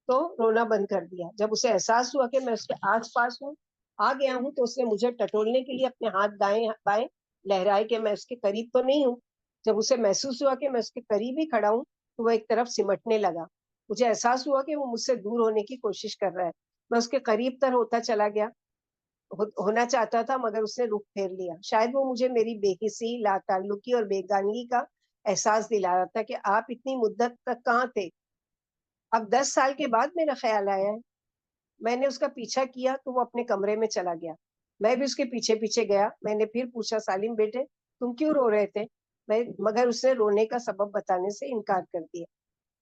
تو رونا بند کر دیا. جب اسے احساس ہوا کہ میں اس کے آس پاس ہوں، آ گیا ہوں، تو اس نے مجھے ٹٹولنے کے لیے اپنے ہاتھ دائیں بائیں لہرائے کہ میں اس کے قریب تو نہیں ہوں. جب اسے محسوس ہوا کہ میں اس کے قریب ہی کھڑا ہوں تو وہ ایک طرف سمٹنے لگا. مجھے احساس ہوا کہ وہ مجھ سے دور ہونے کی کوشش کر رہا ہے. میں اس کے قریب تر ہوتا چلا گیا، ہونا چاہتا تھا، مگر اس نے رخ پھیر لیا. شاید وہ مجھے میری بے حسی، لا تعلقی اور بیگانگی کا احساس دلا رہا تھا کہ آپ اتنی مدت تک کہاں تھے. اب 10 سال کے بعد میرا خیال آیا ہے. میں نے اس کا پیچھا کیا تو وہ اپنے کمرے میں چلا گیا. میں بھی اس کے پیچھے پیچھے گیا. میں نے پھر پوچھا، سالم بیٹے تم کیوں رو رہے تھے؟ مگر اس نے رونے کا سبب بتانے سے انکار کر دیا.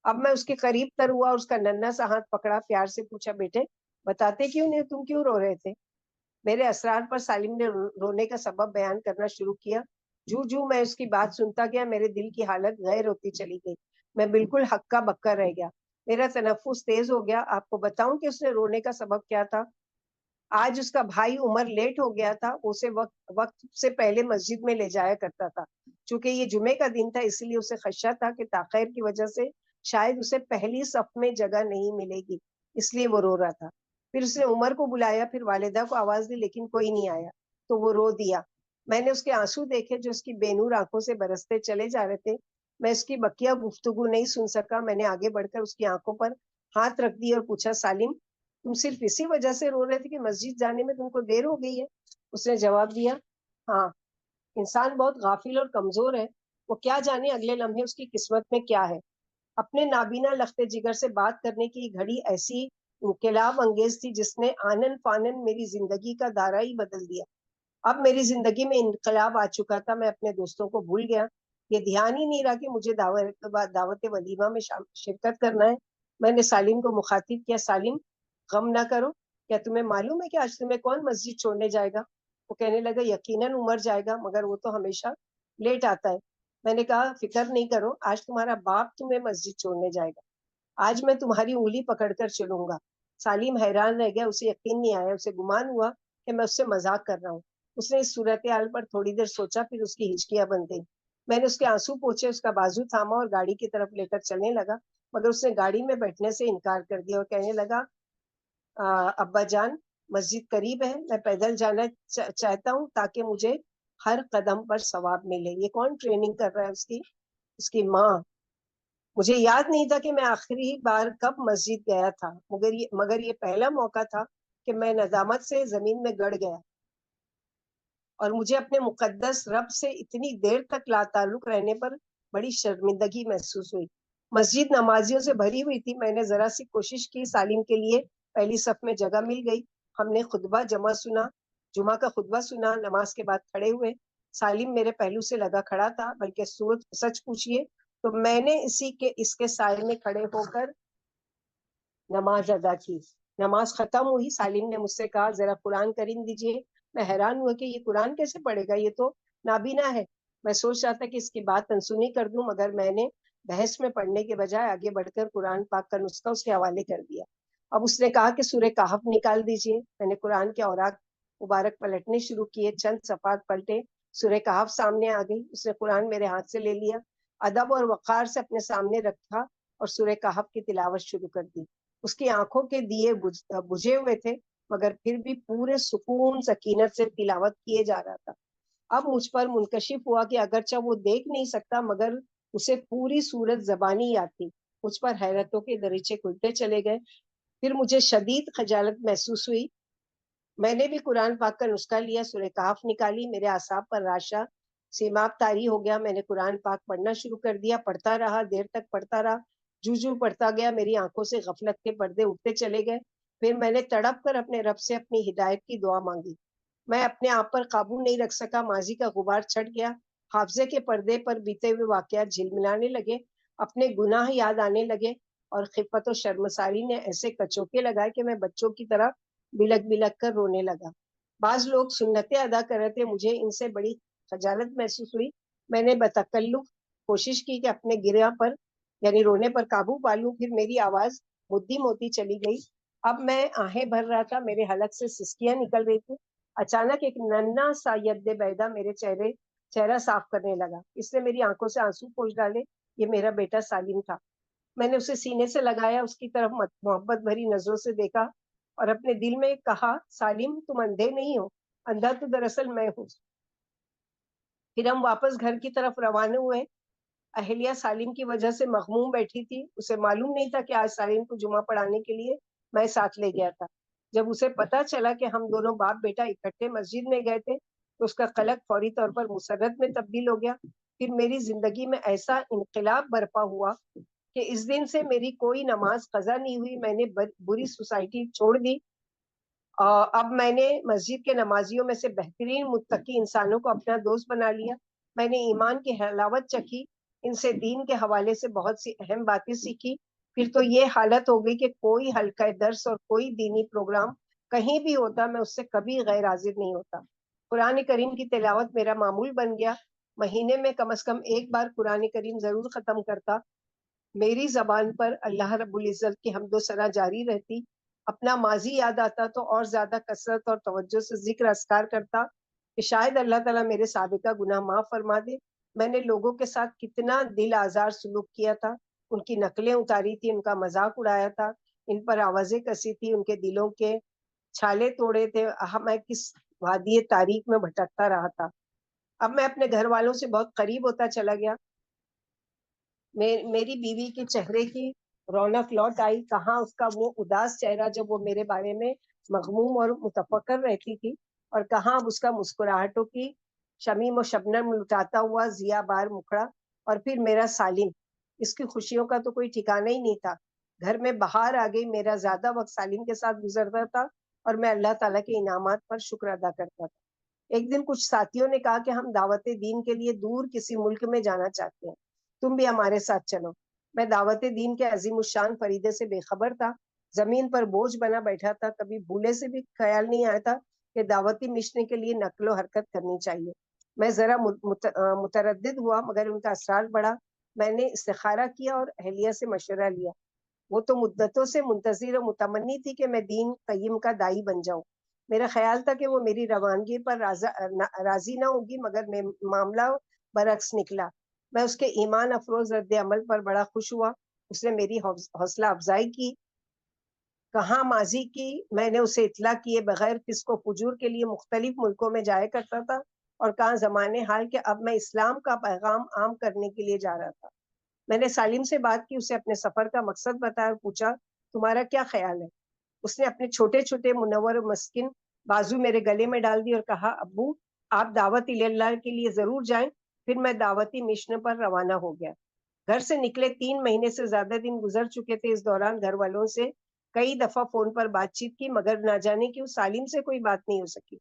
اب میں اس کے قریب تر ہوا اور اس کا ننھا سا ہاتھ پکڑا، پیار سے پوچھا، بیٹے بتاتے کیوں نہیں، تم کیوں رو رہے تھے؟ میرے اسرار پر سالم نے رونے کا سبب بیان کرنا شروع کیا. جو میں اس کی بات سنتا گیا میرے دل کی حالت غیر ہوتی چلی گئی. میں بالکل ہکا بکا رہ گیا. میرا تنفس تیز ہو گیا. آپ کو بتاؤں کہ اس نے رونے کا سبب کیا تھا؟ آج اس کا بھائی عمر لیٹ ہو گیا تھا. اسے وقت سے پہلے مسجد میں لے جایا کرتا تھا. چونکہ یہ جمعے کا دن تھا اس لیے اسے خدشہ تھا کہ تاخیر کی وجہ سے شاید اسے پہلی صف میں جگہ نہیں ملے گی، اس لیے وہ رو رہا تھا. پھر اس نے عمر کو بلایا، پھر والدہ کو آواز دی لیکن کوئی نہیں آیا تو وہ رو دیا. میں نے اس کے آنسو دیکھے جو اس کی بے نور آنکھوں سے برستے چلے جا رہے تھے. میں اس کی بقیہ گفتگو نہیں سن سکا. میں نے آگے بڑھ کر اس کی آنکھوں پر ہاتھ رکھ دی اور پوچھا، سالم تم صرف اسی وجہ سے رو رہے تھے کہ مسجد جانے میں تم کو دیر ہو گئی ہے؟ اس نے جواب دیا، ہاں. انسان بہت غافل اور کمزور ہے، وہ کیا جانے اگلے لمحے اس کی قسمت میں کیا ہے. اپنے نابینا لخت جگر سے بات کرنے کی گھڑی ایسی انقلاب انگیز تھی جس نے آنن فانن میری زندگی کا دائرہ ہی بدل دیا. اب میری زندگی میں انقلاب آ چکا تھا. میں اپنے دوستوں کو بھول گیا. یہ دھیان ہی نہیں رہا کہ مجھے دعوت ولیمہ میں شرکت کرنا ہے. میں نے سالم کو مخاطب کیا، سالم غم نہ کرو، کیا تمہیں معلوم ہے کہ آج تمہیں کون مسجد چھوڑنے جائے گا؟ وہ کہنے لگا، یقیناً عمر جائے گا، مگر وہ تو ہمیشہ لیٹ آتا ہے. میں نے کہا، فکر نہیں کرو، آج تمہارا باپ تمہیں مسجد چھوڑنے جائے گا. آج میں تمہاری انگلی پکڑ کر چلوں گا. سالم حیران رہ گیا. اسے یقین نہیں آیا. اسے گمان ہوا کہ میں اس سے مذاق کر رہا ہوں. اس نے اس صورتحال پر تھوڑی دیر سوچا، پھر اس کی ہچکیاں بند گئی. میں نے اس کے آنسو پوچھے، اس کا بازو تھاما اور گاڑی کی طرف لے کر چلنے لگا، مگر اس نے گاڑی میں بیٹھنے سے انکار کر دیا اور کہنے لگا، ابا جان مسجد قریب ہے، میں پیدل جانا چاہتا ہوں تاکہ مجھے ہر قدم پر ثواب ملے. یہ کون ٹریننگ کر رہا ہے؟ اس کی ماں. مجھے یاد نہیں تھا کہ میں آخری بار کب مسجد گیا تھا، مگر یہ پہلا موقع تھا کہ میں ندامت سے زمین میں گڑ گیا اور مجھے اپنے مقدس رب سے اتنی دیر تک لا تعلق رہنے پر بڑی شرمندگی محسوس ہوئی. مسجد نمازیوں سے بھری ہوئی تھی. میں نے ذرا سی کوشش کی. سالم کے لیے پہلی صف میں جگہ مل گئی. ہم نے جمعہ کا خطبہ سنا. نماز کے بعد کھڑے ہوئے. سالم میرے پہلو سے لگا کھڑا تھا، بلکہ سچ پوچھیے تو میں نے اس کے سائے میں کھڑے ہو کر نماز ادا کی۔ نماز ختم ہوئی، سالم نے مجھ سے کہا ذرا قرآن کریم دیجیے۔ میں حیران ہوا کہ یہ قرآن کیسے پڑھے گا، یہ تو نابینا ہے۔ میں سوچ رہا تھا کہ اس کی بات انسنی کر دوں، مگر میں نے بحث میں پڑھنے کے بجائے آگے بڑھ کر قرآن پاک کا نسخہ اس کے حوالے کر دیا۔ اب اس نے کہا کہ سورہ کہف نکال دیجیے۔ میں نے قرآن کے اوراق مبارک پلٹنے شروع کیے، چند صفحات پلٹے، سورہ کہف سامنے آ گئی۔ اس نے قرآن میرے ہاتھ سے لے لیا، ادب اور وقار سے اپنے سامنے رکھا اور سورہ کہف کی تلاوت شروع کر دی۔ اس کی آنکھوں کے دیے بجھے ہوئے تھے، مگر پھر بھی پورے سکون سکینت سے تلاوت کیے جا رہا تھا۔ اب مجھ پر منکشف ہوا کہ اگرچہ وہ دیکھ نہیں سکتا مگر اسے پوری صورت زبانی یاد تھی۔ مجھ پر حیرتوں کے دریچے کھلتے چلے گئے۔ پھر مجھے شدید خجالت محسوس ہوئی۔ میں نے بھی قرآن پاک کا نسخہ لیا، سورہ کہف نکالی، میرے اعصاب پر راشا سیماب طاری ہو گیا۔ میں نے قرآن پاک پڑھنا شروع کر دیا، پڑھتا رہا، دیر تک پڑھتا رہا، جو پڑھتا گیا میری آنکھوں سے غفلت کے پردے اٹھتے چلے گئے۔ پھر میں نے تڑپ کر اپنے رب سے اپنی ہدایت کی دعا مانگی۔ میں اپنے آپ پر قابو نہیں رکھ سکا، ماضی کا غبار چھٹ گیا، حافظے کے پردے پر بیتے ہوئے واقعات جھلملانے لگے، اپنے گناہ یاد آنے لگے اور خفت و شرمساری نے ایسے کچوکے لگائے کہ میں بچوں کی طرح بلک بلک کر رونے لگا۔ بعض لوگ سنتیں ادا کر رہے تھے، مجھے ان سے بڑی خجالت محسوس ہوئی۔ میں نے بتکلف کوشش کی کہ اپنے گریہ پر یعنی رونے پر قابو پالوں، پھر میری آواز مدیم ہوتی چلی گئی۔ اب میں آہیں بھر رہا تھا، میرے حلق سے سسکیاں نکل رہی تھی۔ اچانک ایک ننھا سا ید بیدا میرے چہرہ صاف کرنے لگا۔ اس نے میری آنکھوں سے آنسو پوچھ ڈالے۔ یہ میرا بیٹا سالم تھا۔ میں نے اسے سینے سے لگایا، اس کی طرف محبت بھری نظروں سے دیکھا اور اپنے دل میں کہا سالم تم اندھے نہیں ہو، اندھا تو دراصل میں ہوں۔ پھر ہم واپس گھر کی طرف روانہ ہوئے۔ اہلیہ سالم کی وجہ سے مغموم بیٹھی تھی، اسے معلوم نہیں تھا کہ آج سالم کو جمعہ پڑھانے کے لیے میں ساتھ لے گیا تھا۔ جب اسے پتا چلا کہ ہم دونوں باپ بیٹا اکٹھے مسجد میں گئے تھے تو اس کا قلق فوری طور پر مسرت میں تبدیل ہو گیا۔ پھر میری زندگی میں ایسا انقلاب برپا ہوا کہ اس دن سے میری کوئی نماز قضا نہیں ہوئی۔ میں نے بری سوسائٹی چھوڑ دی۔ اب میں نے مسجد کے نمازیوں میں سے بہترین متقی انسانوں کو اپنا دوست بنا لیا۔ میں نے ایمان کی حلاوت چکھی، ان سے دین کے حوالے سے بہت سی اہم باتیں سیکھی۔ پھر تو یہ حالت ہو گئی کہ کوئی حلقہ درس اور کوئی دینی پروگرام کہیں بھی ہوتا میں اس سے کبھی غیر حاضر نہیں ہوتا۔ قرآن کریم کی تلاوت میرا معمول بن گیا۔ مہینے میں کم از کم ایک بار قرآن کریم ضرور ختم کرتا۔ میری زبان پر اللہ رب العزت کی حمد و ثنا جاری رہتی۔ اپنا ماضی یاد آتا تو اور زیادہ کثرت اور توجہ سے ذکر اذکار کرتا کہ شاید اللہ تعالیٰ میرے سابقہ گناہ معاف فرما دے۔ میں نے لوگوں کے ساتھ کتنا دل آزار سلوک کیا تھا، ان کی نقلیں اتاری تھی، ان کا مذاق اڑایا تھا، ان پر آوازیں کسی تھی، ان کے دلوں کے چھالے توڑے تھے۔ میں کس وادی تاریک میں بھٹکتا رہا تھا۔ اب میں اپنے گھر والوں سے بہت قریب ہوتا چلا گیا۔ میری بیوی کے چہرے کی رونق لوٹ آئی، کہاں اس کا وہ اداس چہرہ جب وہ میرے بارے میں مغموم اور متفکر رہتی تھی، اور کہاں اب اس کا مسکراہٹوں کی شمیم و شبنم لٹاتا ہوا ضیا بار مکھڑا۔ اور پھر میرا سالم، اس کی خوشیوں کا تو کوئی ٹھکانہ ہی نہیں تھا۔ گھر میں بہار آ گئی، میرا زیادہ وقت سالم کے ساتھ گزرتا تھا اور میں اللہ تعالیٰ کے انعامات پر شکر ادا کرتا تھا۔ ایک دن کچھ ساتھیوں نے کہا کہ ہم دعوت دین کے لیے دور کسی ملک میں جانا چاہتے ہیں، تم بھی ہمارے ساتھ چلو۔ میں دعوت دین کے عظیم الشان فریدے سے بے خبر تھا، زمین پر بوجھ بنا بیٹھا تھا، کبھی بھولے سے بھی خیال نہیں آیا تھا کہ دعوتی مشن کے لیے نقل و حرکت کرنی چاہیے۔ میں ذرا متردد ہوا، مگر ان کا اصرار بڑھا۔ میں نے استخارہ کیا اور اہلیہ سے مشورہ لیا۔ وہ تو مدتوں سے منتظر و متمنی تھی کہ میں دین قیم کا داعی بن جاؤں۔ میرا خیال تھا کہ وہ میری روانگی پر راضی نہ ہوگی، مگر معاملہ برعکس نکلا۔ میں اس کے ایمان افروز رد عمل پر بڑا خوش ہوا۔ اس نے میری حوصلہ افزائی کی۔ کہاں ماضی کی میں نے اسے اطلاع کیے بغیر فسق و فجور کے لیے مختلف ملکوں میں جایا کرتا تھا، اور کہاں زمانے حال کہ اب میں اسلام کا پیغام عام کرنے کے لیے جا رہا تھا۔ میں نے سالم سے بات کی، اسے اپنے سفر کا مقصد بتایا اور پوچھا تمہارا کیا خیال ہے؟ اس نے اپنے چھوٹے چھوٹے منور و مسکن بازو میرے گلے میں ڈال دی اور کہا ابو آپ دعوت اللہ کے لیے ضرور جائیں۔ پھر میں دعوتی مشن پر روانہ ہو گیا۔ گھر سے نکلے 3 مہینے سے زیادہ دن گزر چکے تھے۔ اس دوران گھر والوں سے کئی دفعہ فون پر بات چیت کی، مگر نہ جانے کیوں سالم سے کوئی بات نہیں ہو سکی۔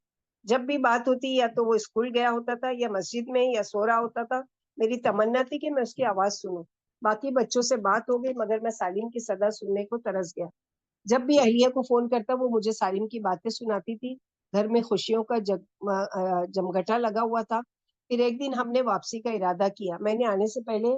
جب بھی بات ہوتی یا تو وہ اسکول گیا ہوتا تھا یا مسجد میں یا سو رہا ہوتا تھا. میری تمنا تھی کہ میں اس کی آواز سنوں. باقی بچوں سے بات ہو گئی مگر میں سالم کی صدا سننے کو ترس گیا. جب بھی اہلیہ کو فون کرتا وہ مجھے سالم کی باتیں سناتی تھی. گھر میں خوشیوں کا جمگٹا لگا ہوا تھا. پھر ایک دن ہم نے واپسی کا ارادہ کیا. میں نے آنے سے پہلے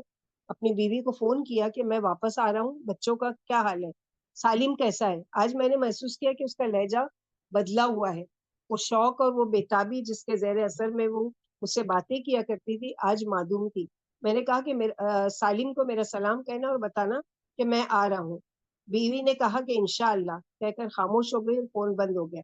اپنی بیوی کو فون کیا کہ میں واپس آ رہا ہوں, بچوں کا کیا حال ہے, سالم کیسا ہے. آج میں نے محسوس کیا کہ اس کا لہجہ بدلا ہوا ہے. وہ شوق اور وہ بےتابی جس کے زیر اثر میں وہ مجھ سے باتیں کیا کرتی تھی آج معدوم تھی. میں نے کہا کہ سالم کو میرا سلام کہنا اور بتانا کہ میں آ رہا ہوں. بیوی نے کہا کہ انشاءاللہ کہہ کر خاموش ہو گئی, فون بند ہو گیا.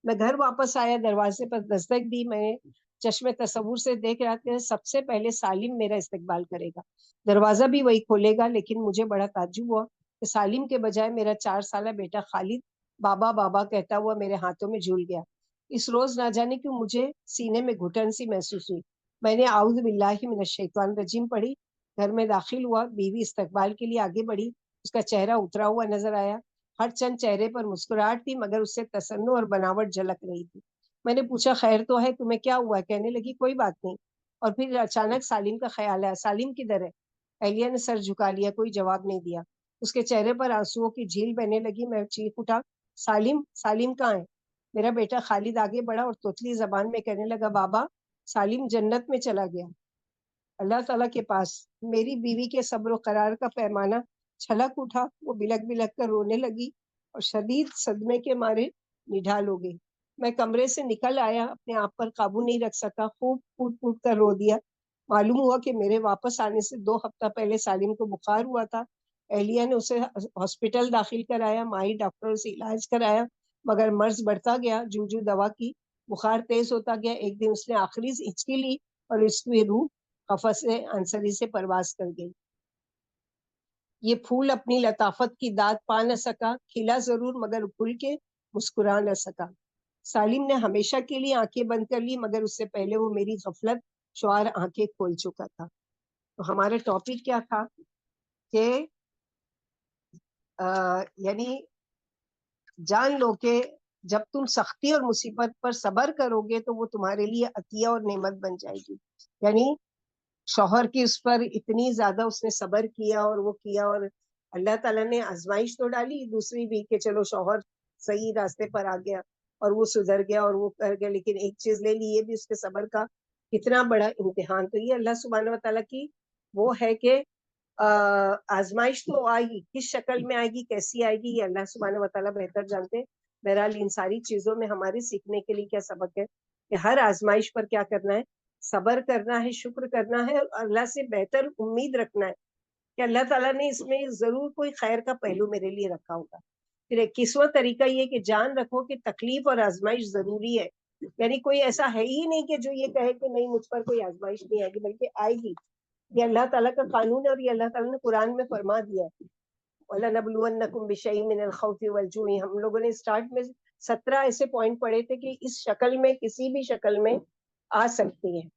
میں گھر واپس آیا, دروازے پر دستک دی. میں چشم تصور سے دیکھ رہا تھا سب سے پہلے سالم میرا استقبال کرے گا, دروازہ بھی وہی کھولے گا. لیکن مجھے بڑا تعجب ہوا کہ سالم کے بجائے میرا 4 سالہ بیٹا خالد بابا بابا کہتا ہوا میرے ہاتھوں میں جھول گیا. اس روز نہ جانے کیوں مجھے سینے میں گھٹن سی محسوس ہوئی. میں نے اعوذ باللہ من الشیطان الرجیم پڑھی. گھر میں داخل ہوا. بیوی استقبال کے لیے آگے بڑھی. اس کا چہرہ اترا ہوا نظر آیا. ہر چند چہرے پر مسکراہٹ تھی مگر اس سے تصنع اور بناوٹ جھلک رہی تھی. میں نے پوچھا خیر تو ہے, تمہیں کیا ہوا. کہنے لگی کوئی بات نہیں. اور پھر اچانک سالم کا خیال آیا. سالم کدھر ہے. اہلیہ نے سر جھکا لیا, کوئی جواب نہیں دیا. اس کے چہرے پر آنسوؤں کی جھیل بہنے لگی. میں چیخ اٹھا سالم, سالم کہاں ہے. میرا بیٹا خالد آگے بڑھا اور توتلی زبان میں کہنے لگا بابا سالم جنت میں چلا گیا, اللہ تعالیٰ کے پاس. میری بیوی کے صبر و قرار کا پیمانہ چھلک اٹھا. وہ بلک بلک کر رونے لگی اور شدید صدمے کے مارے نڈھال ہو گئی. میں کمرے سے نکل آیا, اپنے آپ پر قابو نہیں رکھ سکا, خوب پھوٹ پھوٹ کر رو دیا. معلوم ہوا کہ میرے واپس آنے سے 2 ہفتہ پہلے سالم کو بخار ہوا تھا. اہلیہ نے اسے ہاسپٹل داخل کرایا, ماہر ڈاکٹروں سے علاج کرایا مگر مرض بڑھتا گیا. جو جو دوا کی بخار تیز ہوتا گیا. ایک دن اس نے آخری ہچکی لی اور اس کی روح قفس عنصری سے پرواز کر گئی. یہ پھول اپنی لطافت کی داد پا نہ سکا, کھلا ضرور مگر کھل کے مسکرا نہ سکا. سالم نے ہمیشہ کے لیے آنکھیں بند کر لی مگر اس سے پہلے وہ میری غفلت شعار آنکھیں کھول چکا تھا. تو ہمارا ٹاپک کیا تھا کہ یعنی جان لو کہ جب تم سختی اور مصیبت پر صبر کرو گے تو وہ تمہارے لیے عطیہ اور نعمت بن جائے گی. یعنی شوہر کی اس پر اتنی زیادہ اس نے صبر کیا اور وہ کیا, اور اللہ تعالیٰ نے آزمائش تو ڈالی دوسری بھی کہ چلو شوہر صحیح راستے پر آ گیا اور وہ سدھر گیا اور وہ کر گیا, لیکن ایک چیز لے لی, یہ بھی اس کے صبر کا کتنا بڑا امتحان. تو یہ اللہ سبحانہ و تعالیٰ کی وہ ہے کہ آزمائش تو آئے گی, کس شکل میں آئے گی, کیسی آئے گی, یہ اللہ سبحانہ و تعالیٰ بہتر جانتے ہیں. بہرحال ان ساری چیزوں میں ہمارے سیکھنے کے لیے کیا سبق ہے کہ ہر آزمائش پر کیا کرنا ہے, صبر کرنا ہے, شکر کرنا ہے اور اللہ سے بہتر امید رکھنا ہے کہ اللہ تعالیٰ نے اس میں ضرور کوئی خیر کا پہلو میرے لیے رکھا ہوگا. پھر 21واں طریقہ یہ کہ جان رکھو کہ تکلیف اور آزمائش ضروری ہے. یعنی کوئی ایسا ہے ہی نہیں کہ جو یہ کہے کہ نہیں مجھ پر کوئی آزمائش نہیں آئے گی, بلکہ آئے گی. یہ اللہ تعالیٰ کا قانون ہے اور یہ اللہ تعالیٰ نے قرآن میں فرما دیا ہے وَلَنَبْلُوَنَّكُمْ بِشَيْءٍ مِّنَ الْخَوْفِ وَالْجُوعِ. ہم لوگوں نے اسٹارٹ میں 17 ایسے پوائنٹ پڑھے تھے کہ اس شکل میں کسی بھی شکل میں آ سکتی ہیں.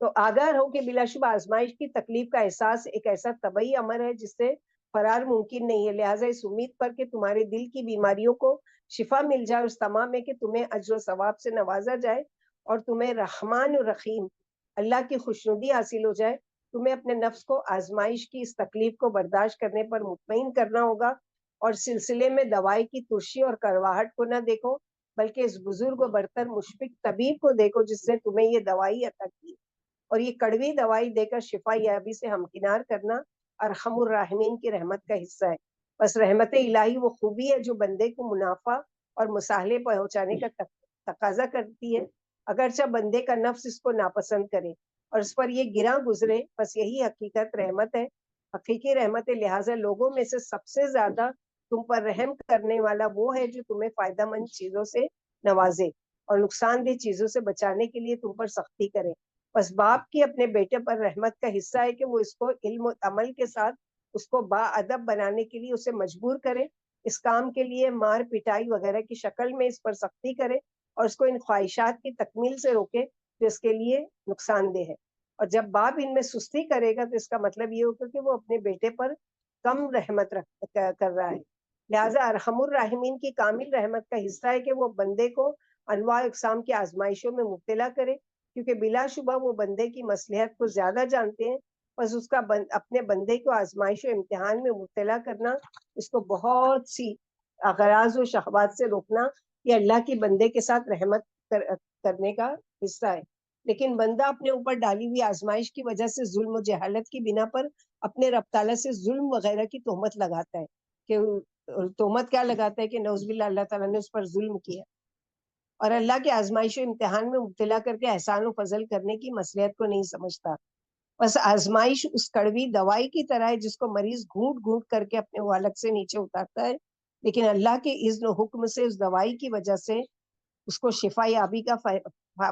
تو آگاہ رہو کہ بلا شبہ آزمائش کی تکلیف کا احساس ایک ایسا طبعی امر ہے جس سے فرار ممکن نہیں ہے. لہٰذا اس امید پر کہ تمہارے دل کی بیماریوں کو شفا مل جائے, اس تمام میں کہ تمہیں اجر و ثواب سے نوازا جائے اور تمہیں رحمان و رحیم اللہ کی خوشنودی حاصل ہو جائے, تمہیں اپنے نفس کو آزمائش کی اس تکلیف کو برداشت کرنے پر مطمئن کرنا ہوگا. اور سلسلے میں دوائی کی ترشی اور کرواہٹ کو نہ دیکھو بلکہ اس بزرگ و برتر مشفق طبیب کو دیکھو جس نے تمہیں یہ دوائی عطا کی, اور یہ کڑوی دوائی دے کر شفا یابی سے ہمکنار کرنا ارحم الراحمین کی رحمت کا حصہ ہے. بس رحمت الہی وہ خوبی ہے جو بندے کو منافع اور مصالحے پہنچانے کا تقاضا کرتی ہے, اگرچہ بندے کا نفس اس کو ناپسند کرے اور اس پر یہ گراں گزرے. بس یہی حقیقت رحمت ہے, حقیقی رحمت ہے. لہٰذا لوگوں میں سے سب سے زیادہ تم پر رحم کرنے والا وہ ہے جو تمہیں فائدہ مند چیزوں سے نوازے اور نقصان دہ چیزوں سے بچانے کے لیے تم پر سختی کرے. بس باپ کی اپنے بیٹے پر رحمت کا حصہ ہے کہ وہ اس کو علم و عمل کے ساتھ اس کو با ادب بنانے کے لیے اسے مجبور کرے, اس کام کے لیے مار پٹائی وغیرہ کی شکل میں اس پر سختی کرے اور اس کو ان خواہشات کی تکمیل سے روکے جو اس کے لیے نقصان دہ ہے. اور جب باپ ان میں سستی کرے گا تو اس کا مطلب یہ ہوگا کہ وہ اپنے بیٹے پر کم رحمت کر رہا ہے. لہٰذا ارحم الراحمین کی کامل رحمت کا حصہ ہے کہ وہ بندے کو انواع اقسام کی آزمائشوں میں مبتلا کرے، کیونکہ بلا شبہ وہ بندے کی مصلحت کو زیادہ جانتے ہیں. بس اس کا اپنے بندے کو آزمائش و امتحان میں مبتلا کرنا، اس کو بہت سی اغراض و شہوات سے روکنا، یہ اللہ کی بندے کے ساتھ رحمت کرنے کا حصہ ہے. لیکن بندہ اپنے اوپر ڈالی ہوئی آزمائش کی وجہ سے ظلم و جہالت کی بنا پر اپنے رب تعالیٰ سے ظلم وغیرہ کی تہمت لگاتا ہے، کہ تہمت کیا لگاتا ہے کہ نعوذ باللہ اللہ تعالیٰ نے اس پر ظلم کیا، اور اللہ کے آزمائش و امتحان میں مبتلا کر کے احسان و فضل کرنے کی مصلحت کو نہیں سمجھتا. بس آزمائش اس کڑوی دوائی کی طرح ہے جس کو مریض گھونٹ گھونٹ کر کے اپنے والد سے نیچے اتارتا ہے، لیکن اللہ کے اذن و حکم سے اس دوائی کی وجہ سے اس کو شفا یابی کا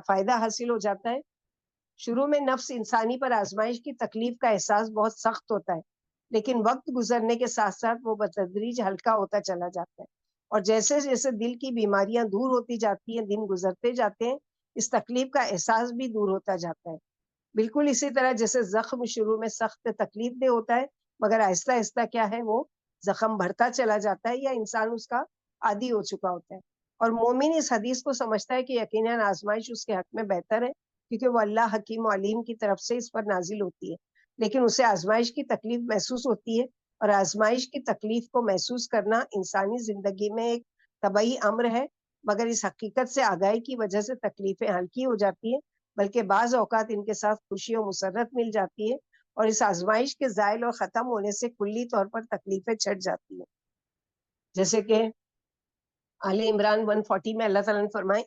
فائدہ حاصل ہو جاتا ہے. شروع میں نفس انسانی پر آزمائش کی تکلیف کا احساس بہت سخت ہوتا ہے، لیکن وقت گزرنے کے ساتھ ساتھ وہ بتدریج ہلکا ہوتا چلا جاتا ہے، اور جیسے جیسے دل کی بیماریاں دور ہوتی جاتی ہیں، دن گزرتے جاتے ہیں، اس تکلیف کا احساس بھی دور ہوتا جاتا ہے. بالکل اسی طرح جیسے زخم شروع میں سخت تکلیف دہ ہوتا ہے، مگر آہستہ آہستہ کیا ہے وہ زخم بڑھتا چلا جاتا ہے، یا انسان اس کا عادی ہو چکا ہوتا ہے. اور مومن اس حدیث کو سمجھتا ہے کہ یقیناً آزمائش اس کے حق میں بہتر ہے، کیونکہ وہ اللہ حکیم و علیم کی طرف سے اس پر نازل ہوتی ہے. لیکن اسے آزمائش کی تکلیف محسوس ہوتی ہے، اور آزمائش کی تکلیف کو محسوس کرنا انسانی زندگی میں ایک طبعی امر ہے، مگر اس حقیقت سے آگاہی کی وجہ سے تکلیفیں ہلکی ہو جاتی ہیں، بلکہ بعض اوقات ان کے ساتھ خوشی و مسرت مل جاتی ہے، اور اس آزمائش کے زائل اور ختم ہونے سے کلی طور پر تکلیفیں چھٹ جاتی ہیں. جیسے کہ آل عمران 140 میں اللہ تعالیٰ نے فرمایا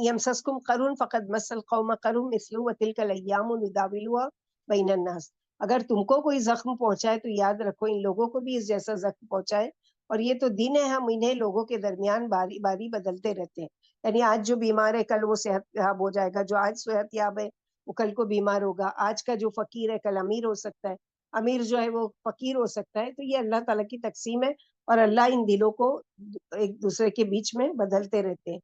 یمسسکم قرن فقد مس القوم قرن مثلہ وتلک الایام نداولها بین الناس. اگر تم کو کوئی زخم پہنچائے تو یاد رکھو ان لوگوں کو بھی اس جیسا زخم پہنچائے، اور یہ تو دن ہے، ہم انہیں لوگوں کے درمیان باری باری بدلتے رہتے ہیں. یعنی آج جو بیمار ہے کل وہ صحت یاب ہو جائے گا، جو آج صحت یاب ہے وہ کل کو بیمار ہوگا، آج کا جو فقیر ہے کل امیر ہو سکتا ہے، امیر جو ہے وہ فقیر ہو سکتا ہے. تو یہ اللہ تعالیٰ کی تقسیم ہے، اور اللہ ان دلوں کو ایک دوسرے کے بیچ میں بدلتے رہتے ہیں.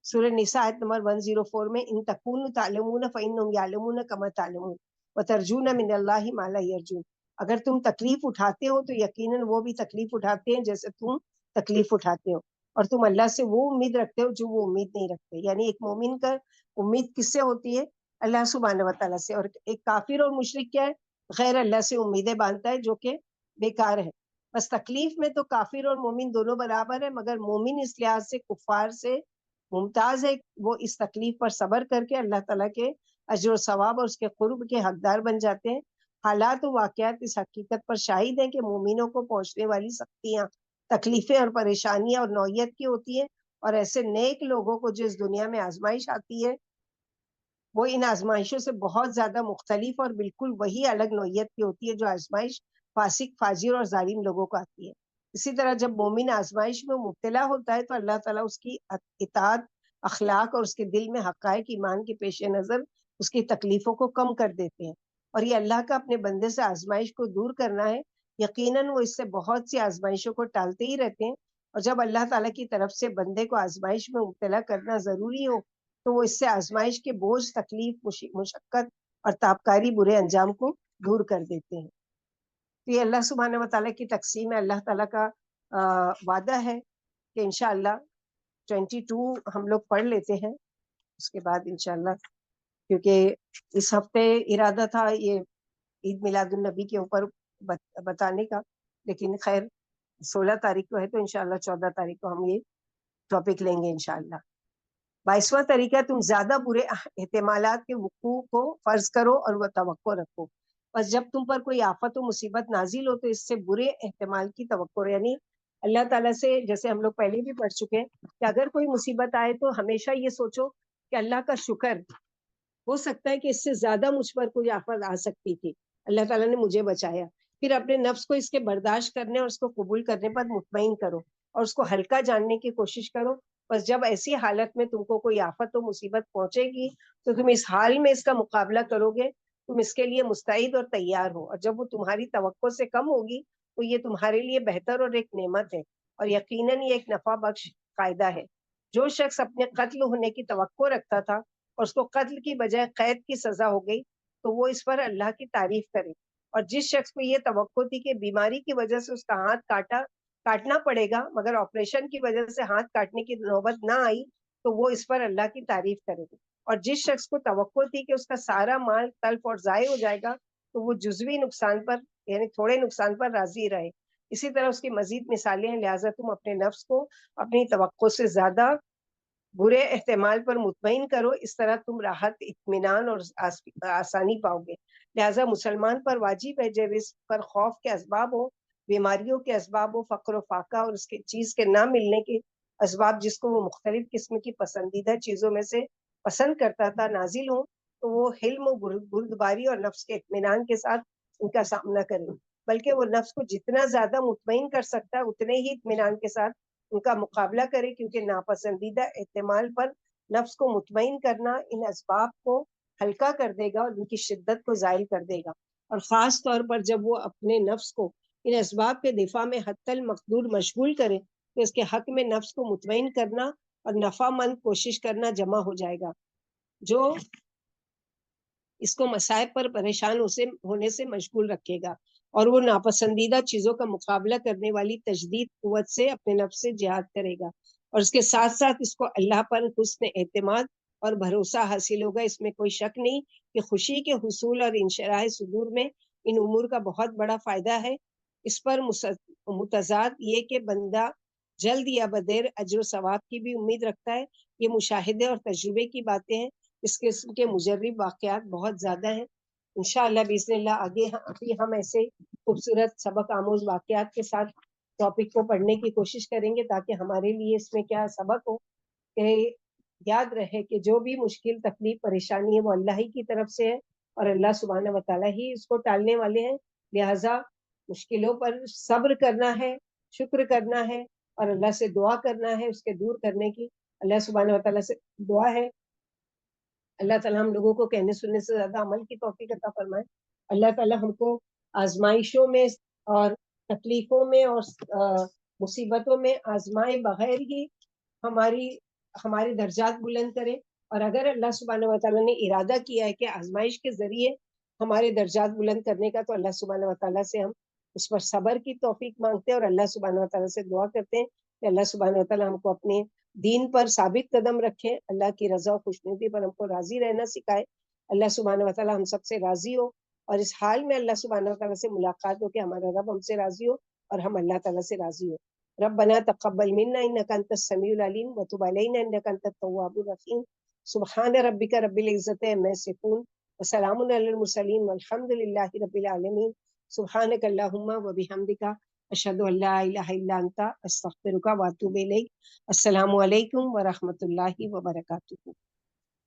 سورہ نساء آیت نمبر 104 میں ان تکونوا تعلمون فانهم یعلمون کما تعلمون وترجون من اللہ ما لا یرجون. اگر تم تکلیف اٹھاتے ہو تو یقیناً وہ بھی تکلیف اٹھاتے ہیں جیسے تم تکلیف اٹھاتے ہو، اور تم اللہ سے وہ امید رکھتے ہو جو وہ امید نہیں رکھتے. یعنی ایک مومن کا امید کس سے ہوتی ہے؟ اللہ سبحانہ و تعالیٰ سے. اور ایک کافر اور مشرک کیا ہے؟ غیر اللہ سے امیدیں باندھتا ہے، جو کہ بیکار ہے. بس تکلیف میں تو کافر اور مومن دونوں برابر ہے، مگر مومن اس لحاظ سے کفار سے ممتاز ہے، وہ اس تکلیف پر صبر کر کے اللہ تعالیٰ کے اجر و ثواب اور اس کے قرب کے حقدار بن جاتے ہیں. حالات و واقعات اس حقیقت پر شاہد ہیں کہ مومنوں کو پہنچنے والی سختیاں، تکلیفیں اور پریشانیاں اور نوعیت کی ہوتی ہیں، اور ایسے نیک لوگوں کو جو اس دنیا میں آزمائش آتی ہے وہ ان آزمائشوں سے بہت زیادہ مختلف اور بالکل وہی الگ نوعیت کی ہوتی ہے جو آزمائش فاسق، فاجر اور ظالم لوگوں کو آتی ہے. اسی طرح جب مومن آزمائش میں مبتلا ہوتا ہے تو اللہ تعالیٰ اس کی اطاعت، اخلاق اور اس کے دل میں حقائق ایمان کے پیش نظر اس کی تکلیفوں کو کم کر دیتے ہیں. اور یہ اللہ کا اپنے بندے سے آزمائش کو دور کرنا ہے. یقیناً وہ اس سے بہت سی آزمائشوں کو ٹالتے ہی رہتے ہیں، اور جب اللہ تعالیٰ کی طرف سے بندے کو آزمائش میں مبتلا کرنا ضروری ہو تو وہ اس سے آزمائش کے بوجھ، تکلیف، مشقت اور تابکاری، برے انجام کو دور کر دیتے ہیں. تو یہ اللہ سبحانہ و تعالیٰ کی تقسیم ہے. اللہ تعالیٰ کا وعدہ ہے کہ انشاءاللہ 22 ہم لوگ پڑھ لیتے ہیں، اس کے بعد انشاءاللہ، کیونکہ اس ہفتے ارادہ تھا یہ عید میلاد النبی کے اوپر بتانے کا، لیکن خیر 16 تاریخ کو ہے تو انشاءاللہ 14 تاریخ کو ہم یہ ٹاپک لیں گے انشاءاللہ. 22واں طریقہ، تم زیادہ برے احتمالات کے وقوع کو فرض کرو اور وہ توقع رکھو. بس جب تم پر کوئی آفت و مصیبت نازل ہو تو اس سے برے احتمال کی توقع، یعنی اللہ تعالیٰ سے، جیسے ہم لوگ پہلے بھی پڑھ چکے ہیں کہ اگر کوئی مصیبت آئے تو ہمیشہ یہ سوچو کہ اللہ کا شکر، ہو سکتا ہے کہ اس سے زیادہ مجھ پر کوئی آفت آ سکتی تھی، اللہ تعالیٰ نے مجھے بچایا. پھر اپنے نفس کو اس کے برداشت کرنے اور اس کو قبول کرنے پر مطمئن کرو اور اس کو ہلکا جاننے کی کوشش کرو. بس جب ایسی حالت میں تم کو کوئی آفت و مصیبت پہنچے گی تو تم اس حال میں اس کا مقابلہ کرو گے، تم اس کے لیے مستعد اور تیار ہو، اور جب وہ تمہاری توقع سے کم ہوگی تو یہ تمہارے لیے بہتر اور ایک نعمت ہے، اور یقیناً یہ ایک نفع بخش فائدہ ہے. جو شخص اپنے قتل ہونے کی توقع رکھتا تھا اور اس کو قتل کی بجائے قید کی سزا ہو گئی تو وہ اس پر اللہ کی تعریف کرے، اور جس شخص کو یہ توقع تھی کہ بیماری کی وجہ سے اس کا ہاتھ کاٹنا پڑے گا مگر آپریشن کی وجہ سے ہاتھ کاٹنے کی نوبت نہ آئی تو وہ اس پر اللہ کی تعریف کرے گا. اور جس شخص کو توقع تھی کہ اس کا سارا مال تلف اور ضائع ہو جائے گا تو وہ جزوی نقصان پر یعنی تھوڑے نقصان پر راضی رہے. اسی طرح اس کی مزید مثالیں ہیں. لہٰذا تم اپنے نفس کو اپنی توقع سے زیادہ برے احتمال پر مطمئن کرو. اس طرح تم راحت، اطمینان اور آسانی پاؤ گے. لہٰذا مسلمان پر واجب ہے جب اس پر خوف کے اسباب ہو، بیماریوں کے اسباب ہو، فقر و فاقہ اور اس کے چیز کے نہ ملنے کے اسباب جس کو وہ مختلف قسم کی پسندیدہ چیزوں میں سے پسند کرتا تھا نازل ہو، تو وہ حلم و بردباری اور نفس کے اطمینان کے ساتھ ان کا سامنا کرے. بلکہ وہ نفس کو جتنا زیادہ مطمئن کر سکتا ہے اتنے ہی اطمینان کے ساتھ ان کا مقابلہ کرے، کیونکہ ناپسندیدہ احتمال پر نفس کو مطمئن کرنا ان اسباب کو ہلکا کر دے گا اور ان کی شدت کو زائل کر دے گا. اور خاص طور پر جب وہ اپنے نفس کو ان اسباب کے دفاع میں حتی المقدور مشغول کرے تو اس کے حق میں نفس کو مطمئن کرنا اور نفع مند کوشش کرنا جمع ہو جائے گا، جو اس کو مصائب پر پریشان ہونے سے مشغول رکھے گا. اور وہ ناپسندیدہ چیزوں کا مقابلہ کرنے والی تجدید قوت سے اپنے نفس سے جہاد کرے گا. اور اس کے ساتھ ساتھ اس کو اللہ پر حسن اعتماد اور بھروسہ حاصل ہوگا. اس میں کوئی شک نہیں کہ خوشی کے حصول اور انشراح صدور میں ان امور کا بہت بڑا فائدہ ہے. اس پر متضاد یہ کہ بندہ جلد یا بدیر اجر و ثواب کی بھی امید رکھتا ہے. یہ مشاہدے اور تجربے کی باتیں ہیں. اس قسم کے مجرب واقعات بہت زیادہ ہیں. انشاءاللہ بإذن اللہ آگے ابھی ہم ایسے خوبصورت سبق آموز واقعات کے ساتھ ٹاپک کو پڑھنے کی کوشش کریں گے تاکہ ہمارے لیے اس میں کیا سبق ہو کہ یاد رہے کہ جو بھی مشکل، تکلیف، پریشانی ہے وہ اللہ ہی کی طرف سے ہے اور اللہ سبحانہ و تعالیٰ ہی اس کو ٹالنے والے ہیں. لہٰذا مشکلوں پر صبر کرنا ہے، شکر کرنا ہے اور اللہ سے دعا کرنا ہے اس کے دور کرنے کی. اللہ سبحانہ و تعالیٰ سے دعا ہے اللہ تعالیٰ ہم لوگوں کو کہنے سننے سے زیادہ عمل کی توفیق عطا فرمائے. اللہ تعالیٰ ہم کو آزمائشوں میں اور تکلیفوں میں اور مصیبتوں میں آزمائے بغیر ہی ہمارے درجات بلند کرے. اور اگر اللہ سبحانہ و تعالیٰ نے ارادہ کیا ہے کہ آزمائش کے ذریعے ہمارے درجات بلند کرنے کا، تو اللہ سبحانہ و تعالیٰ سے ہم اس پر صبر کی توفیق مانگتے ہیں اور اللہ سبحانہ و تعالیٰ سے دعا کرتے ہیں کہ اللہ سبحانہ و تعالیٰ ہم کو اپنے دین پر ثابت قدم رکھے، اللہ کی رضا و خوشنودی پر ہم کو راضی رہنا سکھائے. اللہ سبحانہ و تعالیٰ ہم سب سے راضی ہو اور اس حال میں اللہ سبحانہ و تعالیٰ سے ملاقات ہو کہ ہمارا رب ہم سے راضی ہو اور ہم اللہ تعالیٰ سے راضی ہو. ربنا تقبل منا انك انت السميع العليم وتب علينا انك انت التواب الرحيم. سبحان ربك رب العزة عما يصفون وسلام على المرسلين والحمد لله رب العالمين. سبحانك اللهم وبحمدك اشهد ان لا اله الا انت استغفرك واتوب اليك. السلام علیکم ورحمۃ اللہ وبرکاتہ.